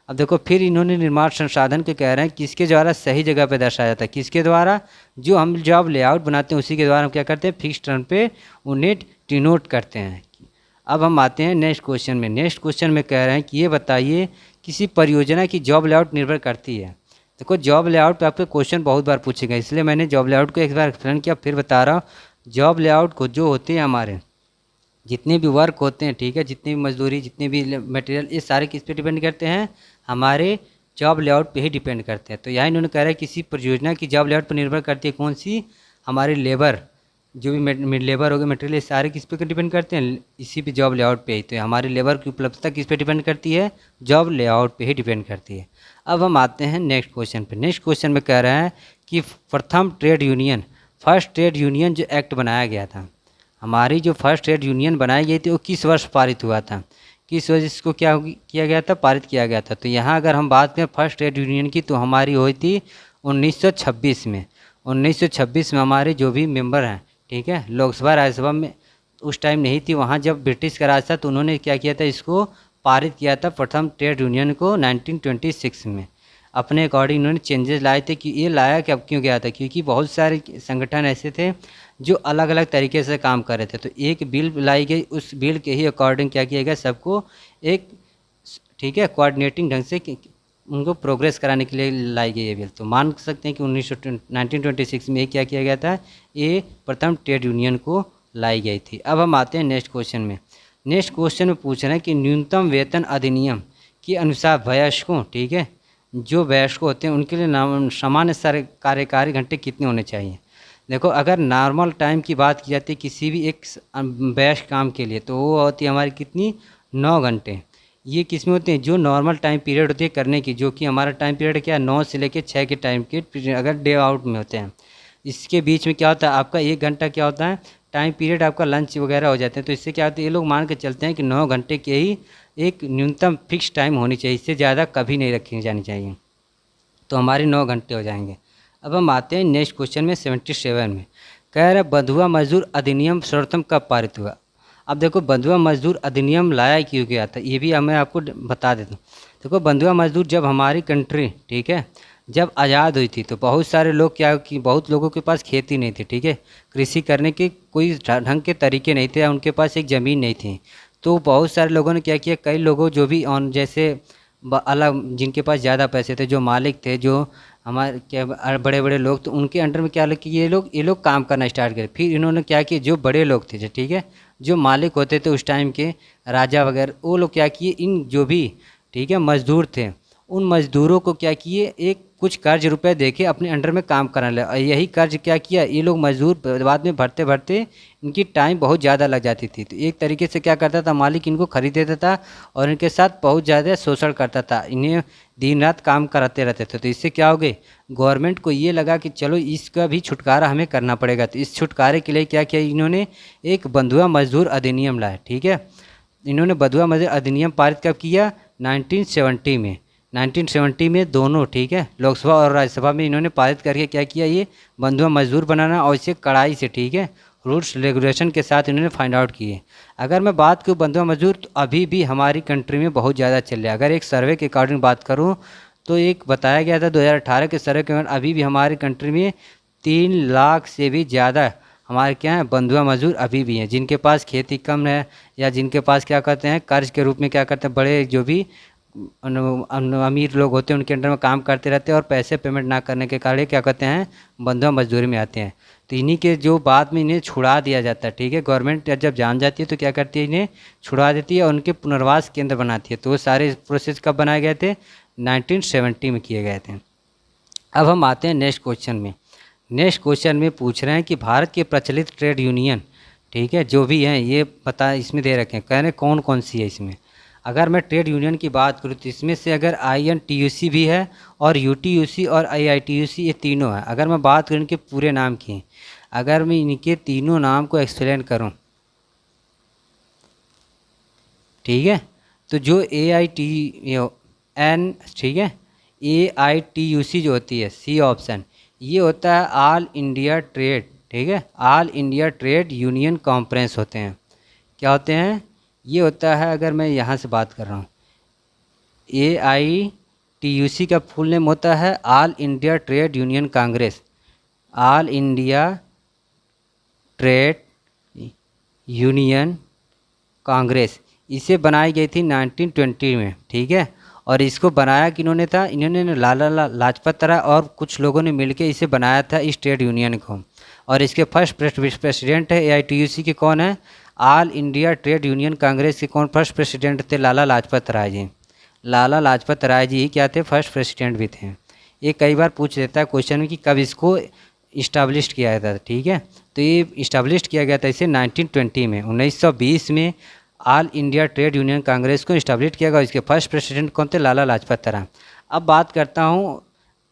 अब देखो फिर इन्होंने निर्माण संसाधन के कह रहे हैं किसके द्वारा सही जगह पर दर्शाया जाता है, किसके द्वारा, जो हम जब लेआउट बनाते हैं उसी के द्वारा हम क्या करते हैं, फिक्स टर्म पे उन्हें डिनोट करते हैं। अब हम आते हैं नेक्स्ट क्वेश्चन में। नेक्स्ट क्वेश्चन में कह रहे हैं कि ये बताइए किसी परियोजना की जॉब लेआउट निर्भर करती है। देखो जॉब लेआउट पे आपके क्वेश्चन बहुत बार पूछेगा, इसलिए मैंने जॉब लेआउट को एक बार एक्सप्लेन किया, फिर बता रहा हूँ। जॉब लेआउट को जो होते हैं हमारे जितने भी वर्क होते हैं, ठीक है, जितनी भी मजदूरी, जितने भी मटेरियल, ये सारे किस पे डिपेंड करते हैं, हमारे जॉब लेआउट पे ही डिपेंड करते हैं। तो यहाँ इन्होंने कह रहा है किसी परियोजना की जॉब लेआउट पर निर्भर करती है, कौन सी, हमारी लेबर, जो भी लेबर हो गए, मटेरियल, ये सारे किस पे डिपेंड करते हैं, इसी पे जॉब लेआउट पे ही। तो हमारी लेबर की उपलब्धता किस पे डिपेंड करती है, जॉब लेआउट पे ही डिपेंड करती है। अब हम आते हैं नेक्स्ट क्वेश्चन पे। नेक्स्ट क्वेश्चन में कह रहे हैं कि प्रथम trade union, first trade union जो एक्ट बनाया गया था, हमारी जो फर्स्ट ट्रेड यूनियन बनाई गई थी वो किस वर्ष पारित हुआ था, किस वजह से इसको क्या किया गया था, पारित किया गया था। तो यहाँ अगर हम बात करें फर्स्ट ट्रेड यूनियन की तो हमारी हुई थी 1926 में। 1926 में हमारे जो भी मेंबर हैं, ठीक है, लोकसभा राज्यसभा में उस टाइम नहीं थी, वहाँ जब ब्रिटिश का राज था तो उन्होंने क्या किया था, इसको पारित किया था प्रथम ट्रेड यूनियन को 1926 में। अपने अकॉर्डिंग उन्होंने चेंजेस लाए थे। कि ये लाया कि अब क्यों गया था, क्योंकि बहुत सारे संगठन ऐसे थे जो अलग अलग तरीके से काम कर रहे थे। तो एक बिल लाई गई, उस बिल के ही अकॉर्डिंग क्या किया गया, सबको एक, ठीक है, कोऑर्डिनेटिंग ढंग से उनको प्रोग्रेस कराने के लिए लाई गई ये बिल। तो मान सकते हैं कि 1926 में क्या किया गया था, ये प्रथम ट्रेड यूनियन को लाई गई थी। अब हम आते हैं नेक्स्ट क्वेश्चन में। नेक्स्ट क्वेश्चन में पूछ रहे हैं कि न्यूनतम वेतन अधिनियम के अनुसार वयस्कों, ठीक है, जो वयस्क होते हैं उनके लिए सामान्य कार्यकारी घंटे कितने होने चाहिए। देखो अगर नॉर्मल टाइम की बात की जाती है किसी भी एक वयस्क काम के लिए, तो वो होती है हमारी कितनी, 9 घंटे। ये किस में होते हैं, जो नॉर्मल टाइम पीरियड होती है करने की, जो कि हमारा टाइम पीरियड क्या है, 9 से लेकर 6 के टाइम के अगर डे आउट में होते हैं। इसके बीच में क्या होता है, आपका 1 घंटा क्या होता है टाइम पीरियड, आपका लंच वगैरह हो जाते हैं। तो इससे क्या होता है, ये लोग मान के चलते हैं कि 9 घंटे के ही एक न्यूनतम फिक्स टाइम होनी चाहिए, इससे ज़्यादा कभी नहीं रखी जानी चाहिए। तो हमारे 9 घंटे हो जाएंगे। अब हम आते हैं नेक्स्ट क्वेश्चन में 77 में। कह रहा है बंधुआ मजदूर अधिनियम सर्वप्रथम कब पारित हुआ। अब देखो बंधुआ मजदूर अधिनियम लाया क्यों गया था, ये भी मैं आपको बता देता हूँ। देखो बंधुआ मजदूर जब हमारी कंट्री, ठीक है, जब आज़ाद हुई थी तो बहुत सारे लोग क्या कि बहुत लोगों के पास खेती नहीं थी, ठीक है, कृषि करने के कोई ढंग के तरीके नहीं थे, उनके पास एक ज़मीन नहीं थी। तो बहुत सारे लोगों ने क्या किया, कई लोगों जो भी ऑन जैसे अलग जिनके पास ज़्यादा पैसे थे, जो मालिक थे, जो हमारे क्या बड़े बड़े लोग, तो उनके अंडर में क्या लगे कि ये लोग काम करना स्टार्ट करे। फिर इन्होंने क्या किया, जो बड़े लोग थे, ठीक है, जो मालिक होते थे उस टाइम के राजा वगैरह, वो लोग क्या किए, इन जो भी, ठीक है, मज़दूर थे, उन मज़दूरों को क्या किए, एक कुछ कर्ज रुपए देके अपने अंडर में काम कराने लगे। और यही कर्ज क्या किया, ये लोग मजदूर बाद में भरते भरते इनकी टाइम बहुत ज़्यादा लग जाती थी। तो एक तरीके से क्या करता था, मालिक इनको खरीद देता था और इनके साथ बहुत ज़्यादा शोषण करता था, इन्हें दिन रात काम कराते रहते थे। तो इससे क्या हो गए, गवर्नमेंट को ये लगा कि चलो इसका भी छुटकारा हमें करना पड़ेगा। तो इस छुटकारे के लिए क्या किया, इन्होंने एक बंधुआ मजदूर अधिनियम लाया, ठीक है। इन्होंने बंधुआ मजदूर अधिनियम पारित कब किया, 1970 में। 1970 में दोनों, ठीक है, लोकसभा और राज्यसभा में इन्होंने पारित करके क्या किया, ये बंधुआ मजदूर बनाना, और इसे कड़ाई से, ठीक है, रूल्स रेगुलेशन के साथ इन्होंने फाइंड आउट किए। अगर मैं बात करूँ बंधुआ मजदूर, तो अभी भी हमारी कंट्री में बहुत ज़्यादा चल रहा है। अगर एक सर्वे के अकॉर्डिंग बात करूँ तो एक बताया गया था 2018 के सर्वे के अकॉर्डिंग अभी भी हमारी कंट्री में 3 लाख से भी ज़्यादा हमारे क्या है, बंधुआ मजदूर अभी भी हैं, जिनके पास खेती कम है या जिनके पास क्या कहते हैं, कर्ज के रूप में क्या करते हैं, बड़े जो भी अमीर लोग होते हैं उनके अंडर में काम करते रहते हैं और पैसे पेमेंट ना करने के कारण क्या कहते हैं, बंधुआ मजदूरी में आते हैं। तो इन्हीं के जो बाद में इन्हें छुड़ा दिया जाता है, ठीक है, गवर्नमेंट जब जान जाती है तो क्या करती है, इन्हें छुड़ा देती है और उनके पुनर्वास केंद्र बनाती है। तो वो सारे प्रोसेस कब बनाए गए थे, 1970 में किए गए थे। अब हम आते हैं नेक्स्ट क्वेश्चन में। नेक्स्ट क्वेश्चन में पूछ रहे हैं कि भारत के प्रचलित ट्रेड यूनियन, ठीक है, जो भी हैं ये पता इसमें दे रखे हैं, कह रहे हैं कौन कौन सी है इसमें। अगर मैं ट्रेड यूनियन की बात करूँ तो इसमें से अगर INTUC भी है और UTUC और IITUC, ये तीनों है। अगर मैं बात करूँ इनके पूरे नाम की, अगर मैं इनके तीनों नाम को एक्सप्लेन करूँ, ठीक है, तो जो AITN, ठीक है, AITUC जो होती है, सी ऑप्शन, ये होता है ऑल इंडिया ट्रेड, ठीक है, all India trade union conference होते हैं। क्या होते हैं, ये होता है, अगर मैं यहाँ से बात कर रहा हूँ, AITUC का फुल नेम होता है all India trade union Congress, all India trade union Congress. इसे बनाई गई थी 1920 में, ठीक है, और इसको बनाया किन्होंने था, इन्होंने लाला लाजपत राय और कुछ लोगों ने मिलकर इसे बनाया था इस ट्रेड यूनियन को। और इसके फर्स्ट प्रेसिडेंट है AITUC के कौन है, all India trade union Congress के कौन फर्स्ट प्रेसिडेंट थे, लाला लाजपत राय जी। लाला लाजपत राय जी क्या थे, फर्स्ट प्रेसिडेंट भी थे। ये कई बार पूछ देता है क्वेश्चन में कि कब इसको इस्टाब्लिश किया गया था, ठीक है, तो ये इस्टाब्लिश किया गया था इसे 1920 में। 1920 में all India trade union Congress को इस्टाब्लिश किया गया। इसके फर्स्ट प्रेसिडेंट कौन थे, लाला लाजपत राय। अब बात करता हूँ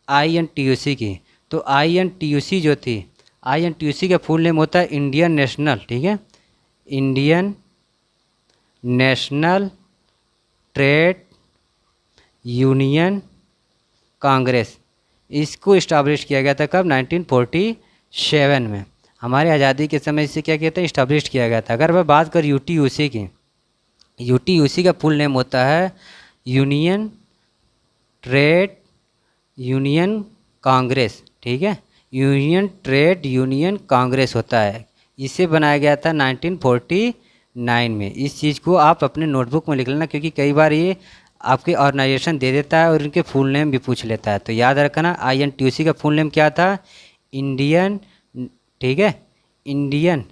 INTUC की। तो INTUC जो थी, INTUC का फुल नेम होता है इंडियन नेशनल, ठीक है, Indian national trade union Congress. इसको इस्टाब्लिश किया गया था कब, 1947 में। हमारी आज़ादी के समय इसे क्या कहते हैं, इस्टाब्लिश किया गया था। अगर मैं बात करूँ UTUC की, UTUC का फुल नेम होता है यूनियन ट्रेड यूनियन कांग्रेस, ठीक है, यूनियन ट्रेड यूनियन कांग्रेस होता है। इसे बनाया गया था 1949 में। इस चीज़ को आप अपने नोटबुक में लिख लेना, क्योंकि कई बार ये आपके ऑर्गेनाइजेशन दे देता है और इनके फुल नेम भी पूछ लेता है। तो याद रखना INTUC का फुल नेम क्या था, इंडियन, ठीक है, इंडियन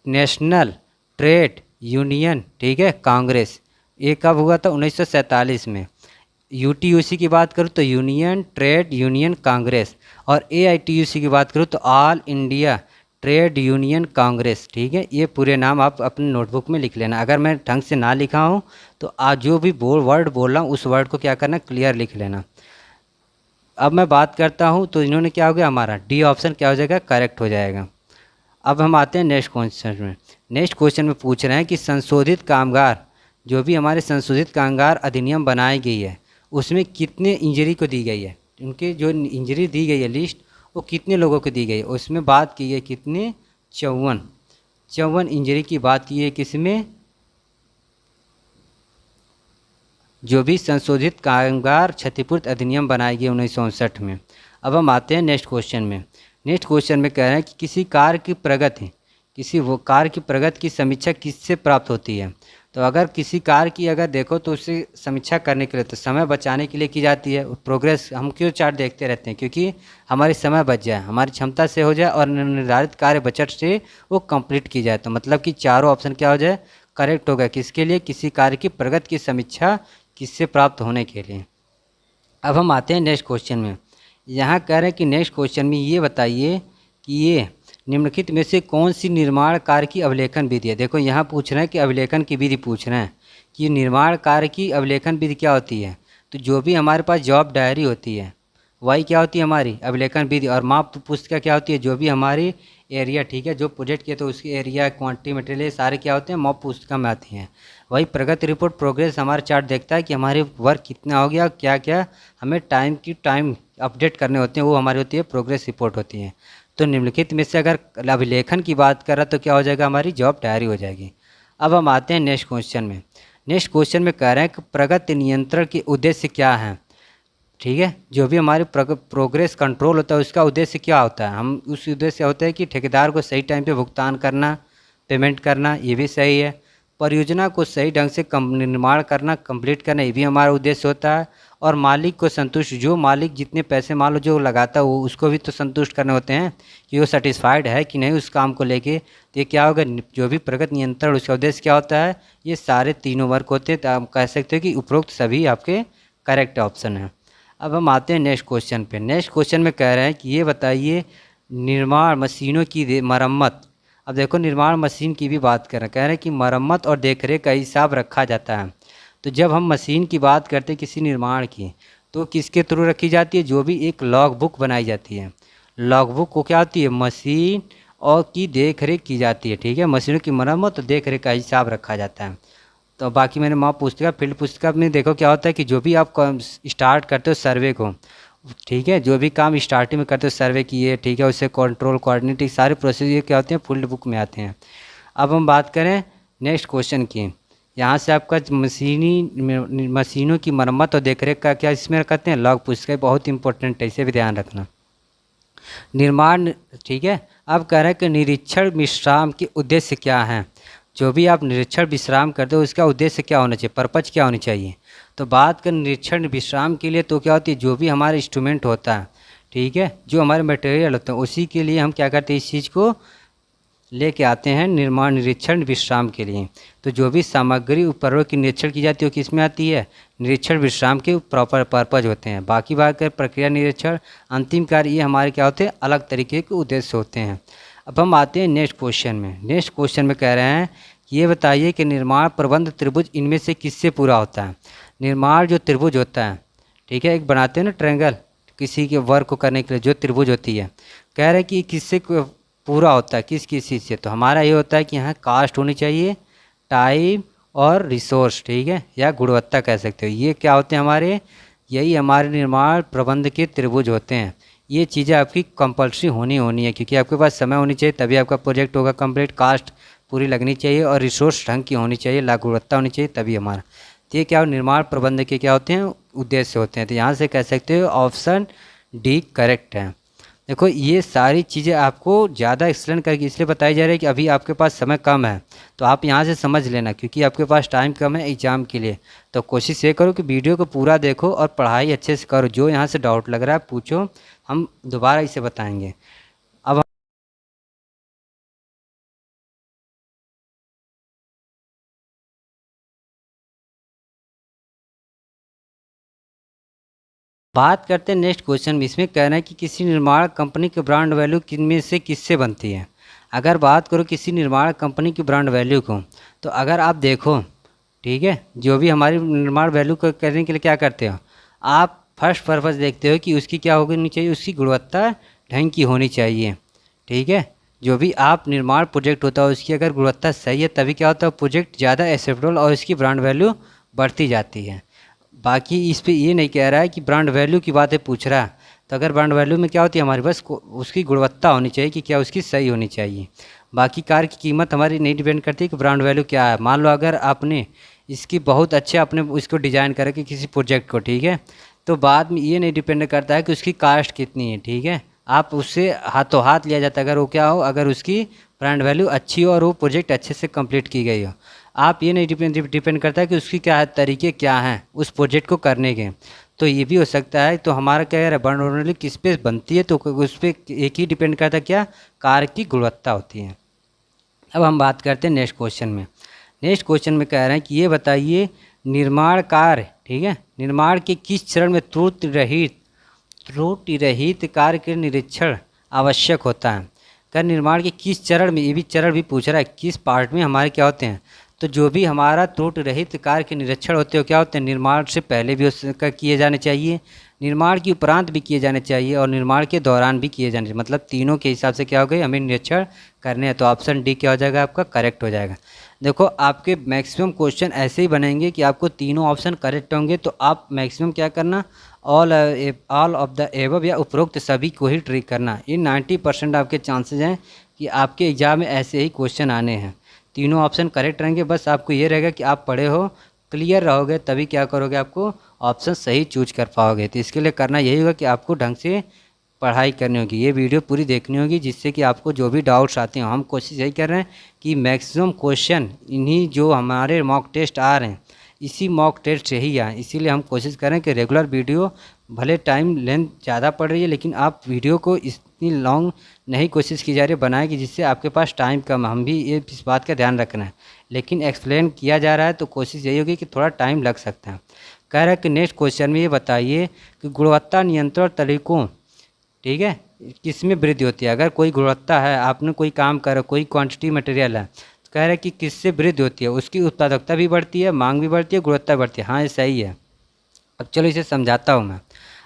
नेशनल ट्रेड यूनियन, ठीक है, कांग्रेस। ये कब हुआ था, 1947 में। UTUC की बात करूँ तो यूनियन ट्रेड यूनियन कांग्रेस, और AITUC की बात करूँ तो all India trade union Congress, ठीक है। ये पूरे नाम आप अपने नोटबुक में लिख लेना। अगर मैं ढंग से ना लिखा हूँ तो आज जो भी वर्ड बोल रहा हूँ उस वर्ड को क्या करना, क्लियर लिख लेना। अब मैं बात करता हूँ तो इन्होंने क्या हो गया, हमारा डी ऑप्शन क्या हो जाएगा, करेक्ट हो जाएगा। अब हम आते हैं नेक्स्ट क्वेश्चन में। नेक्स्ट क्वेश्चन में पूछ रहे हैं कि संशोधित कामगार, जो भी हमारे संशोधित कामगार अधिनियम बनाई गई है उसमें कितने इंजरी को दी गई है, उनके जो इंजरी दी गई है लिस्ट, वो कितने लोगों को दी गई, उसमें बात की है कितने, 54 इंजरी की बात की है किसमें, जो भी संशोधित कामगार क्षतिपूर्ति अधिनियम बनाई गई 1959 में। अब हम आते हैं नेक्स्ट क्वेश्चन में। नेक्स्ट क्वेश्चन में कह रहे हैं कि किसी कार्य की प्रगति, किसी वो कार्य की प्रगति की समीक्षा किससे प्राप्त होती है। तो अगर किसी कार्य की अगर देखो तो उससे समीक्षा करने के लिए तो समय बचाने के लिए की जाती है। प्रोग्रेस हम क्यों चार्ट देखते रहते हैं, क्योंकि हमारी समय बच जाए, हमारी क्षमता से हो जाए और निर्धारित कार्य बजट से वो कंप्लीट की जाए। तो मतलब कि चारों ऑप्शन क्या हो जाए, करेक्ट होगा। किसके लिए, किसी कार्य की प्रगति की समीक्षा किससे प्राप्त होने के लिए। अब हम आते हैं नेक्स्ट क्वेश्चन में। यहाँ कह रहे हैं कि नेक्स्ट क्वेश्चन में ये बताइए कि ये निम्नलिखित में से कौन सी निर्माण कार्य की अवलेखन विधि है। देखो यहाँ पूछ रहे हैं कि अवलेखन की विधि पूछ रहे हैं कि निर्माण कार्य की अवलेखन विधि क्या होती है। तो जो भी हमारे पास जॉब डायरी होती है वही क्या होती है हमारी अवलेखन विधि। और माप पुस्तिका क्या होती है, जो भी हमारी एरिया, ठीक है, जो प्रोजेक्ट किया तो उसकी एरिया, क्वांटिटी, मटेरियल सारे क्या होते हैं माप पुस्तिका में आती हैं। वही प्रगति रिपोर्ट, प्रोग्रेस हमारा चार्ट देखता है कि हमारे वर्क कितना हो गया, क्या क्या हमें टाइम अपडेट करने होते हैं, वो हमारी होती है प्रोग्रेस रिपोर्ट होती है। तो निम्नलिखित में से अगर अभिलेखन की बात कर रहा तो क्या हो जाएगा, हमारी जॉब डायरी हो जाएगी। अब हम आते हैं नेक्स्ट क्वेश्चन में। नेक्स्ट क्वेश्चन में कह रहे हैं कि प्रगति नियंत्रण के उद्देश्य क्या हैं। ठीक है, जो भी हमारी प्रोग्रेस कंट्रोल होता है उसका उद्देश्य क्या होता है। हम उस उद्देश्य होता है कि ठेकेदार को सही टाइम पे भुगतान करना, पेमेंट करना, ये भी सही है। परियोजना को सही ढंग से निर्माण करना, कंप्लीट करना, ये भी हमारा उद्देश्य होता है। और मालिक को संतुष्ट, जो मालिक जितने पैसे मान लो जो लगाता है वो उसको भी तो संतुष्ट करने होते हैं कि वो सेटिस्फाइड है कि नहीं उस काम को लेके। तो ये क्या होगा, जो भी प्रगति नियंत्रण उसका उद्देश्य क्या होता है, ये सारे तीनों वर्क होते हैं। तो आप कह सकते हो कि उपरोक्त सभी आपके करेक्ट ऑप्शन हैं। अब हम आते हैं नेक्स्ट क्वेश्चन पे। नेक्स्ट क्वेश्चन में कह रहे हैं कि ये बताइए निर्माण मशीनों की मरम्मत। अब देखो निर्माण मशीन की भी बात कर रहे हैं, कह रहे हैं कि मरम्मत और देखरेख का हिसाब रखा जाता है। तो जब हम मशीन की बात करते हैं किसी निर्माण की तो किसके थ्रू रखी जाती है, जो भी एक लॉग बुक बनाई जाती है। लॉग बुक को क्या होती है, मशीन और की देखरेख की जाती है। ठीक है, मशीनों की मरम्मत और देखरेख का हिसाब रखा जाता है। तो बाकी मैंने माप पुस्तिका, फील्ड पुस्तिका में देखो क्या होता है कि जो भी आप स्टार्ट करते हो सर्वे को, ठीक है, जो भी काम स्टार्टिंग में करते हो सर्वे किए, ठीक है, उससे कंट्रोल, कोऑर्डिनेटिंग सारे प्रोसीजर क्या होते हैं फील्ड बुक में आते हैं। अब हम बात करें नेक्स्ट क्वेश्चन की। यहाँ से आपका मशीनों की मरम्मत और देखरेख का क्या इसमें कहते हैं लॉग पुस्तिका, बहुत इंपॉर्टेंट है, इसे भी ध्यान रखना। निर्माण, ठीक है। अब कह रहे हैं कि निरीक्षण विश्राम के उद्देश्य क्या हैं। जो भी आप निरीक्षण विश्राम करते हो उसका उद्देश्य क्या होना चाहिए, पर्पज क्या होनी चाहिए। तो बात करें निरीक्षण विश्राम के लिए तो क्या होती है, जो भी हमारा इंस्ट्रूमेंट होता है, ठीक है, जो हमारे मटेरियल होते हैं उसी के लिए हम क्या करते हैं, इस चीज़ को लेके आते हैं निर्माण निरीक्षण विश्राम के लिए। तो जो भी सामग्री उपकरणों की निरीक्षण की जाती है वो किस में आती है, निरीक्षण विश्राम के प्रॉपर पर्पज होते हैं। बाकी बात करें प्रक्रिया निरीक्षण, अंतिम कार्य, ये हमारे क्या होते हैं अलग तरीके के उद्देश्य होते हैं। अब हम आते हैं नेक्स्ट क्वेश्चन में। नेक्स्ट क्वेश्चन में कह रहे हैं ये बताइए कि निर्माण प्रबंध त्रिभुज इनमें से किससे पूरा होता है। निर्माण जो त्रिभुज होता है, ठीक है, एक बनाते हैं ना ट्रायंगल किसी के वर्क को करने के लिए, जो त्रिभुज होती है, कह रहे हैं कि किससे पूरा होता है, किस किस चीज़ से। तो हमारा ये होता है कि यहाँ कास्ट होनी चाहिए, टाइम और रिसोर्स, ठीक है, या गुणवत्ता कह सकते हो। ये क्या होते हैं हमारे, यही हमारे निर्माण प्रबंध के त्रिभुज होते हैं। ये चीज़ें आपकी कंपल्सरी होनी है, क्योंकि आपके पास समय होनी चाहिए तभी आपका प्रोजेक्ट होगा कंप्लीट, कास्ट पूरी लगनी चाहिए और रिसोर्स ढंग की होनी चाहिए, गुणवत्ता होनी चाहिए तभी हमारा। तो ये क्या निर्माण प्रबंध के क्या होते हैं उद्देश्य होते हैं। तो यहाँ से कह सकते हो ऑप्शन डी करेक्ट है। देखो ये सारी चीज़ें आपको ज़्यादा एक्सप्लेन करके इसलिए बताई जा रही है कि अभी आपके पास समय कम है, तो आप यहाँ से समझ लेना, क्योंकि आपके पास टाइम कम है एग्ज़ाम के लिए। तो कोशिश ये करो कि वीडियो को पूरा देखो और पढ़ाई अच्छे से करो। जो यहाँ से डाउट लग रहा है पूछो, हम दोबारा इसे बताएंगे। अब बात करते हैं नेक्स्ट क्वेश्चन में। इसमें कहना है कि किसी निर्माण कंपनी की ब्रांड वैल्यू किनमें से किससे बनती है। अगर बात करो किसी निर्माण कंपनी की ब्रांड वैल्यू को, तो अगर आप देखो, ठीक है, जो भी हमारी निर्माण वैल्यू को करने के लिए क्या करते हो, आप फर्स्ट पर्पस देखते हो कि उसकी क्या होनी चाहिए, उसकी गुणवत्ता ढंग की होनी चाहिए। ठीक है, जो भी आप निर्माण प्रोजेक्ट होता है उसकी अगर गुणवत्ता सही है तभी क्या होता है प्रोजेक्ट ज़्यादा एक्सेप्टेबल और इसकी ब्रांड वैल्यू बढ़ती जाती है। बाकी इस पे ये नहीं कह रहा है कि ब्रांड वैल्यू की बातें पूछ रहा है, तो अगर ब्रांड वैल्यू में क्या होती है हमारे पास उसकी गुणवत्ता होनी चाहिए कि क्या उसकी सही होनी चाहिए। बाकी कार की कीमत हमारी नहीं डिपेंड करती कि ब्रांड वैल्यू क्या है। मान लो अगर आपने इसकी बहुत अच्छे आपने इसको डिज़ाइन करा कि किसी प्रोजेक्ट को, ठीक है, तो बाद में ये नहीं डिपेंड करता है कि उसकी कास्ट कितनी है, ठीक है, आप उससे हाथों हाथ लिया जाता है अगर वो क्या हो, अगर उसकी ब्रांड वैल्यू अच्छी हो और वो प्रोजेक्ट अच्छे से कंप्लीट की गई हो। आप ये नहीं डिपेंड करता है कि उसकी क्या तरीके क्या हैं उस प्रोजेक्ट को करने के। तो ये भी हो सकता है। तो हमारा क्या है ब्रांड वैल्यू किस पे बनती है, तो उस पर एक ही डिपेंड करता है क्या, कार की गुणवत्ता होती है। अब हम बात करते हैं नेक्स्ट क्वेश्चन में। नेक्स्ट क्वेश्चन में कह रहे हैं कि ये बताइए निर्माण कार्य, ठीक है, निर्माण के किस चरण में त्रुटि रहित कार्य के निरीक्षण आवश्यक होता है। कर निर्माण के किस चरण में, ये भी चरण भी पूछ रहा है, किस पार्ट में हमारे क्या होते हैं। तो जो भी हमारा त्रुटि रहित कार्य के निरीक्षण होते हैं क्या होते हैं, निर्माण से पहले भी उसका किए जाने चाहिए, निर्माण के उपरांत भी किए जाने चाहिए और निर्माण के दौरान भी किए जाने चाहिए। मतलब तीनों के हिसाब से क्या हो गई, हमें निरीक्षण करने हैं। तो ऑप्शन डी क्या हो जाएगा आपका, करेक्ट हो जाएगा। देखो आपके मैक्सिमम क्वेश्चन ऐसे ही बनेंगे कि आपको तीनों ऑप्शन करेक्ट होंगे, तो आप मैक्सिमम क्या करना, ऑल ऑफ द एबव या उपरोक्त सभी को ही ट्रिक करना। ये 90% आपके चांसेस हैं कि आपके एग्जाम में ऐसे ही क्वेश्चन आने हैं। तीनों ऑप्शन करेक्ट रहेंगे, बस आपको ये रहेगा कि आप पढ़े हो, क्लियर रहोगे, तभी क्या करोगे, आपको ऑप्शन सही चूज कर पाओगे। तो इसके लिए करना यही होगा कि आपको ढंग से पढ़ाई करनी होगी, ये वीडियो पूरी देखनी होगी, जिससे कि आपको जो भी डाउट्स आते हैं, हम कोशिश यही कर रहे हैं कि मैक्सिमम क्वेश्चन इन्हीं जो हमारे मॉक टेस्ट आ रहे हैं इसी मॉक टेस्ट से ही आए। इसीलिए हम कोशिश करें कि रेगुलर वीडियो, भले टाइम लेंथ ज़्यादा पड़ रही है लेकिन आप वीडियो को इतनी लॉन्ग नहीं कोशिश की जा रही है बनाए कि जिससे आपके पास टाइम कम, हम भी ये इस बात का ध्यान रखना है, लेकिन एक्सप्लेन किया जा रहा है तो कोशिश यही होगी कि थोड़ा टाइम लग सकता है। कह रहा है कि नेक्स्ट क्वेश्चन में ये बताइए कि गुणवत्ता नियंत्रण तरीकों, ठीक है, किसमें वृद्धि होती है। अगर कोई गुणवत्ता है, आपने कोई काम करा, कोई क्वांटिटी मटेरियल है, तो कह रहा है कि किससे वृद्धि होती है, उसकी उत्पादकता भी बढ़ती है, मांग भी बढ़ती है, गुणवत्ता बढ़ती है। हाँ ये सही है। अब चलो इसे समझाता हूँ मैं।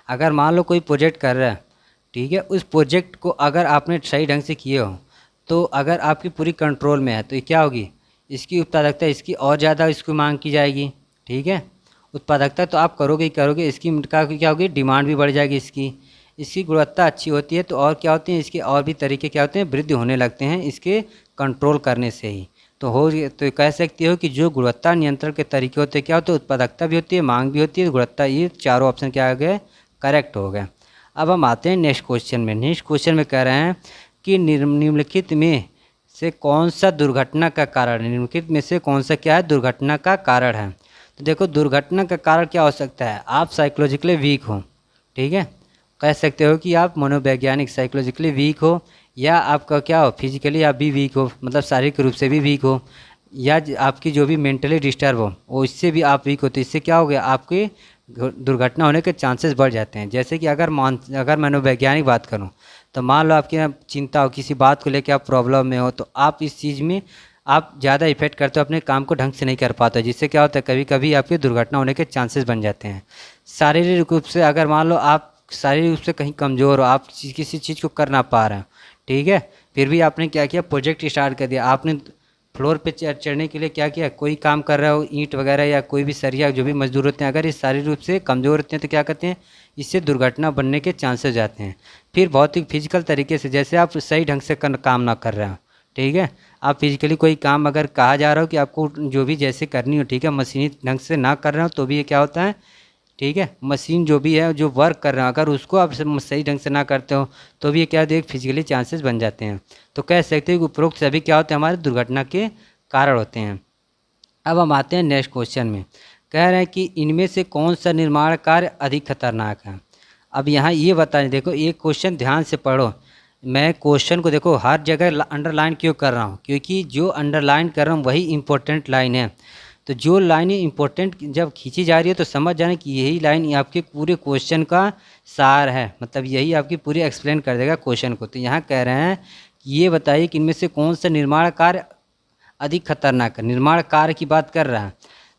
अगर मान लो कोई प्रोजेक्ट कर रहा है, ठीक है, उस प्रोजेक्ट को अगर आपने सही ढंग से किए हो, तो अगर आपकी पूरी कंट्रोल में है तो ये क्या होगी, इसकी उत्पादकता इसकी और ज़्यादा इसको मांग की जाएगी, ठीक है। उत्पादकता तो आप करोगे ही करोगे, इसकी क्या होगी, डिमांड भी बढ़ जाएगी इसकी गुणवत्ता अच्छी होती है तो और क्या होते हैं, इसके और भी तरीके क्या होते हैं, वृद्धि होने लगते हैं इसके कंट्रोल करने से ही। तो कह सकते हो कि जो गुणवत्ता नियंत्रण के तरीके होते हैं क्या होते हैं, उत्पादकता भी होती है, मांग भी होती है, गुणवत्ता, ये चारों ऑप्शन क्या आ गए, करेक्ट हो गए। अब हम आते हैं नेक्स्ट क्वेश्चन में। नेक्स्ट क्वेश्चन में कह रहे हैं कि निम्नलिखित में से कौन सा दुर्घटना का कारण है, निम्नलिखित में से कौन सा क्या है, दुर्घटना का कारण है। तो देखो दुर्घटना का कारण क्या हो सकता है, आप साइकोलॉजिकली वीक हो, ठीक है, कह सकते हो कि आप मनोवैज्ञानिक साइकोलॉजिकली वीक हो, या आपका क्या हो, फिजिकली आप भी वीक हो, मतलब शारीरिक रूप से भी वीक हो, या आपकी जो भी मेंटली डिस्टर्ब हो वो इससे भी आप वीक हो। तो इससे क्या हो गया, आपके दुर्घटना होने के चांसेस बढ़ जाते हैं। जैसे कि अगर मनोवैज्ञानिक बात करूं, तो मान लो आपकी चिंता हो, किसी बात को लेकर आप प्रॉब्लम में हो, तो आप इस चीज़ में आप ज़्यादा इफेक्ट करते हो, अपने काम को ढंग से नहीं कर पाते, जिससे क्या होता है कभी कभी आपकी दुर्घटना होने के चांसेस बन जाते हैं। शारीरिक रूप से अगर मान लो आप शारीरिक रूप से कहीं कमज़ोर हो, आप किसी चीज़ को कर ना पा रहे हो, ठीक है, फिर भी आपने क्या किया, प्रोजेक्ट स्टार्ट कर दिया, आपने फ्लोर पे चढ़ने के लिए क्या किया, कोई काम कर रहा हो, ईंट वगैरह या कोई भी सरिया, जो भी मजदूर होते हैं, अगर ये शारीरिक रूप से कमज़ोर होते हैं तो क्या करते हैं, इससे दुर्घटना बनने के चांसेस जाते हैं। फिर भौतिक फिजिकल तरीके से, जैसे आप सही ढंग से काम ना कर रहे हो, ठीक है, आप फिजिकली कोई काम अगर कहा जा रहा हो कि आपको जो भी जैसे करनी हो, ठीक है, मशीनी ढंग से ना कर रहे हो तो भी ये क्या होता है, ठीक है, मशीन जो भी है जो वर्क कर रहे हैं अगर उसको आप सही ढंग से ना करते हो तो भी ये क्या देख फिजिकली चांसेस बन जाते हैं। तो कह सकते हैं कि उपरोक्त सभी क्या होते हैं, हमारे दुर्घटना के कारण होते हैं। अब हम आते हैं नेक्स्ट क्वेश्चन में। कह रहे हैं कि इनमें से कौन सा निर्माण कार्य अधिक खतरनाक है। अब यहाँ ये बताएं, देखो ये क्वेश्चन ध्यान से पढ़ो। मैं क्वेश्चन को देखो हर जगह अंडरलाइन क्यों कर रहा हूँ, क्योंकि जो अंडरलाइन कर रहा हूँ वही इंपॉर्टेंट लाइन है। तो जो लाइनें इंपॉर्टेंट जब खींची जा रही है तो समझ जाना कि यही लाइन आपके पूरे क्वेश्चन का सार है, मतलब यही आपकी पूरी एक्सप्लेन कर देगा क्वेश्चन को। तो यहाँ कह रहे हैं कि ये बताइए कि इनमें से कौन सा निर्माण कार्य अधिक खतरनाक है। निर्माण कार्य की बात कर रहा है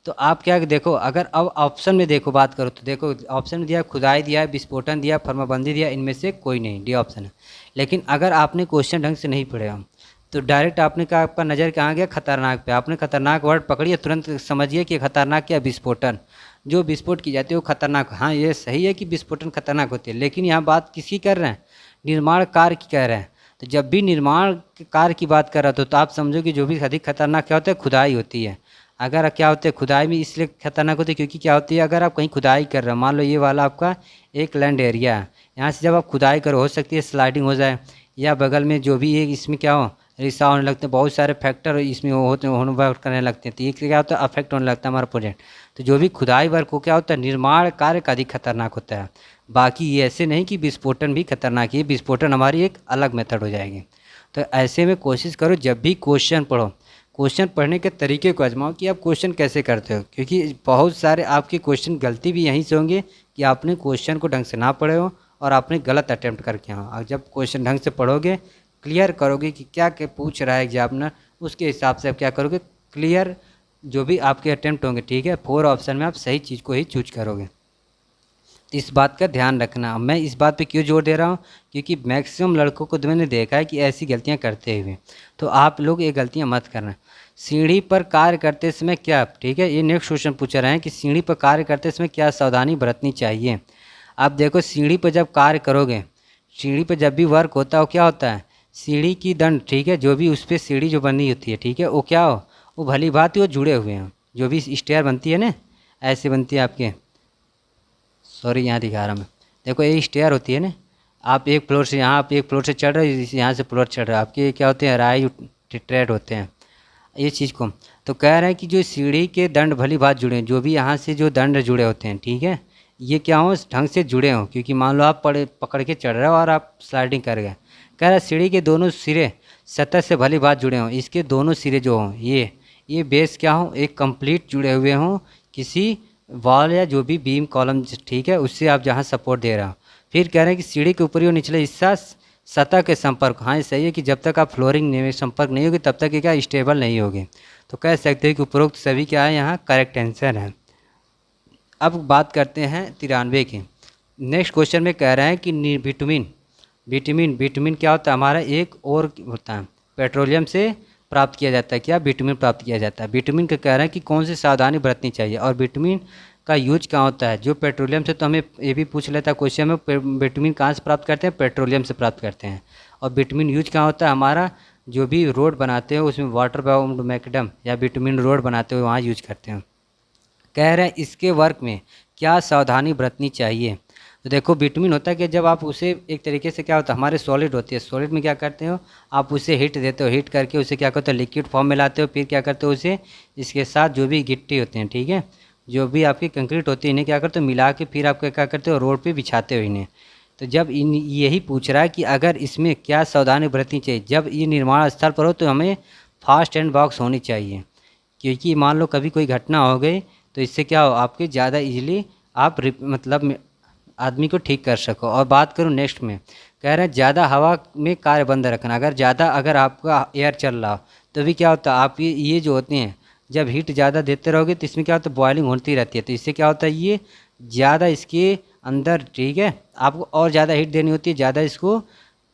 तो आप क्या देखो, अगर अब ऑप्शन में देखो बात करो तो देखो ऑप्शन में दिया खुदाई दिया है, विस्फोटन दिया, फर्माबंदी दिया, इनमें से कोई नहीं, डी ऑप्शन है। लेकिन अगर आपने क्वेश्चन ढंग से नहीं पढ़े हो तो डायरेक्ट आपने कहा, आपका नज़र कहाँ गया, खतरनाक पे, आपने खतरनाक वर्ड पकड़िए, तुरंत समझिए कि खतरनाक क्या, विस्फोटन। जो विस्फोट की जाती है वो खतरनाक, हाँ ये सही है कि विस्फोटन खतरनाक होती है, लेकिन यहाँ बात किसकी कर रहे हैं, निर्माण कार्य की कह रहे हैं। तो जब भी निर्माण कार्य की बात कर रहा तो आप समझो कि जो भी अधिक खतरनाक क्या होता है, खुदाई होती है। अगर क्या होता है खुदाई में इसलिए खतरनाक होती है क्योंकि क्या होती है, अगर आप कहीं खुदाई कर रहे हो, मान लो ये वाला आपका एक लैंड एरिया है, यहाँ से जब आप खुदाई करो हो सकती है स्लाइडिंग हो जाए, या बगल में जो भी एक इसमें क्या हो रिसाव होने लगते हैं, बहुत सारे फैक्टर इसमें होते होने वर्क करने लगते हैं, तो ये क्या होता है अफेक्ट होने लगता है हमारा प्रोजेक्ट। तो जो भी खुदाई वर्क हो क्या होता है, निर्माण कार्य का अधिक खतरनाक होता है। बाकी ये ऐसे नहीं कि विस्फोटन भी खतरनाक है, विस्फोटन हमारी एक अलग मेथड हो जाएगी। तो ऐसे में कोशिश करो जब भी क्वेश्चन पढ़ो, क्वेश्चन पढ़ने के तरीके को आजमाओ कि आप क्वेश्चन कैसे करते हो, क्योंकि बहुत सारे आपके क्वेश्चन गलती भी यहीं से होंगे कि आपने क्वेश्चन को ढंग से ना पढ़े हो और आपने गलत अटैम्प्ट करके हो। और जब क्वेश्चन ढंग से पढ़ोगे, क्लियर करोगे कि क्या क्या पूछ रहा है एग्जामिनर, उसके हिसाब से आप क्या करोगे, क्लियर जो भी आपके अटैम्प्ट होंगे, ठीक है, 4 ऑप्शन में आप सही चीज़ को ही चूज करोगे। तो इस बात का ध्यान रखना। मैं इस बात पे क्यों जोर दे रहा हूँ, क्योंकि मैक्सिमम लड़कों को मैंने देखा है कि ऐसी गलतियाँ करते हुए, तो आप लोग ये गलतियाँ मत करना। सीढ़ी पर कार्य करते समय क्या, ठीक है, ये नेक्स्ट क्वेश्चन पूछ रहे हैं कि सीढ़ी पर कार्य करते समय क्या सावधानी बरतनी चाहिए। आप देखो सीढ़ी पर जब कार्य करोगे, सीढ़ी पर जब भी वर्क होता है वो क्या होता है, सीढ़ी की दंड, ठीक है, जो भी उस पर सीढ़ी जो बनी होती है, ठीक है, वो क्या हो, वो भली भांति वो जुड़े हुए हैं। जो भी स्टेयर बनती है ना, ऐसे बनती है आपके, सॉरी यहाँ दिखा रहा मैं, देखो ये स्टेयर होती है ना, आप एक फ्लोर से यहाँ, आप एक फ्लोर से चढ़ रहे हो, यहाँ से फ्लोर चढ़ रहे हो, आपके क्या होते हैं, राइज ट्रेड होते हैं ये चीज़ को। तो कह रहे हैं कि जो सीढ़ी के दंड भली बात जुड़े हैं, जो भी यहाँ से जो दंड जुड़े होते हैं, ठीक है, ये क्या हो ढंग से जुड़े हों, क्योंकि मान लो आप पकड़ के चढ़ रहे हो और आप स्लाइडिंग कर गए। कह रहा है सीढ़ी के दोनों सिरे सतह से भली बात जुड़े हों, इसके दोनों सिरे जो हों, ये बेस क्या हो, एक कंप्लीट जुड़े हुए हों किसी वॉल या जो भी बीम कॉलम, ठीक है, उससे आप जहाँ सपोर्ट दे रहे हो। फिर कह रहे हैं कि सीढ़ी के ऊपरी और निचले हिस्सा सतह के संपर्क, हाँ ये सही है कि जब तक आप फ्लोरिंग में संपर्क नहीं होगी तब तक ये क्या स्टेबल नहीं होगी। तो कह सकते हैं कि उपरोक्त सभी क्या है यहाँ करेक्ट आंसर है। अब बात करते हैं 93 की। नेक्स्ट क्वेश्चन में कह रहे हैं कि विटामिन क्या होता है, हमारा एक और होता है, पेट्रोलियम से प्राप्त किया जाता है, क्या विटामिन प्राप्त किया जाता है। विटामिन का कह रहे हैं कि कौन सी सावधानी बरतनी चाहिए, और विटामिन का यूज कहाँ होता है, जो पेट्रोलियम से, तो हमें ये भी पूछ लेता है क्वेश्चन में, विटामिन कहाँ से प्राप्त करते हैं, पेट्रोलियम से प्राप्त करते हैं। और विटामिन यूज कहाँ होता है, हमारा जो भी रोड बनाते हो उसमें वाटर बाउंड मैकडम या विटामिन रोड बनाते हो वहाँ यूज करते हैं। कह रहे हैं इसके वर्क में क्या सावधानी बरतनी चाहिए। तो देखो विटामिन होता है कि जब आप उसे एक तरीके से क्या होता है, हमारे सॉलिड होती है, सॉलिड में क्या करते हो आप उसे हीट देते हो, हीट करके उसे क्या करते हो लिक्विड फॉर्म में लाते हो, फिर क्या करते हो उसे इसके साथ जो भी गिट्टी होते हैं, ठीक है, जो भी आपकी कंक्रीट होती है, इन्हें क्या करते हो मिला के फिर आप क्या करते हो रोड पे बिछाते हो इन्हें। तो जब यही पूछ रहा है कि अगर इसमें क्या सावधानी बरतनी चाहिए, जब ये निर्माण स्थल पर हो तो हमें फास्ट एंड बॉक्स होनी चाहिए, क्योंकि मान लो कभी कोई घटना हो गई तो इससे क्या हो आपके ज़्यादा इजीली आप मतलब आदमी को ठीक कर सको। और बात करूँ नेक्स्ट में, कह रहे हैं ज़्यादा हवा में कार्य बंद रखना, अगर आपका एयर चल रहा हो तो भी क्या होता है आप ये जो होते हैं जब हीट ज़्यादा देते रहोगे तो इसमें क्या होता है बॉयलिंग होती रहती है, तो इससे क्या होता है ये ज़्यादा इसके अंदर, ठीक है, आपको और ज़्यादा हीट देनी होती है, ज़्यादा इसको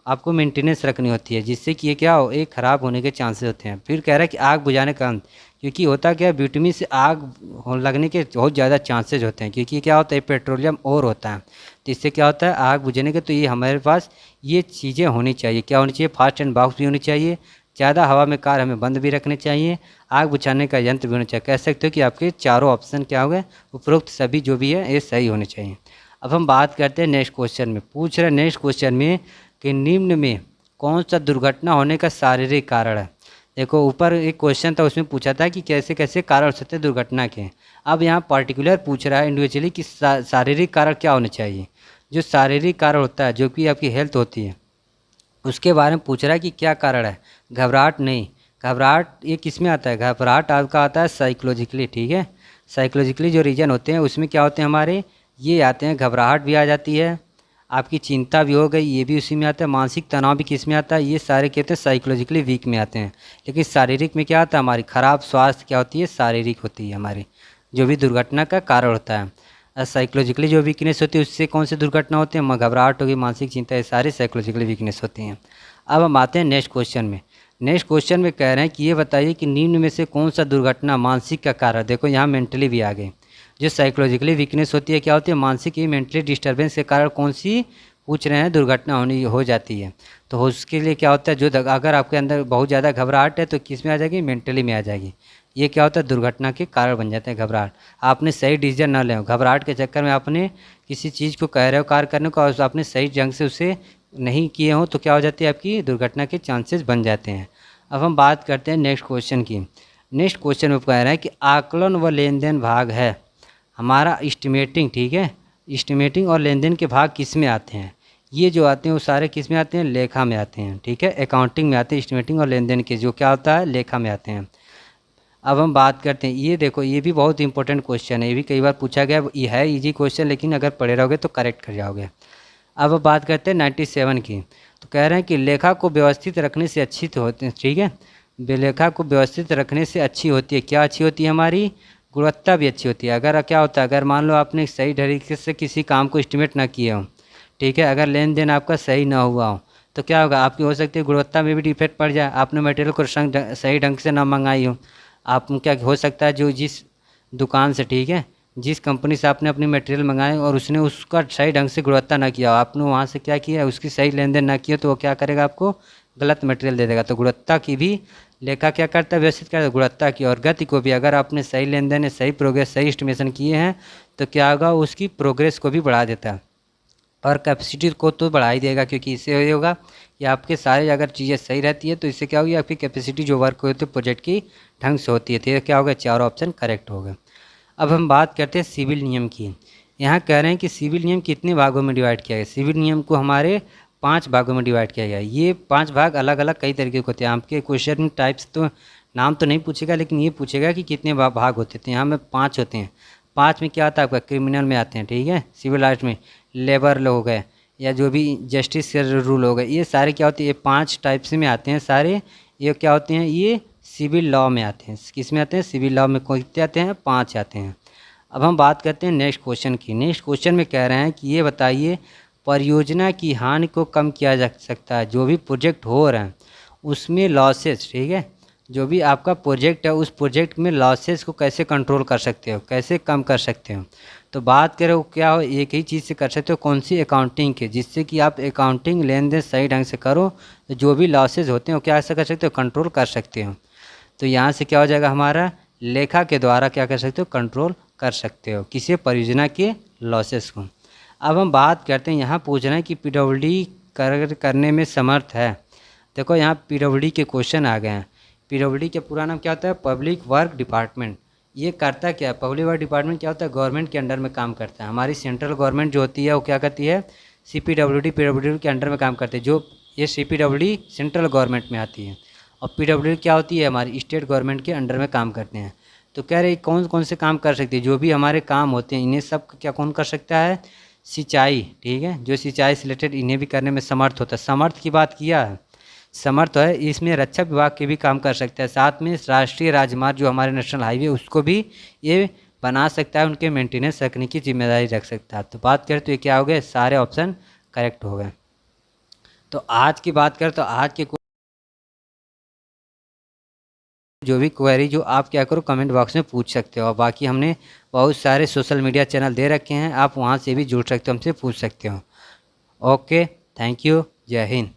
आपको मेंटेनेंस रखनी होती है, जिससे कि ये क्या हो एक ख़राब होने के चांसेस होते हैं। फिर कह रहा है कि आग बुझाने का अंत, क्योंकि होता क्या है विटामिन से आग लगने के बहुत ज़्यादा चांसेज होते हैं, क्योंकि क्या होता है पेट्रोलियम और होता है, तो इससे क्या होता है आग बुझाने के, तो ये हमारे पास ये चीज़ें होनी चाहिए, क्या होनी चाहिए फास्ट एंड बॉक्स भी होनी चाहिए, ज़्यादा हवा में कार हमें बंद भी रखने चाहिए, आग बुझाने का यंत्र भी होना चाहिए। कह सकते हो कि आपके चारों ऑप्शन क्या हो गए, उपरोक्त सभी जो भी है ये सही होने चाहिए। अब हम बात करते हैं नेक्स्ट क्वेश्चन में, पूछ रहे नेक्स्ट क्वेश्चन में कि निम्न में कौन सा दुर्घटना होने का शारीरिक कारण है। देखो ऊपर एक क्वेश्चन था उसमें पूछा था कि कैसे कैसे कारण हो सकते हैं दुर्घटना के, अब यहाँ पर्टिकुलर पूछ रहा है इंडिविजुअली कि शारीरिक कारण क्या होने चाहिए। जो शारीरिक कारण होता है जो कि आपकी हेल्थ होती है उसके बारे में पूछ रहा है कि क्या कारण है। घबराहट नहीं, घबराहट ये किस में आता है, घबराहट आपका आता है साइकोलॉजिकली, ठीक है, साइकोलॉजिकली जो रीजन होते हैं उसमें क्या होते हैं हमारे ये आते हैं, घबराहट भी आ जाती है, आपकी चिंता भी हो गई ये भी उसी में आता है, मानसिक तनाव भी किस में आता है, ये सारे कहते हैं साइकोलॉजिकली वीक में आते हैं। लेकिन शारीरिक में क्या आता है हमारी ख़राब स्वास्थ्य क्या होती है शारीरिक होती है हमारी, जो भी दुर्घटना का कारण होता है। साइकोलॉजिकली जो वीकनेस होती है उससे कौन सी दुर्घटना होती है, घबराहट होगी, मानसिक चिंता, ये सारी साइकोलॉजिकली वीकनेस होती हैं। अब हम आते हैं नेक्स्ट क्वेश्चन में। नेक्स्ट क्वेश्चन में कह रहे हैं कि ये बताइए कि निम्न में से कौन सा दुर्घटना मानसिक का कारण, देखो यहाँ मेंटली भी आ गई, जो साइकोलॉजिकली वीकनेस होती है क्या होती है, मानसिक ही मेंटली डिस्टर्बेंस के कारण कौन सी पूछ रहे हैं, दुर्घटना होनी हो जाती है। तो उसके लिए क्या होता है, जो अगर आपके अंदर बहुत ज़्यादा घबराहट है तो किस में आ जाएगी, मेंटली में आ जाएगी। ये क्या होता है, दुर्घटना के कारण बन जाते हैं घबराहट। आपने सही डिसीजन ना लें, घबराहट के चक्कर में आपने किसी चीज़ को कह रहे हो कार्य करने को और आपने सही ढंग से उसे नहीं किए हो तो क्या हो जाती है, आपकी दुर्घटना के चांसेस बन जाते हैं। अब हम बात करते हैं नेक्स्ट क्वेश्चन की। नेक्स्ट क्वेश्चन में कह रहा है कि आकलन व लेन देन भाग है हमारा एस्टिमेटिंग, ठीक है। एस्टिमेटिंग और लेन देन के भाग किस में आते हैं, ये जो आते हैं वो सारे किस में आते हैं, लेखा में आते हैं, ठीक है। अकाउंटिंग में आते हैं एस्टिमेटिंग और लेन देन के, जो क्या होता है, लेखा में आते हैं। अब हम बात करते हैं, ये देखो ये भी बहुत इंपॉर्टेंट क्वेश्चन है, ये भी कई बार पूछा गया, ये है इजी क्वेश्चन लेकिन अगर पढ़े रहोगे तो करेक्ट कर जाओगे। अब बात करते हैं 97 की। तो कह रहे हैं कि लेखा को व्यवस्थित रखने से अच्छी तो होती है, ठीक है। लेखा को व्यवस्थित रखने से अच्छी होती है, क्या अच्छी होती है, हमारी गुणवत्ता भी अच्छी होती है। अगर क्या होता है, अगर मान लो आपने सही तरीके से किसी काम को एस्टिमेट ना किया हो, ठीक है, अगर लेन देन आपका सही ना हुआ हो तो क्या होगा, आपकी हो सकती है गुणवत्ता में भी डिफेक्ट पड़ जाए। आपने मटेरियल को सही ढंग से ना मंगाई हो, आप क्या हो सकता है, जो जिस दुकान से, ठीक है, जिस कंपनी से आपने अपनी मटेरियल मंगाए और उसने उसका सही ढंग से गुणवत्ता ना किया, आपने वहाँ से क्या किया, उसकी सही लेन देन ना किया, तो वो क्या करेगा, आपको गलत मटेरियल दे देगा। तो गुणवत्ता की भी लेखा क्या करता है, व्यवस्थित करता है गुणवत्ता की। और गति को भी, अगर आपने सही लेन देन, सही प्रोग्रेस, सही एस्टिमेशन किए हैं तो क्या होगा, उसकी प्रोग्रेस को भी बढ़ा देता है और कैपेसिटी को तो बढ़ा ही देगा, क्योंकि इससे ये होगा कि आपके सारे अगर चीज़ें सही रहती है तो इससे क्या होगी, आपकी कैपेसिटी जो वर्क होती है प्रोजेक्ट की ढंग से होती है। तो ये क्या होगा, चारों ऑप्शन करेक्ट होगा। अब हम बात करते हैं सिविल नियम की। यहाँ कह रहे हैं कि सिविल नियम कितने भागों में डिवाइड किया गया। सिविल नियम को हमारे 5 भागों में डिवाइड किया गया। ये 5 भाग अलग अलग कई तरीके के होते हैं। आपके क्वेश्चन टाइप्स तो नाम तो नहीं पूछेगा, लेकिन ये पूछेगा कि कितने भाग होते थे। यहाँ में 5 होते हैं। 5 में क्या आता है आपका, क्रिमिनल में आते हैं, ठीक है, सिविल आर्ट में लेबर लॉ हो गए या जो भी जस्टिस रूल हो गए, ये सारे क्या होते हैं, ये 5 टाइप्स में आते हैं सारे। ये क्या होते हैं, ये सिविल लॉ में आते हैं। किस में आते हैं, सिविल लॉ में। कितने आते हैं, 5 आते हैं। अब हम बात करते हैं नेक्स्ट क्वेश्चन की। नेक्स्ट क्वेश्चन में कह रहे हैं कि ये बताइए परियोजना की हानि को कम किया जा सकता है। जो भी प्रोजेक्ट हो रहा है उसमें लॉसेस, ठीक है, जो भी आपका प्रोजेक्ट है उस प्रोजेक्ट में लॉसेस को कैसे कंट्रोल कर सकते हो, कैसे कम कर सकते हो। तो बात करो क्या हो, एक ही चीज़ से कर सकते हो, कौन सी, अकाउंटिंग के, जिससे कि आप अकाउंटिंग लेन देन सही ढंग से करो तो जो भी लॉसेज होते हैं वो क्या ऐसा कर सकते हो, कंट्रोल कर सकते हो। तो यहाँ से क्या हो जाएगा, हमारा लेखा के द्वारा क्या कर सकते हो, कंट्रोल कर सकते हो किसी परियोजना के लॉसेस को। अब हम बात करते हैं, यहाँ पूछ रहे हैं कि पीडब्ल्यूडी करने में समर्थ है। देखो यहाँ पीडब्ल्यूडी के क्वेश्चन आ गए हैं। पीडब्ल्यूडी का पूरा नाम क्या होता है, पब्लिक वर्क डिपार्टमेंट। ये करता क्या है, पब्लिक वर्क डिपार्टमेंट क्या होता है, गवर्नमेंट के अंडर में काम करता है। हमारी सेंट्रल गवर्नमेंट जो होती है वो क्या करती है, सीपीडब्ल्यूडी पीडब्ल्यूडी के अंडर में काम करते हैं। जो ये सीपीडब्ल्यूडी सेंट्रल गवर्नमेंट में आती है और पीडब्ल्यूडी क्या होती है, हमारी स्टेट गवर्नमेंट के अंडर में काम करते हैं। तो कह रहे कौन कौन से काम कर सकते हैं, जो भी हमारे काम होते हैं इन्हें सब क्या कौन कर सकता है, सिंचाई, ठीक है, जो सिंचाई से रिलेटेड इन्हें भी करने में समर्थ होता है। समर्थ की बात किया है, समर्थ है, इसमें रक्षा विभाग के भी काम कर सकता है। साथ में राष्ट्रीय राजमार्ग जो हमारे नेशनल हाईवे उसको भी ये बना सकता है, उनके मेंटेनेंस रखने की जिम्मेदारी रख सकता है। तो बात करें तो ये क्या हो गए, सारे ऑप्शन करेक्ट हो गए। तो आज की बात करें तो आज के जो भी क्वेरी जो आप क्या करो कमेंट बॉक्स में पूछ सकते हो। बाकी हमने बहुत सारे सोशल मीडिया चैनल दे रखे हैं, आप वहाँ से भी जुड़ सकते हो, हमसे पूछ सकते हो। ओके, थैंक यू, जय हिंद।